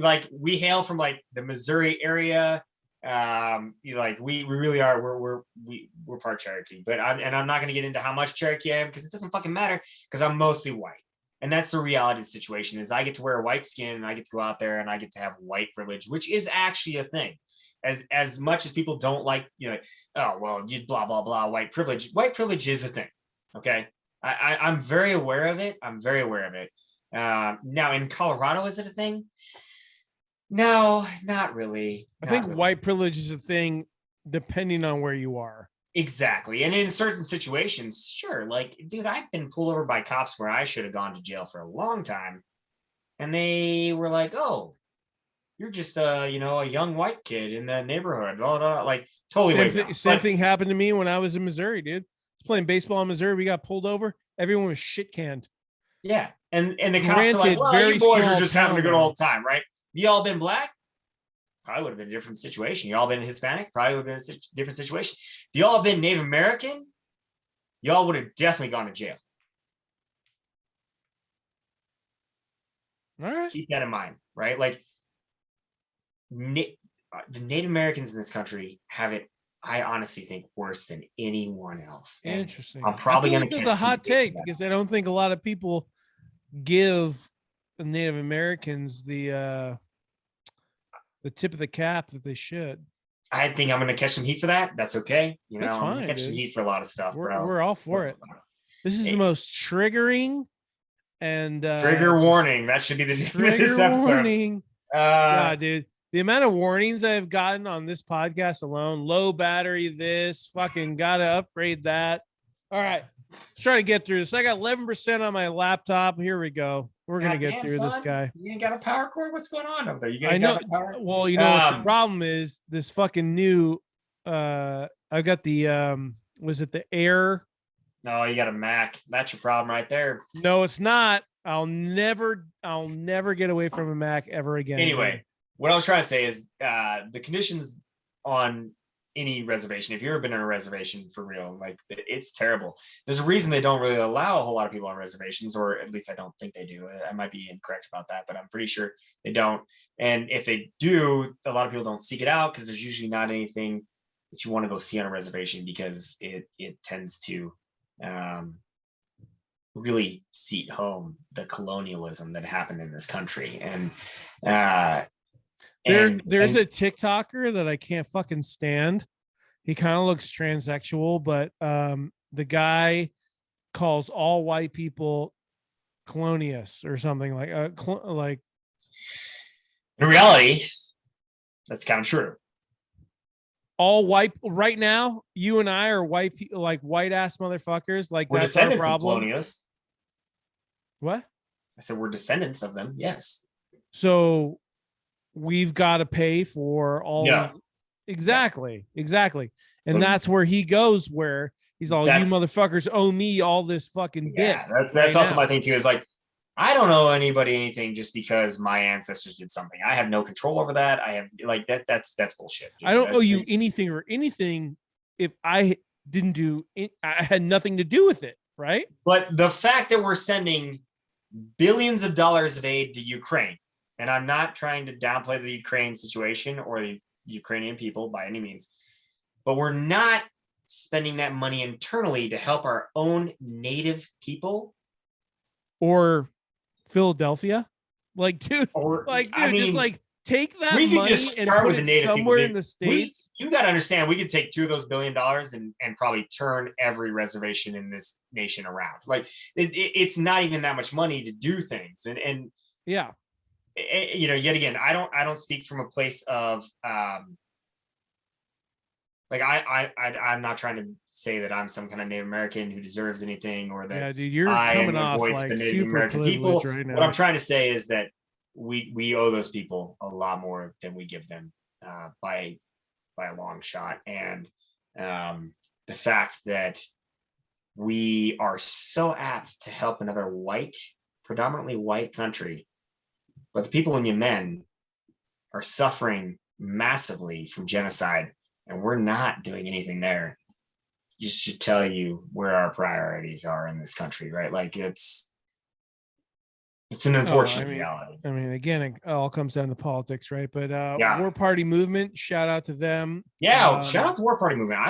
like we hail from like the Missouri area. Like we really are, we're part Cherokee, but I'm not going to get into how much Cherokee I am because it doesn't fucking matter, because I'm mostly white. And that's the reality of the situation, is I get to wear white skin and I get to go out there and I get to have white privilege, which is actually a thing. As much as people don't like, you know, oh, well, you blah, blah, blah, white privilege is a thing. Okay. I'm very aware of it. I'm very aware of it. Now in Colorado, is it a thing? No, not really. I think white privilege is a thing depending on where you are. Exactly. And in certain situations, sure. Like, dude, I've been pulled over by cops where I should have gone to jail for a long time. And they were like, oh, you're just a young white kid in the neighborhood. Blah, blah, like totally. Same thing happened to me when I was in Missouri, dude. I was playing baseball in Missouri. We got pulled over. Everyone was shit canned. Yeah. And the cops are like, well, you boys are just having a good old time, right? You all been black? Probably would have been a different situation. You all been Hispanic? Probably would have been a different situation. If you all been Native American, y'all would have definitely gone to jail. All right. Keep that in mind, right? Like, the Native Americans in this country have it, I honestly think, worse than anyone else. And interesting. I'm probably going to catch a hot take because I don't think a lot of people give the Native Americans the tip of the cap that they should. I think I'm going to catch some heat for that. That's okay. You know, that's fine, I'm going to catch some heat for a lot of stuff, bro. We're all for it. This is the most triggering and trigger warning. That should be the name of this episode. Warning. God, dude. The amount of warnings I've gotten on this podcast alone, low battery, this fucking gotta upgrade that. All right, let's try to get through this. I got 11% on my laptop. Here we go. We're gonna get through this guy. You ain't got a power cord? What's going on over there? You I know. Well, you know what the problem is? This fucking new. I got the was it the Air? No, you got a Mac. That's your problem right there. No, it's not. I'll never get away from a Mac ever again. Anyway. What I was trying to say is the conditions on any reservation, if you've ever been on a reservation for real, like, it's terrible. There's a reason they don't really allow a whole lot of people on reservations, or at least I don't think they do. I might be incorrect about that, but I'm pretty sure they don't. And if they do, a lot of people don't seek it out because there's usually not anything that you want to go see on a reservation, because it tends to really seat home the colonialism that happened in this country. And there's a TikToker that I can't fucking stand. He kind of looks transsexual, but the guy calls all white people colonialists or something like. In reality, that's kind of true. All white right now, you and I are white people, like white ass motherfuckers. Like, we're that's our problem. What? I said we're descendants of them. Yes. So we've got to pay for all. Yeah. Exactly. And So, that's where he goes, where he's all, you motherfuckers owe me all this fucking dick. Yeah, that's also my thing too, is like, I don't owe anybody anything just because my ancestors did something. I have no control over that. I have like that's bullshit. Dude. I don't owe you anything if I didn't do it. I had nothing to do with it, right? But the fact that we're sending billions of dollars of aid to Ukraine. And I'm not trying to downplay the Ukraine situation or the Ukrainian people by any means, but we're not spending that money internally to help our own native people. Or Philadelphia. Like, dude, Or, just like take that we could money just and start put with the it native people, somewhere dude. in the States. You got to understand, we could take $2 of those $1 billion and probably turn every reservation in this nation around. Like it's not even that much money to do things. And yeah, you know, yet again, I don't speak from a place of like I'm not trying to say that I'm some kind of Native American who deserves anything, or that yeah, dude, you're I am coming the off voice like of the Native super American people. privileged right now. What I'm trying to say is that we owe those people a lot more than we give them by a long shot. And the fact that we are so apt to help another predominantly white country, but the people in Yemen are suffering massively from genocide, and we're not doing anything there. Just should tell you where our priorities are in this country, right? Like it's an unfortunate reality. I mean, again, it all comes down to politics, right? But yeah. War Party movement, shout out to them. Yeah, shout out to War Party movement.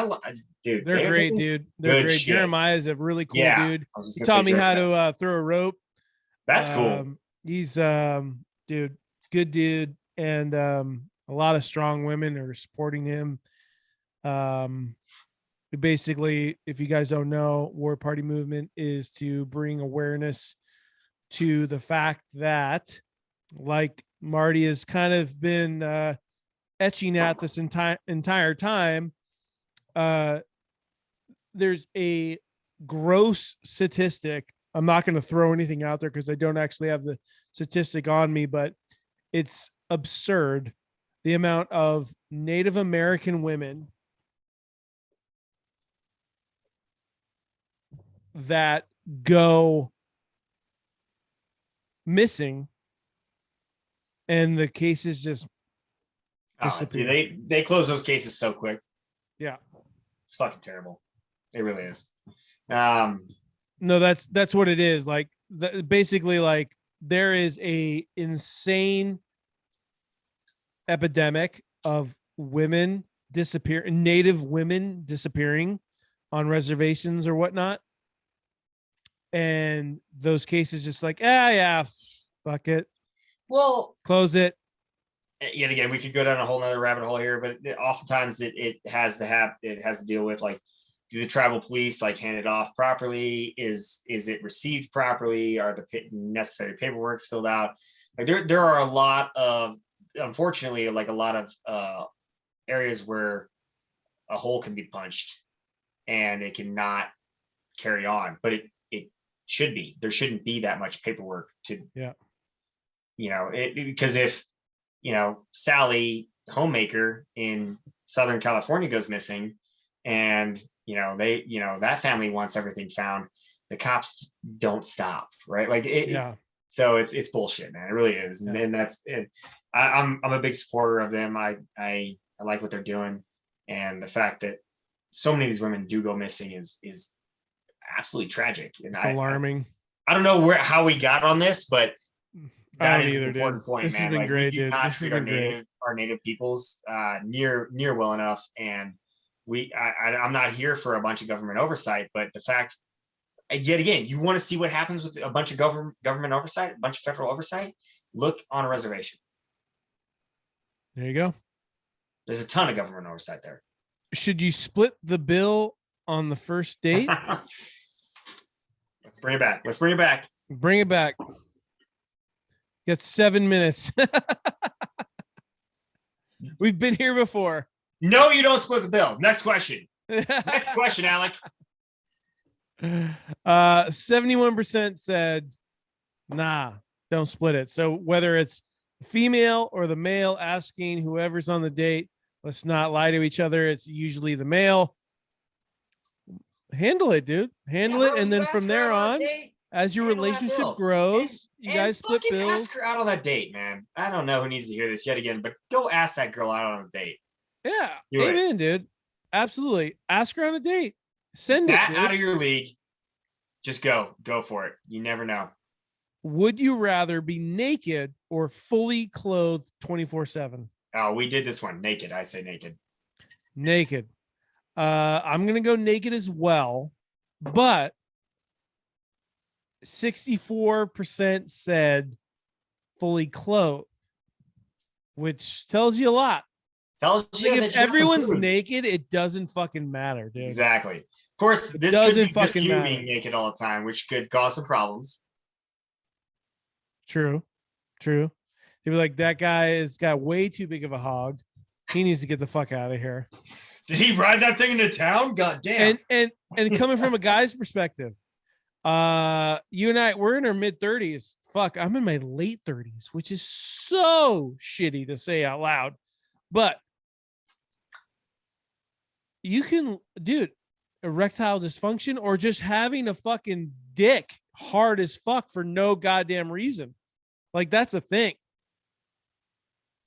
Dude, they're great, dude. They're great. Shit. Jeremiah's a really cool dude. He taught me how to throw a rope. That's cool. He's dude, good dude, and a lot of strong women are supporting him. Basically, if you guys don't know, War Party movement is to bring awareness to the fact that, like Marty has kind of been etching at this entire time, there's a gross statistic. I'm not going to throw anything out there because I don't actually have the statistic on me, but it's absurd the amount of Native American women that go missing, and the cases just disappear. Dude, they close those cases so quick. Yeah, it's fucking terrible. It really is. No, that's what it is. Like basically, like there is a insane epidemic of women Native women disappearing on reservations or whatnot. And those cases just like, yeah, fuck it. Well, close it. Yet again, we could go down a whole nother rabbit hole here, but oftentimes it has to deal with, like, do the tribal police like hand it off properly? Is it received properly? Are the necessary paperwork filled out? Like there are a lot of, unfortunately, like a lot of areas where a hole can be punched and it cannot carry on, but it should be. There shouldn't be that much paperwork to, because if, Sally homemaker in Southern California goes missing and, that family wants everything found, the cops don't stop, right? Like so it's bullshit, man. It really is. Yeah. And that's it. I'm a big supporter of them. I like what they're doing. And the fact that so many of these women do go missing is absolutely tragic. And it's alarming. I don't know how we got on this, but that is an important point, this man. Has been like great, we do dude. not treat our native peoples near well enough. And I'm not here for a bunch of government oversight, but the fact, yet again, you want to see what happens with a bunch of government oversight, a bunch of federal oversight, look on a reservation. There you go. There's a ton of government oversight there. Should you split the bill on the first date? Let's bring it back. Bring it back. Got 7 minutes. We've been here before. No, you don't split the bill. Next question. Next question, Alec. 71% said, nah, don't split it. So whether it's the female or the male asking whoever's on the date, let's not lie to each other. It's usually the male. Handle it, dude. Handle it. And then from there on, as your relationship grows, you guys split bills. Ask her out on that date, man. I don't know who needs to hear this yet again, but go ask that girl out on a date. Yeah. Amen, dude. Absolutely. Ask her on a date. Send that it, dude. Out of your league. Just go for it. You never know. Would you rather be naked or fully clothed 24/7? Oh, we did this one naked. I'd say naked. Naked. I'm gonna go naked as well, but 64% said fully clothed, which tells you a lot. Tells you Like that if you got some everyone's proof. naked, it doesn't fucking matter, dude. Exactly. Of course, It this could doesn't be just fucking you matter. being naked all the time, which could cause some problems. True. They'd be like, that guy has got way too big of a hog. He needs to get the fuck out of here. Did he ride that thing into town? God damn. And coming from a guy's perspective, you and I, we're in our mid-30s. Fuck, I'm in my late 30s, which is so shitty to say out loud. But you can, dude, erectile dysfunction or just having a fucking dick hard as fuck for no goddamn reason. Like that's a thing.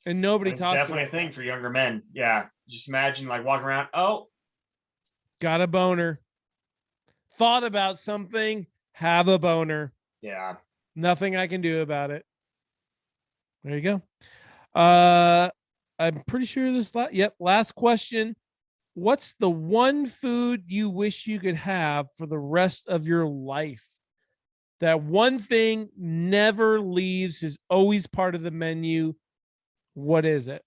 And nobody It's talks definitely about a thing for younger men. Yeah. Just imagine like walking around. Oh, got a boner. Thought about something, have a boner. yeah. Nothing I can do about it. There you go. I'm pretty sure this last question. What's the one food you wish you could have for the rest of your life? That one thing never leaves, is always part of the menu. What is it?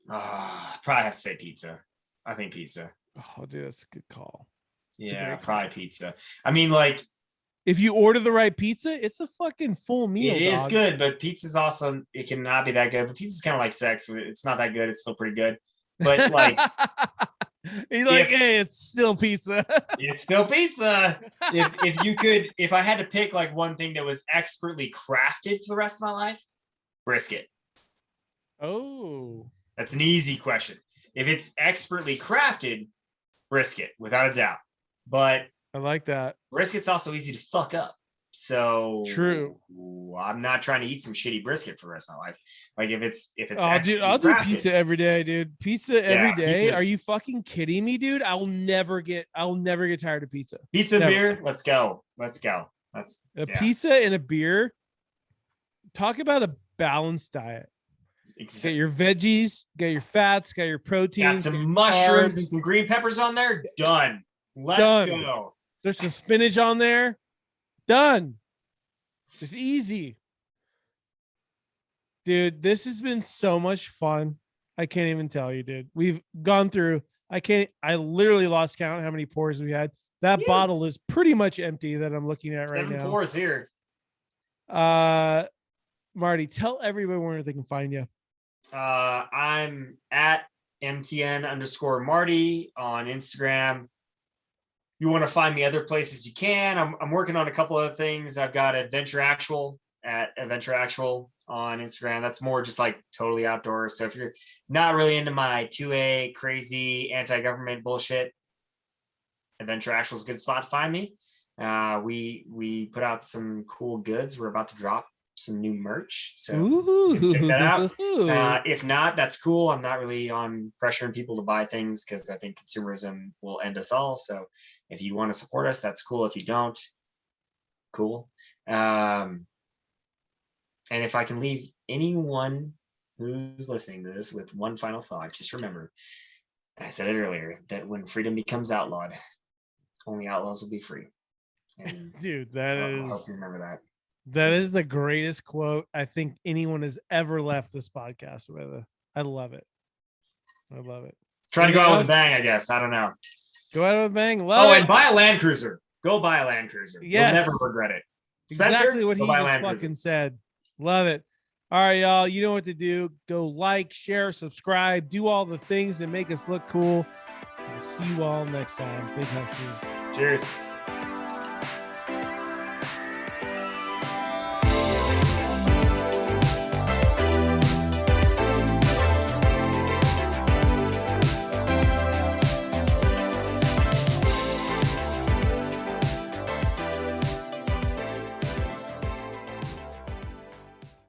Probably have to say pizza. I think pizza. Oh, dude, that's a good call. Yeah, great probably pizza. I mean, like, if you order the right pizza, it's a fucking full meal. it is dog. good, but pizza's also, it cannot be that good. But pizza's kind of like sex. It's not that good. It's still pretty good. But like, he's like, hey, it's still pizza. it's still pizza. If I had to pick like one thing that was expertly crafted for the rest of my life, brisket. Oh, that's an easy question. If it's expertly crafted, brisket, without a doubt. But I like that. Brisket's also easy to fuck up. So true. I'm not trying to eat some shitty brisket for the rest of my life. Like if it's dude, I'll do pizza every day, dude. Pizza every day. Are you fucking kidding me, dude? I'll never get tired of pizza. Pizza, never. Beer, let's go. That's pizza and a beer. Talk about a balanced diet. Exactly. Get your veggies, get your fats, got your proteins, got some mushrooms and some green peppers on there. Done. Let's go. There's some spinach on there. Done. It's easy. Dude, this has been so much fun. I can't even tell you, dude. We've gone through, I literally lost count how many pours we had. That bottle is pretty much empty that I'm looking at right now. 7 pours here. Marty, tell everyone where they can find you. I'm at MTN_Marty on Instagram. You want to find me other places, you can. I'm working on a couple of things. I've got Adventure Actual at Adventure Actual on Instagram. That's more just like totally outdoors. So if you're not really into my 2A crazy anti-government bullshit, Adventure Actual is a good spot to find me. We put out some cool goods. We're about to drop some new merch, so check that out. If not, that's cool. I'm not really on pressuring people to buy things because I think consumerism will end us all. So if you want to support us, that's cool. If you don't, cool. And if I can leave anyone who's listening to this with one final thought, just remember, I said it earlier, that when freedom becomes outlawed, only outlaws will be free. And dude, I hope you remember that. That is the greatest quote I think anyone has ever left this podcast with. I love it. Try to go out with a bang, I guess. I don't know. Go out with a bang. Love it. And buy a Land Cruiser. Go buy a Land Cruiser. Yes. You'll never regret it. Spencer, exactly what he just fucking said. Love it. All right, y'all. You know what to do. Go like, share, subscribe, do all the things that make us look cool. We'll see you all next time. Big hustles. Cheers.